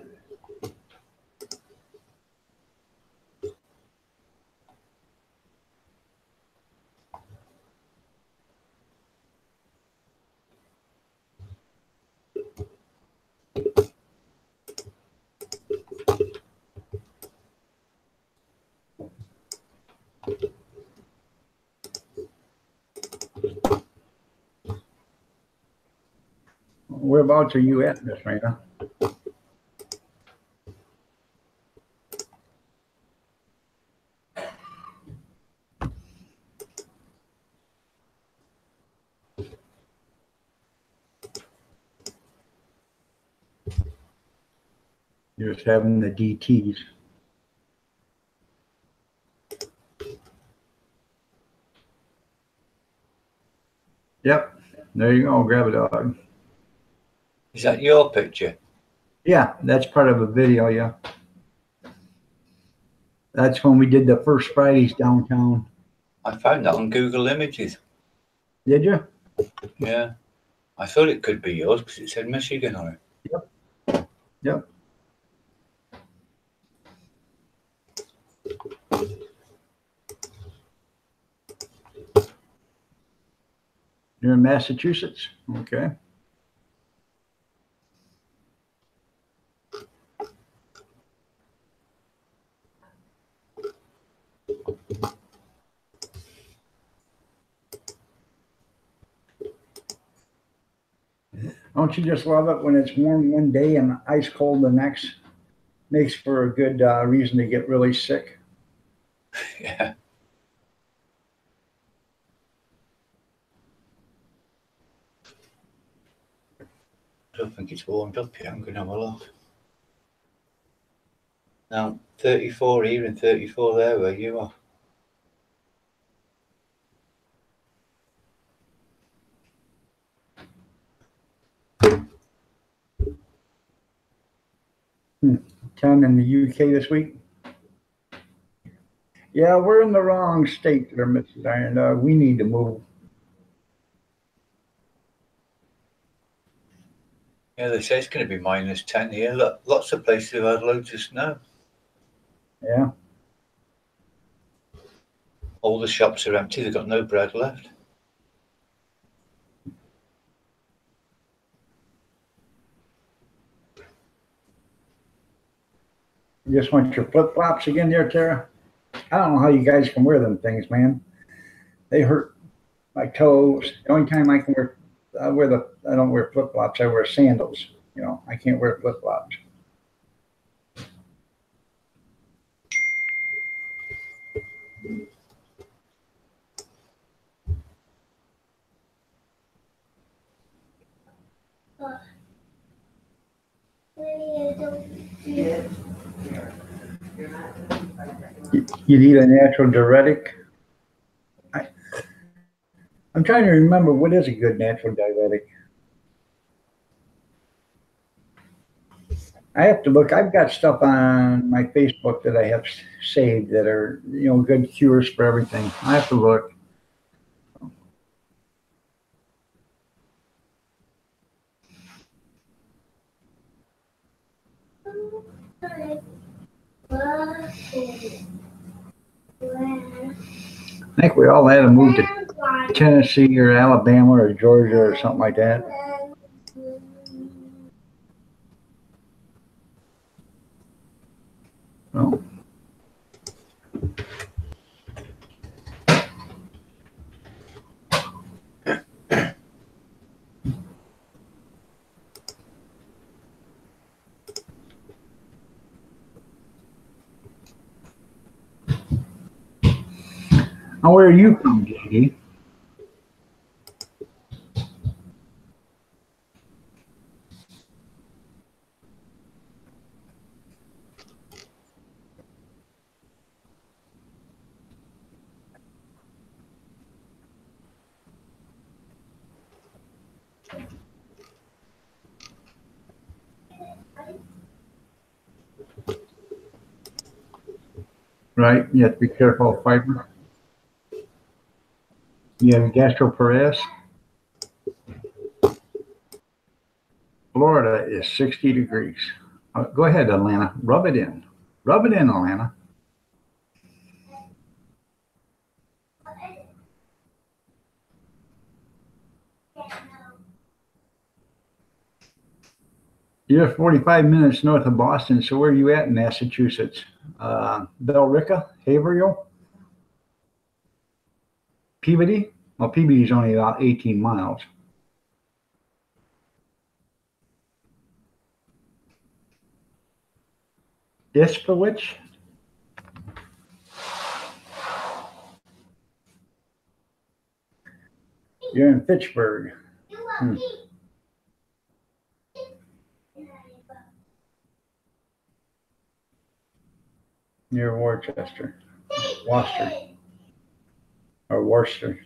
Whereabouts are you at, Miss Raina? You're just having the DTs. Yep. There you go. Grab a dog. Is that your picture? Yeah, that's part of a video. Yeah. That's when we did the first Fridays downtown. I found that on Google Images. Did you? Yeah. I thought it could be yours because it said Michigan on it. Yep. You're in Massachusetts? Okay. Don't you just love it when it's warm one day and ice cold the next? Makes for a good reason to get really sick. Yeah. I don't think it's warmed up yet. I'm going to have a look. Now, 34 here and 34 there where you are. Ten in the UK this week. Yeah, we're in the wrong state there, Mrs. Iron. We need to move. Yeah, they say it's going to be -10 here. Look, lots of places have had loads of snow. Yeah. All the shops are empty. They've got no bread left. You just want your flip flops again there, Tara? I don't know how you guys can wear them things, man. They hurt my toes. The only time I can wear, I don't wear flip flops. I wear sandals. You know, I can't wear flip flops. You need a natural diuretic. I'm trying to remember what is a good natural diuretic. I have to look. I've got stuff on my Facebook that I have saved that are, you know, good cures for everything. I have to look. I think we all had to move to Tennessee or Alabama or Georgia or something like that. Oh. Now, where are you from, JD? Right, you have to be careful of fiber. You have gastroparesis. Florida is 60 degrees. Go ahead, Atlanta. Rub it in. Rub it in, Atlanta. You're 45 minutes north of Boston, so where are you at in Massachusetts? Billerica, Haverhill? Peabody? Well, Peabody is only about 18 miles. Ispowich? You're in Fitchburg. Hmm. Near Worcester. Worcester.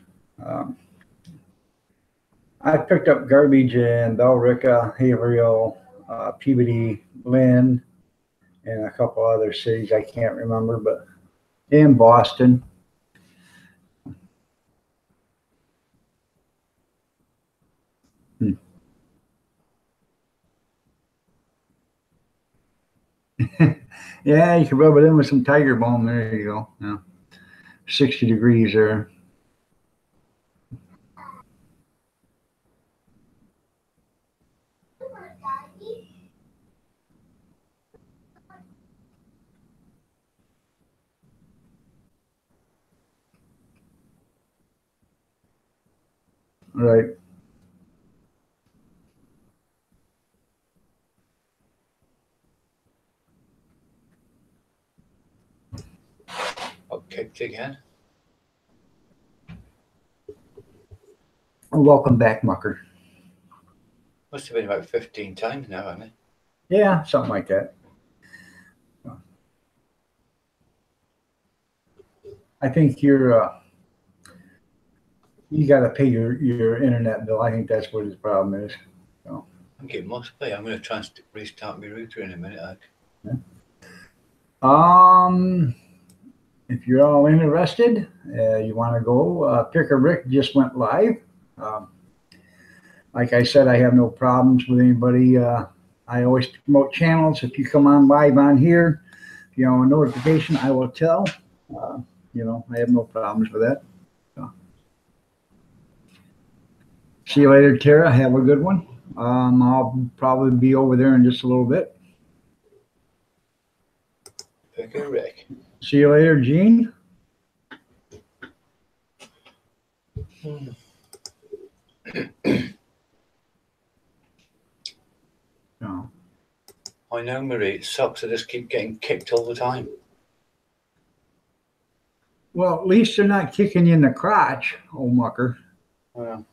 I picked up garbage in Billerica, Haverhill, Peabody, Lynn, and a couple other cities I can't remember, but in Boston. Yeah, you can rub it in with some Tiger Balm. There you go. Yeah. 60 degrees there. Right. Got kicked again. Welcome back, Mucker. Must have been about 15 times now, hasn't it? Yeah, something like that. I think you got to pay your internet bill. I think that's what his problem is. I think it must be. I'm going to try and restart my router in a minute. If you're all interested, you want to go, Picker Rick just went live. Like I said, I have no problems with anybody. I always promote channels. If you come on live on here, a notification, I will tell. I have no problems with that. So. See you later, Tara. Have a good one. I'll probably be over there in just a little bit. Picker Rick. See you later, Gene. No. I know, Marie. It sucks. I just keep getting kicked all the time. Well, at least they're not kicking you in the crotch, old mucker. Well,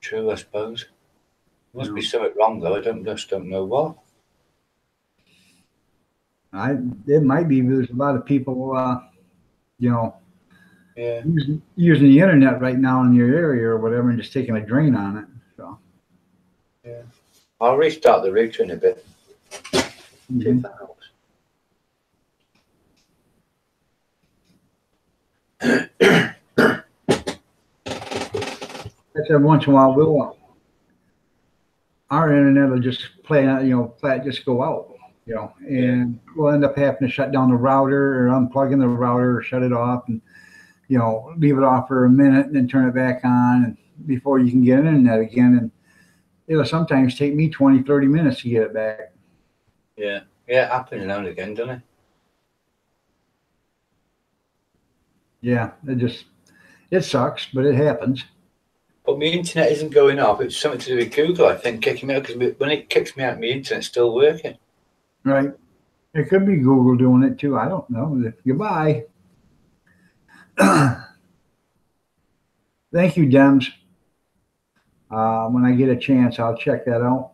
true, I suppose. Must be something wrong, though. I just don't know what. It might be. There's a lot of people, Yeah. using the internet right now in your area or whatever, and just taking a drain on it. So. Yeah. I'll restart the router in a bit. See if that helps. Every once in a while, our internet will just just go out, and we'll end up having to shut down the router or unplugging the router or shut it off and, leave it off for a minute and then turn it back on and before you can get internet again. And it'll sometimes take me 20, 30 minutes to get it back. Yeah. Yeah, it happens now and again, doesn't it? Yeah, it sucks, but it happens. But my internet isn't going off. It's something to do with Google, I think, kicking me out. Because when it kicks me out, my internet's still working. Right. It could be Google doing it too. I don't know. Goodbye. Thank you, Dems. When I get a chance, I'll check that out.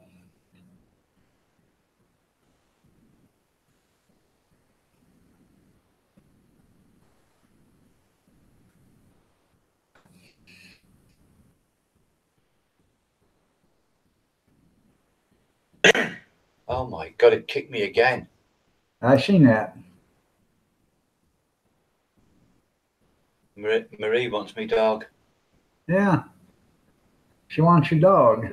Oh my God, it kicked me again. I seen that. Marie wants me dog. Yeah. She wants your dog.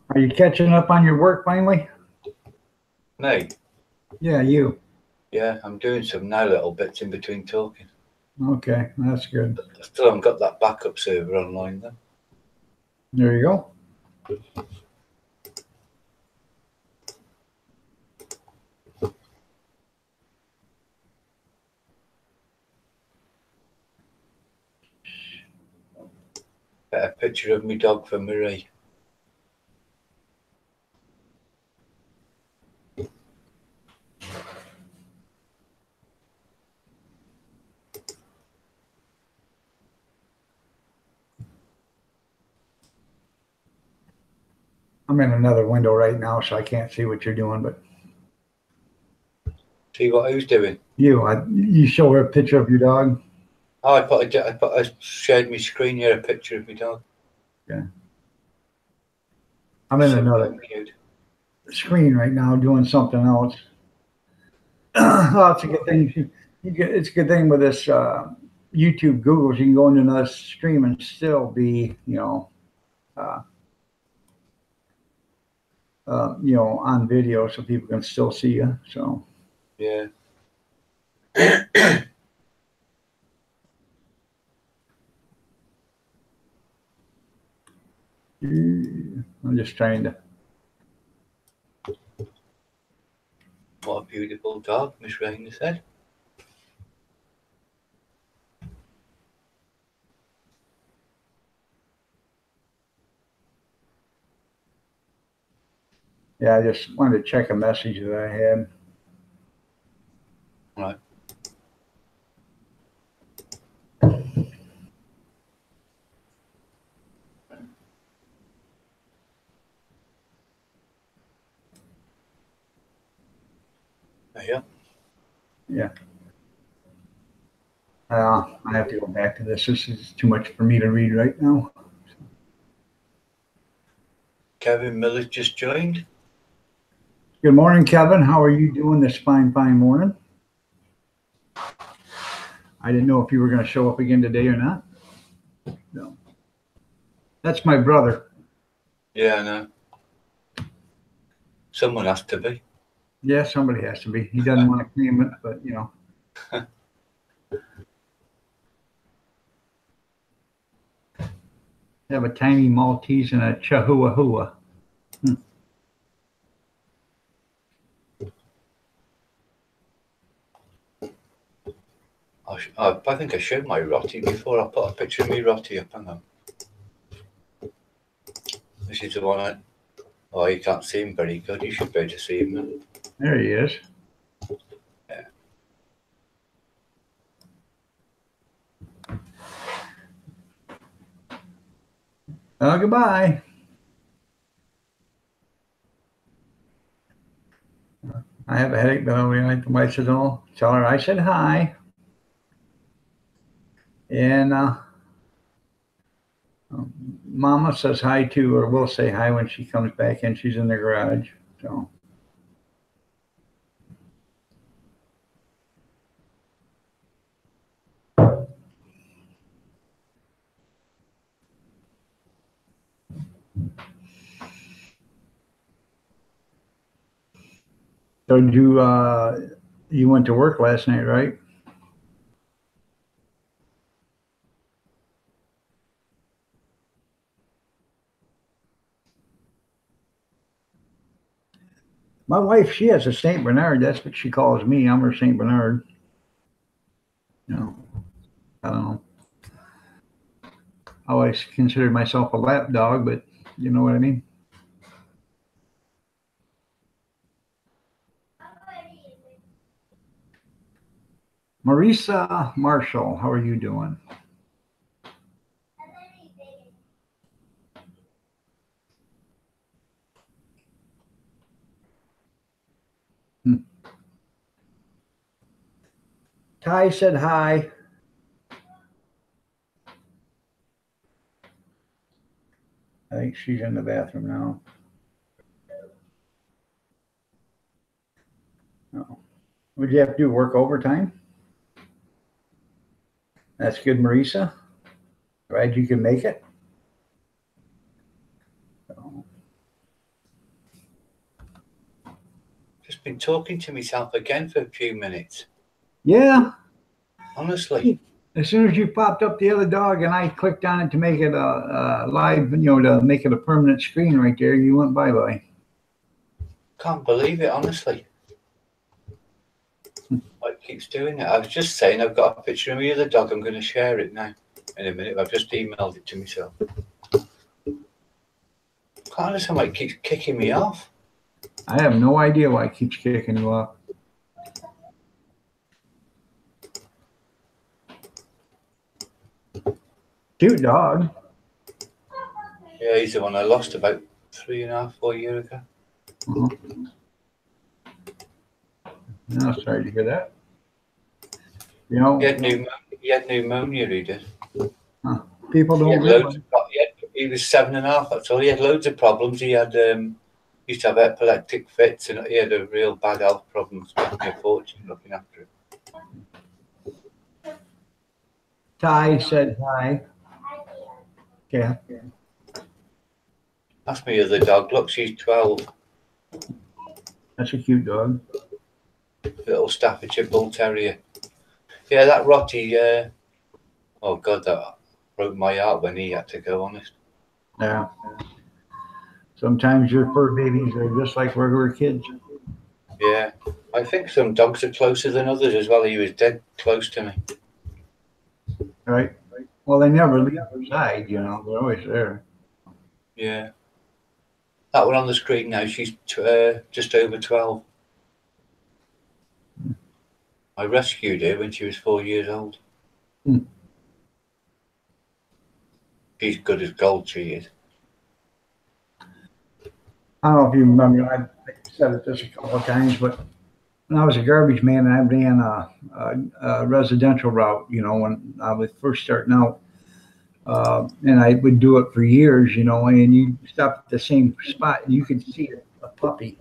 Are you catching up on your work finally? Me? Yeah, you. Yeah, I'm doing some now little bits in between talking. Okay, that's good. I still haven't got that backup server online though. There you go. Got a picture of my dog for Marie. I'm in another window right now, so I can't see what you're doing, but See what who's doing? you show her a picture of your dog. Oh, I shared my screen here, a picture of my dog. I'm in So another cute. screen right now doing something else. Oh, it's a good thing. It's a good thing with this YouTube, Google's. You can go into another stream and still be, on video, so people can still see you. So Yeah. I'm just trying to. What a beautiful dog, Miss Rainer said. Yeah, I just wanted to check a message that I had. Right. Yeah. Yeah. I have to go back to this. This is too much for me to read right now. Kevin Miller's just joined. Good morning, Kevin. How are you doing this fine morning? I didn't know if you were going to show up again today or not. No. That's my brother. Yeah, I know. Someone has to be. Yeah, somebody has to be. He doesn't want to claim it, but I have a tiny Maltese and a Chihuahua. I think I showed my Rotty before. I put a picture of me Rotty up. Hang on. This is the one. Oh, you can't see him very good. You should be able to see him. There he is. Yeah. Oh, goodbye. I have a headache, but I like the wife says, "Oh, tell her I said hi." And Mama says hi too, or will say hi when she comes back in. She's in the garage. So you went to work last night, right? My wife, she has a Saint Bernard. That's what she calls me. I'm her Saint Bernard. I don't know. I always considered myself a lap dog, but you know what I mean? Marisa Marshall, how are you doing? Ty said hi. I think she's in the bathroom now. No. Would you have to do work overtime? That's good, Marisa. Glad you can make it. Just been talking to myself again for a few minutes. Yeah. Honestly. As soon as you popped up the other dog and I clicked on it to make it a live, to make it a permanent screen right there, you went bye-bye. Can't believe it, honestly. It keeps doing it. I was just saying, I've got a picture of me of the dog. I'm going to share it now in a minute. I've just emailed it to myself. Can't understand why it keeps kicking me off. I have no idea why it keeps kicking you off. Cute dog. Yeah, he's the one I lost about 3.5, 4 years ago. No, sorry to hear that. He had pneumonia, he did. People He, don't had realize. loads of, he was 7.5, that's all. He had loads of problems. He had used to have epileptic fits, and he had a real bad health problem. It's cost me a fortune looking after him. Ty said hi. Yeah. That's me other dog. Look, she's 12. That's a cute dog. Little Staffordshire Bull Terrier. Yeah, that Rotty, oh God, that broke my heart when he had to go, honest. Yeah. Sometimes your fur babies are just like regular kids. Yeah. I think some dogs are closer than others as well. He was dead close to me. Right? Well, they never leave your side, they're always there. Yeah. That one on the screen now, she's just over 12. I rescued her when she was 4 years old. She's good as gold, she is. I don't know if you remember, I've said this a couple of times, but when I was a garbage man and I ran a residential route, when I was first starting out, and I would do it for years, and you stop at the same spot and you could see a puppy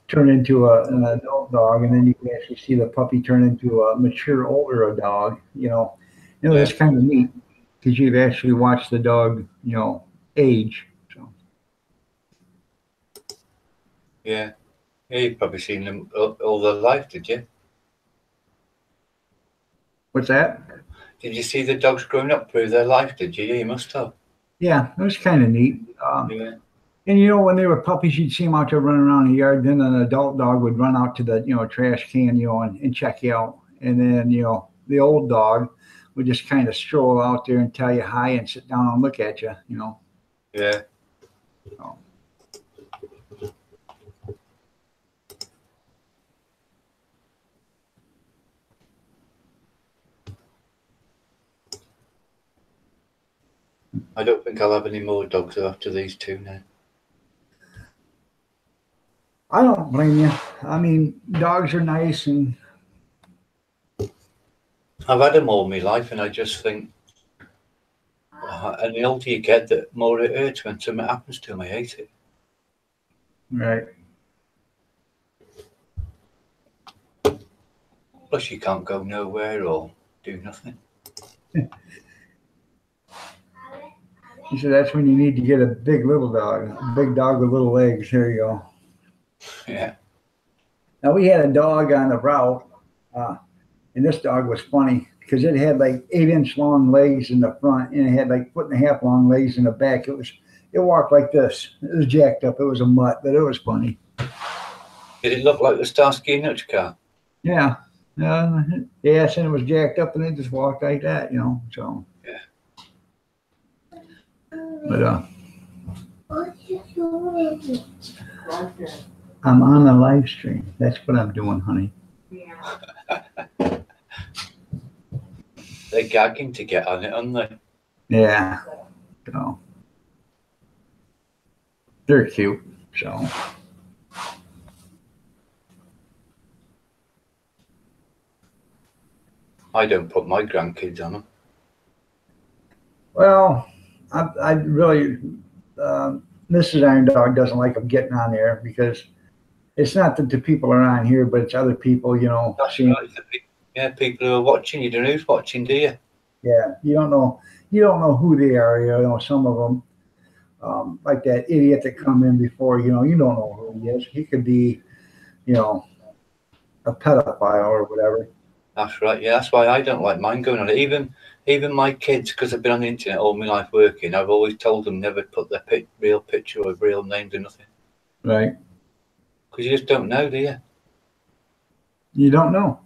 turn into an adult dog, and then you can actually see the puppy turn into a mature, older dog, it was kind of neat because you'd actually watch the dog, age. So. Yeah. Yeah, you've probably seen them all their life, did you? What's that? Did you see the dogs growing up through their life, did you? Yeah, you must have. Yeah, it was kind of neat. Yeah. And when they were puppies, you'd see them out there running around the yard. Then an adult dog would run out to the trash can, and check you out. And then the old dog would just kind of stroll out there and tell you hi and sit down and look at you. Yeah. So. I don't think I'll have any more dogs after these two now. I don't blame you. I mean, dogs are nice, and I've had them all my life, and I just think, and the older you get, the more it hurts when something happens to them. I hate it. right. Plus, you can't go nowhere or do nothing. He said that's when you need to get a big little dog, a big dog with little legs. There you go. Yeah. Now we had a dog on the route, and this dog was funny because it had like 8-inch long legs in the front, and it had like 1.5 foot long legs in the back. It walked like this. It was jacked up. It was a mutt, but it was funny. Did it look like the Starsky and Hutch car? Yeah. And it was jacked up, and it just walked like that, So. Yeah. But I'm on a live stream. That's what I'm doing, honey. They're gagging to get on it, aren't they? Yeah. So they're cute. So. I don't put my grandkids on them. Well, I really, Mrs. Iron Dog doesn't like them getting on there because it's not that the people are on here, but it's other people, That's seeing. right. Yeah, people who are watching. You don't know who's watching, do you? Yeah, you don't know who they are. Some of them, like that idiot that come in before. You don't know who he is. He could be, a pedophile or whatever. That's right. Yeah, that's why I don't like mine going on it. Even my kids, because I've been on the internet all my life working, I've always told them never put their real picture or real names or nothing. Right. Because you just don't know, do you? You don't know.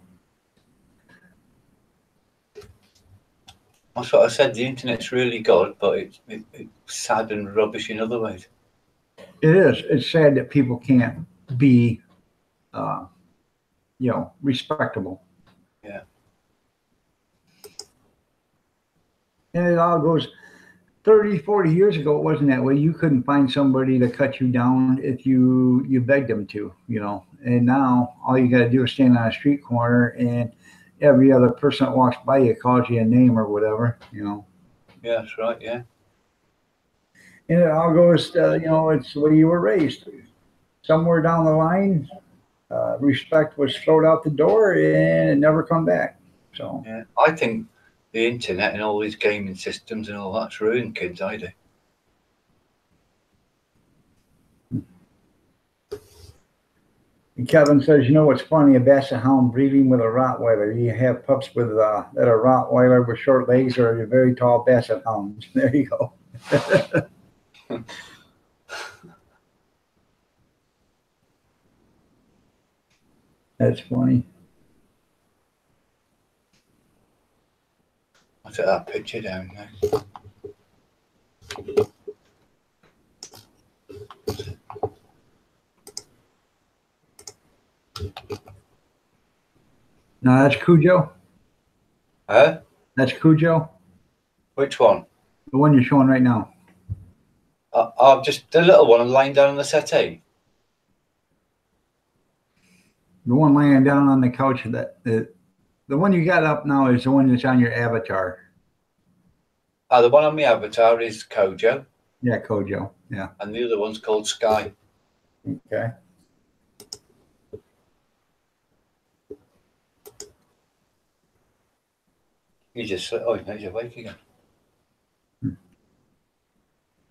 That's what I said. The internet's really good, but it's sad and rubbish in other ways. It is. It's sad that people can't be, respectable. Yeah. And it all goes 30, 40 years ago. It wasn't that way. You couldn't find somebody to cut you down if you begged them to, And now all you got to do is stand on a street corner, and every other person that walks by you calls you a name or whatever, Yeah, that's right. Yeah. And it all goes, it's the way you were raised. Somewhere down the line, respect was thrown out the door and it never come back. So Yeah, I think the internet and all these gaming systems and all that's ruined kids. I do. and Kevin says, what's funny? A Basset Hound breeding with a Rottweiler. You have pups with that are Rottweiler with short legs or very tall Basset Hounds. There you go. That's funny. I'll take that picture down now. No, that's Cujo. Huh? That's Cujo. Which one? The one you're showing right now. I've just the little one. I'm lying down on the settee. The one laying down on the couch. The one you got up now is the one that's on your avatar. The one on my avatar is Kojo. Yeah, Kojo. Yeah. And the other one's called Sky. Okay. He's awake again.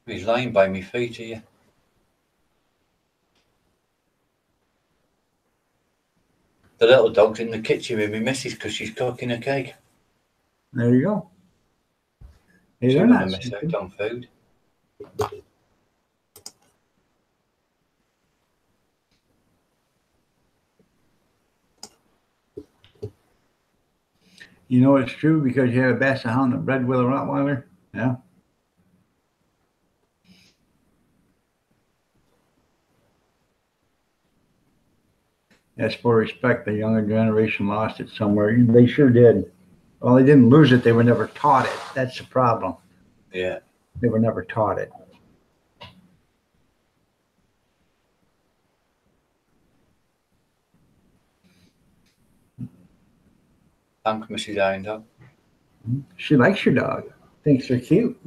He's lying by my feet here. The little dog's in the kitchen with me missus because she's cooking a cake. There you go. Hey, She's they're gonna not miss stupid. out on food. It's true because you have a Basset Hound and bred with a Rottweiler. Yeah. As for respect, the younger generation lost it somewhere. They sure did. Well, they didn't lose it. They were never taught it. That's the problem. Yeah. They were never taught it. Thanks, Mrs. Irondale. She likes your dog. Thinks they're cute.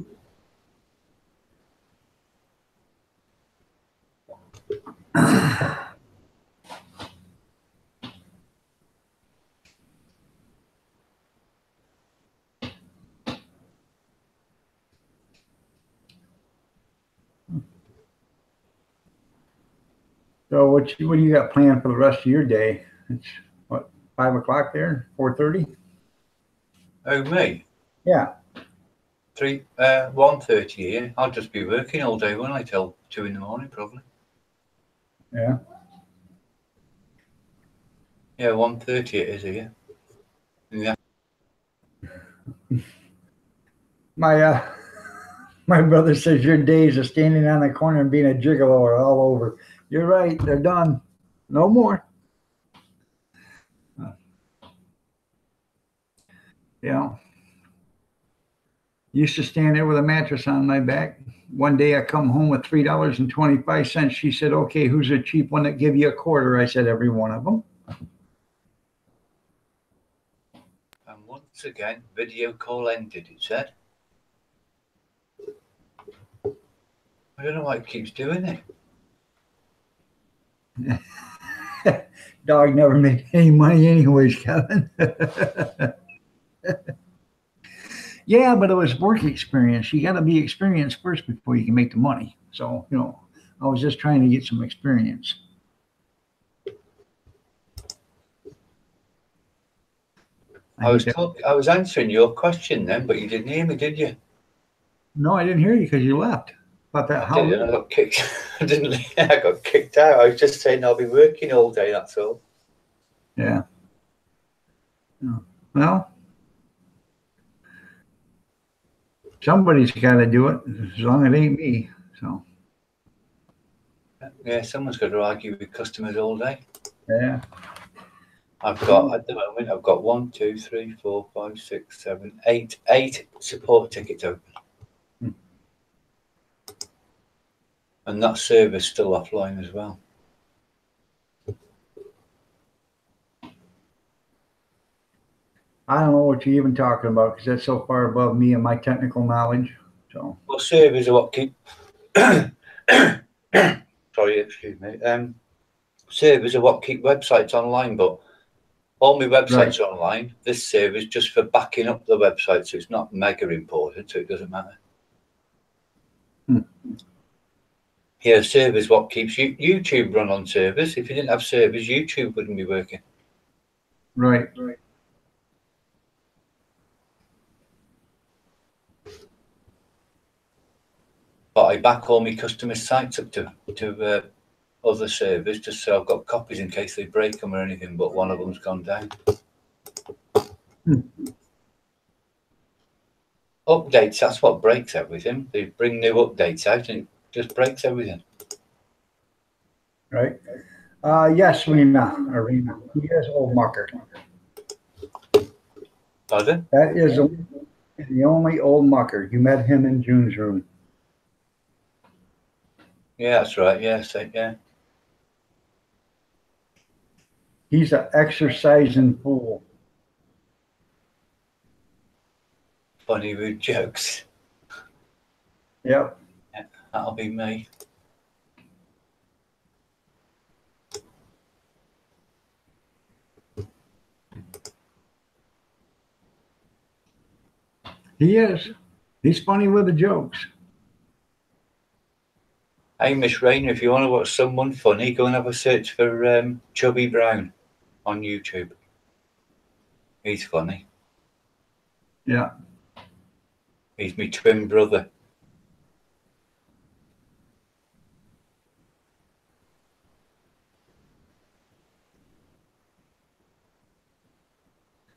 So what do you got planned for the rest of your day? It's what, 5 o'clock there? 4:30? Oh, me? Yeah. 1:30 here. I'll just be working all day, won't I? Till 2 in the morning, probably. Yeah. Yeah, 1:30 it is here. Yeah. My brother says your days of standing on the corner and being a gigolo are all over. You're right. They're done. No more. Used to stand there with a mattress on my back. One day I come home with $3.25. She said, okay, who's a cheap one that give you a quarter? I said, every one of them. And once again, video call ended, it said. I don't know why it keeps doing it. Dog never made any money anyways, Kevin. Yeah, but it was work experience. You got to be experienced first before you can make the money. So, I was just trying to get some experience. I was answering your question then, but you didn't hear me, did you? No, I didn't hear you because you left. About that, I did, and I got kicked. I didn't. I got kicked out. I was just saying I'll be working all day. That's all. Yeah. Well, somebody's got to do it, as long as it ain't me. So. Yeah, someone's got to argue with customers all day. Yeah. I've got at the moment. I've got 1, 2, 3, 4, 5, 6, 7, 8 support tickets open, and that server's still offline as well. I don't know what you're even talking about because that's so far above me and my technical knowledge. So. Well, servers are what keep. Sorry, excuse me. Servers are what keep websites online, but all my websites are online. This server is just for backing up the website, so it's not mega important, so it doesn't matter. Yeah, servers what keeps YouTube run on servers. If you didn't have servers, YouTube wouldn't be working. Right. But I back all my customer sites up to other servers just so I've got copies in case they break them or anything, but one of them's gone down. Updates, that's what breaks everything. They bring new updates out and it just breaks everything. Right. Yes, Arena. He is old mucker. Pardon? That is the only old mucker. You met him in June's room. Yeah, that's right. Yeah, yeah. He's an exercising fool. Funny rude jokes. Yep. Yeah, that'll be me. He is. He's funny with the jokes. Hey, Miss Rayner, if you want to watch someone funny, go and have a search for Chubby Brown on YouTube. He's funny. Yeah. He's my twin brother.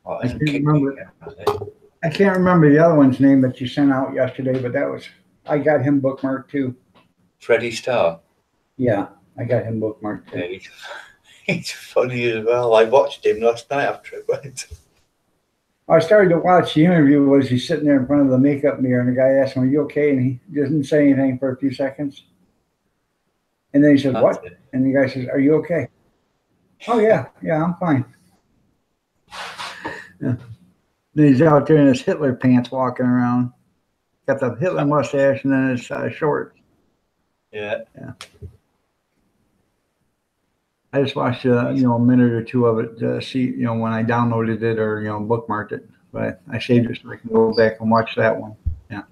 Oh, I can't remember the other one's name that you sent out yesterday, but I got him bookmarked too. Freddie Starr. Yeah, I got him bookmarked too. Yeah, he's funny as well. I watched him last night after it went. I started to watch the interview. Was he sitting there in front of the makeup mirror, and the guy asked him, "Are you okay?" And he doesn't say anything for a few seconds, and then he says, "What?" And the guy says, "Are you okay?" "Oh yeah, I'm fine." Yeah. Then he's out there in his Hitler pants walking around. Got the Hitler mustache and then his shorts. Yeah. I just watched a minute or two of it to see when I downloaded it or bookmarked it. But I saved it so I can go back and watch that one. Yeah.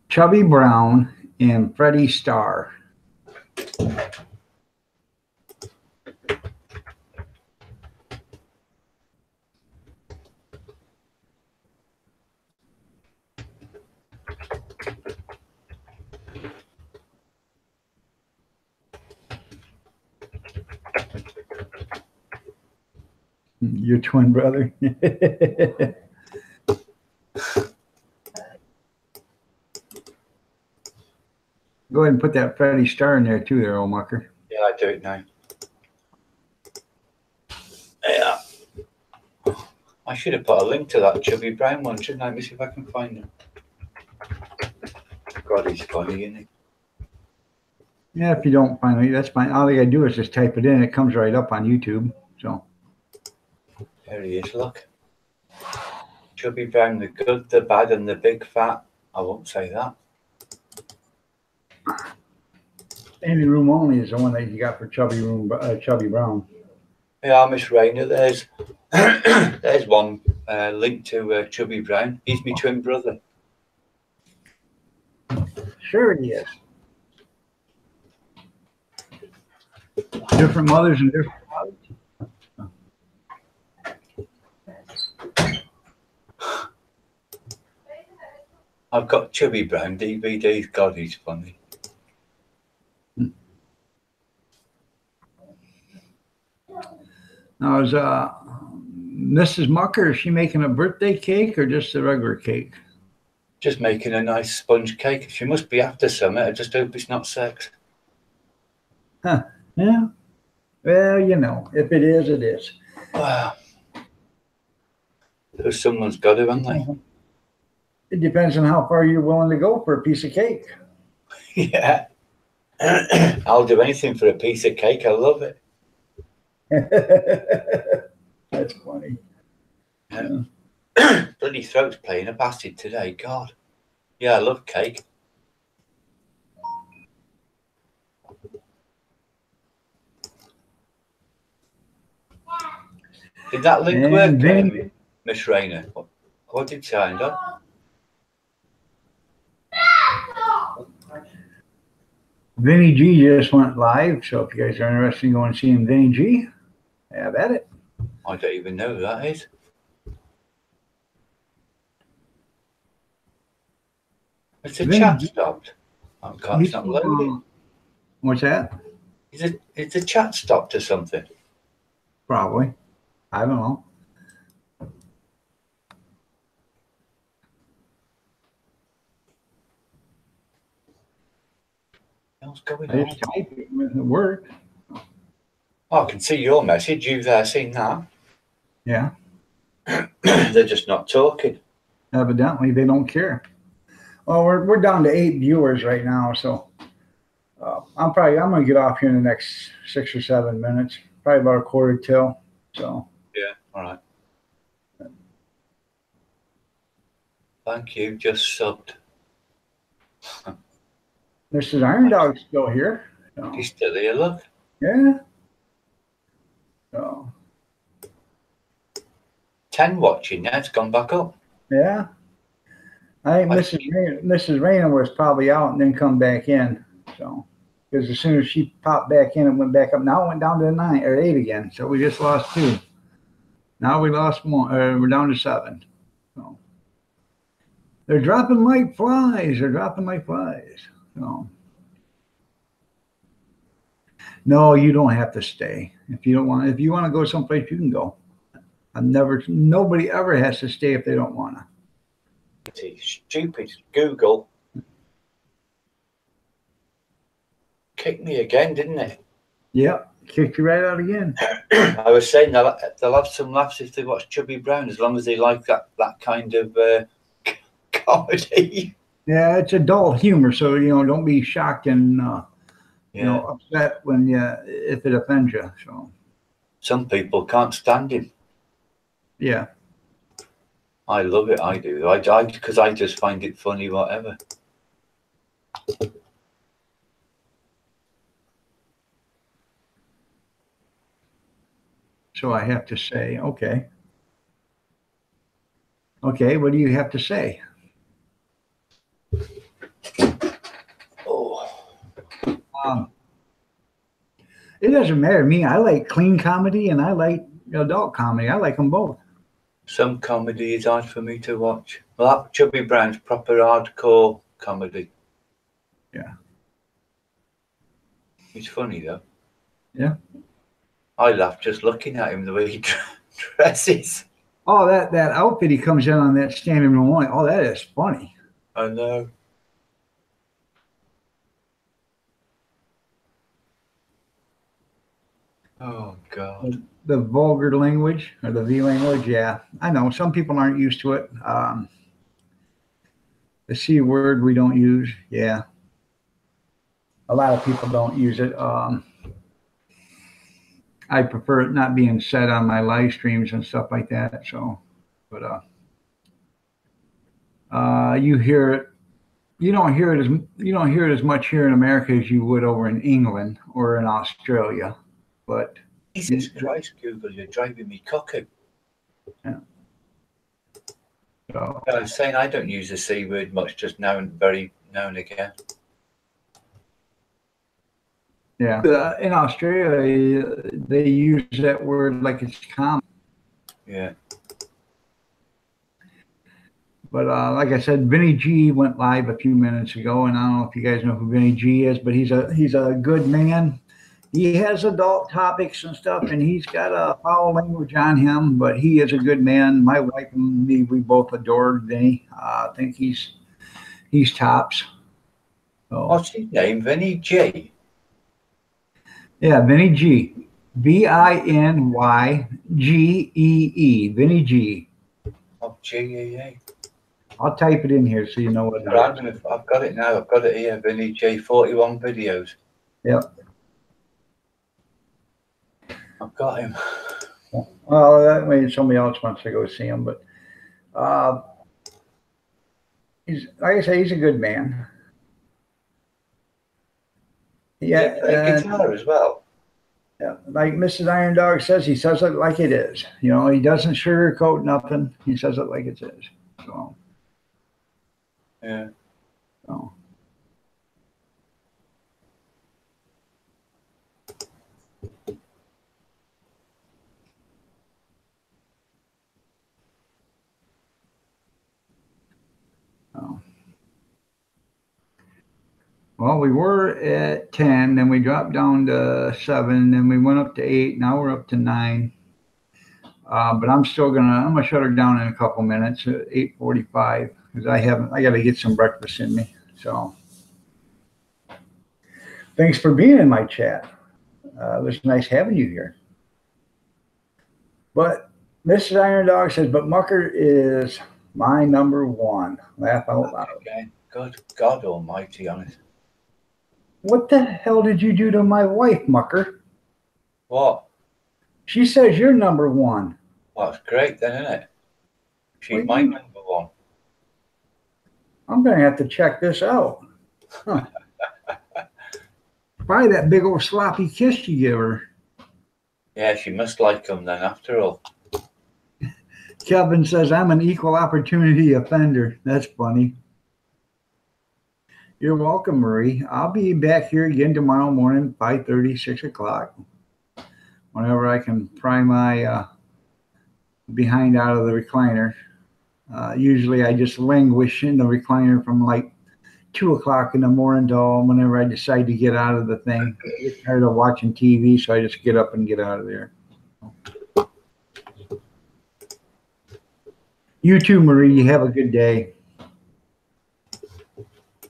Chubby Brown and Freddie Starr. Your twin brother. Go ahead and put that Freddie Starr in there too, there, old mucker. Yeah, I do it now. Yeah. I should have put a link to that Chubby Brown one, shouldn't I? Let me see if I can find him. God, he's funny, isn't he? Yeah, if you don't find it, that's fine. All you gotta do is just type it in. It comes right up on YouTube. So. There he is, look. Chubby Brown, the good, the bad, and the big fat. I won't say that. Standing room only is the one that you got for Chubby Brown. Yeah, Miss Rayner, there's there's one link to Chubby Brown. He's my twin brother. Sure he is. Different mothers and different fathers. I've got Chubby Brown DVDs. God, he's funny. Now, is Mrs. Mucker, is she making a birthday cake or just a regular cake? Just making a nice sponge cake. She must be after something. I just hope it's not sex. Huh. Yeah. Well, you know, if it is, it is. Wow. So someone's got to, haven't they? It depends on how far you're willing to go for a piece of cake. Yeah. I'll do anything for a piece of cake. I love it. That's funny. Yeah. Bloody throat's playing a bastard today. God. Yeah, I love cake. Did that link And work, then- Miss Rayner? What did you sign up? Vinny G just went live, so if you guys are interested in going and seeing Vinny G, have at it. I don't even know who that is. It's the Vinny chat G- stopped. I can't, it's not loading. What's that? Is the chat stopped or something? Probably. I don't know. What's going I on? just typed it and it worked. Oh, I can see your message. You've seen that. Yeah. They're just not talking. Evidently, they don't care. Well, we're down to 8 viewers right now, so I'm gonna get off here in the next 6 or 7 minutes, probably about a quarter till. So Yeah, all right. Thank you. Just subbed. Mrs. Iron Dog's still here. So, He's still here. Look. yeah. So 10 watching now. It's gone back up. yeah. I think Mrs. Rayner was probably out and then come back in. So because as soon as she popped back in, it went back up. Now it went down to 9 or 8 again. So we just lost 2. Now we lost 1. We're down to 7. So they're dropping like flies. They're dropping like flies. So no, you don't have to stay. If you want to go someplace, you can go. Nobody ever has to stay if they don't want to. Stupid Google kicked me again, didn't it? Yep, kicked you right out again. I was saying they'll have some laughs if they watch Chubby Brown, as long as they like that kind of comedy. Yeah, it's adult humor, so don't be shocked and upset if it offends you. So Some people can't stand him. yeah. I love it. I do. Because I just find it funny, whatever. So I have to say, okay. Okay, what do you have to say? Oh, It doesn't matter to me. I like clean comedy and I like adult comedy. I like them both. some comedy is hard for me to watch. Well, that Chubby Brown's proper hardcore comedy. Yeah. He's funny though. Yeah. I laugh just looking at him the way he dresses. Oh, that outfit he comes in on that standing room only. Oh, that is funny. I know. Oh God. The vulgar language or the V language, yeah. I know some people aren't used to it. The C word we don't use, yeah. A lot of people don't use it. I prefer it not being said on my live streams and stuff like that. So, but you hear it. You don't hear it as much here in America as you would over in England or in Australia. But Jesus Christ, Google, you're driving me cuckoo. so, I was saying I don't use the C word much, just very now and again. Yeah. In Australia, they use that word like it's common. Yeah. But like I said, Vinny G went live a few minutes ago, and I don't know if you guys know who Vinny G is, but he's a good man. He has adult topics and stuff, and he's got a foul language on him, but he is a good man. My wife and me, we both adore Vinny. I think he's tops. So, What's his name? Vinny G. yeah, Vinny G. VINYGEE. Vinny G. Oh, GEA. I'll type it in here so you know what it is. I've got it now. I've got it here. Vinny J. 41 videos. Yep. I've got him. Well, that way somebody else wants to go see him, but he's, like I say, he's a good man. Yeah, He plays guitar as well. yeah, like Mrs. Iron Dog says, he says it like it is. You know, he doesn't sugarcoat nothing. He says it like it is. So, Yeah. so. Well, we were at 10, then we dropped down to 7, then we went up to 8. Now we're up to 9. But I'm gonna shut her down in a couple minutes at 8:45 because I got to get some breakfast in me. So, thanks for being in my chat. It was nice having you here. But Mrs. Iron Dog says, but Mucker is my number one. Laugh out loud. Okay. Good God Almighty, honest. What the hell did you do to my wife, Mucker? What? She says you're number one. Well, it's great then, isn't it? She's What do my you- number one. I'm going to have to check this out. Huh. Probably that big old sloppy kiss you give her. Yeah, she must like him then, after all. Kevin says, I'm an equal opportunity offender. That's funny. You're welcome, Marie. I'll be back here again tomorrow morning, 5:30, 6 o'clock. Whenever I can pry my behind out of the recliner. Usually I just languish in the recliner from like 2 o'clock in the morning till whenever I decide to get out of the thing. I get tired of watching TV, so I just get up and get out of there. You too, Marie. You have a good day.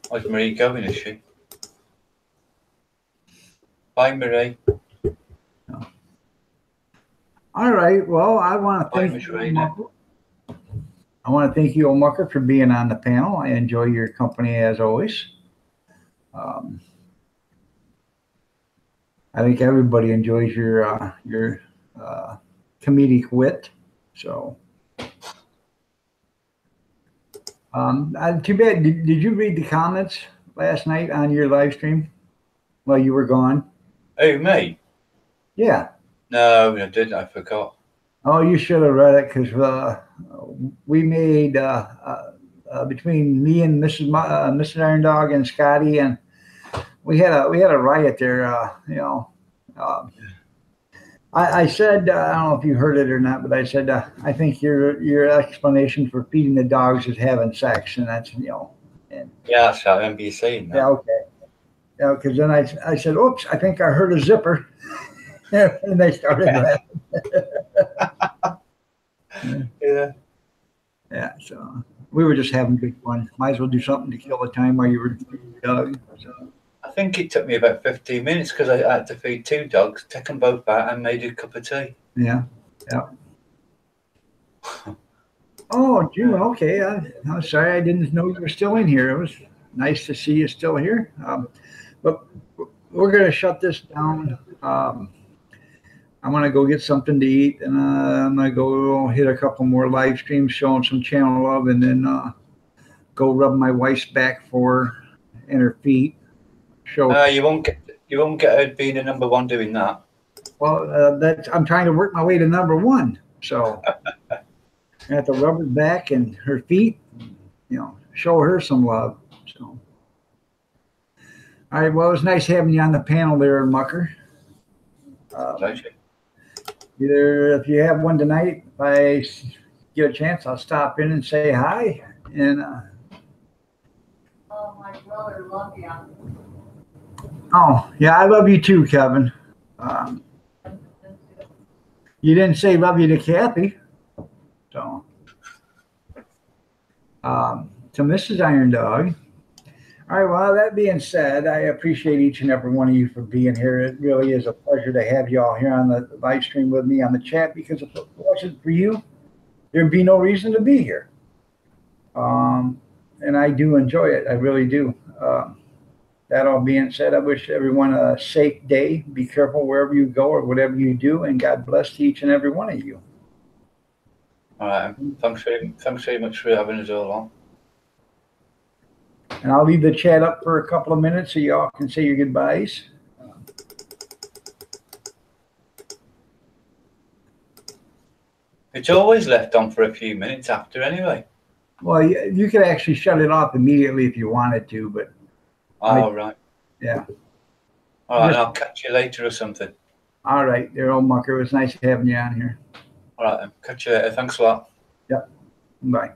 Where's Marie going, is she? Bye, Marie. All right. Well, I want to Bye, thank Miss you, Raina. Mucker. I want to thank you, Mucker, for being on the panel. I enjoy your company as always. I think everybody enjoys your comedic wit. So, too bad. Did you read the comments last night on your live stream while you were gone? Oh, me? Yeah. No, I didn't. I forgot. Oh, you should have read it because we made between me and Mrs. Iron Dog and Scotty, and we had a riot there. I said I don't know if you heard it or not, but I said I think your explanation for feeding the dogs is having sex, and that's And, Yeah, I remember you saying that. yeah, okay. Yeah, because then I said, oops, I think I heard a zipper. And they started laughing. Yeah. Yeah, so we were just having good fun. Might as well do something to kill the time while you were feeding the dog. So, I think it took me about 15 minutes because I had to feed 2 dogs, take them both out, and made a cup of tea. yeah. Oh, June. Okay. I'm sorry. I didn't know you were still in here. It was nice to see you still here. But we're going to shut this down. I'm going to go get something to eat, and I'm going to go hit a couple more live streams showing some channel love, and then go rub my wife's back for her and her feet. Show. You won't get her being a number one doing that. Well, I'm trying to work my way to number one. So I have to rub her back and her feet, show her some love. So, All right. Well, it was nice having you on the panel there, Mucker. Pleasure. Either if you have one tonight, if I get a chance, I'll stop in and say hi. And Oh, my brother loved you. oh, yeah, I love you too, Kevin. You didn't say love you to Kathy. So, to Mrs. Iron Dog. All right, well, that being said, I appreciate each and every one of you for being here. It really is a pleasure to have you all here on the live stream with me on the chat, because if it wasn't for you, there'd be no reason to be here. And I do enjoy it. I really do. That all being said, I wish everyone a safe day. Be careful wherever you go or whatever you do, and God bless to each and every one of you. All right. Thanks very much for having us all on. And I'll leave the chat up for a couple of minutes so y'all can say your goodbyes. It's always left on for a few minutes after anyway. Well, you could actually shut it off immediately if you wanted to, but Oh, right. yeah. All right. I'll catch you later or something. All right, there, old Mucker. It was nice having you on here. All right. Then. Catch you later. Thanks a lot. Bye.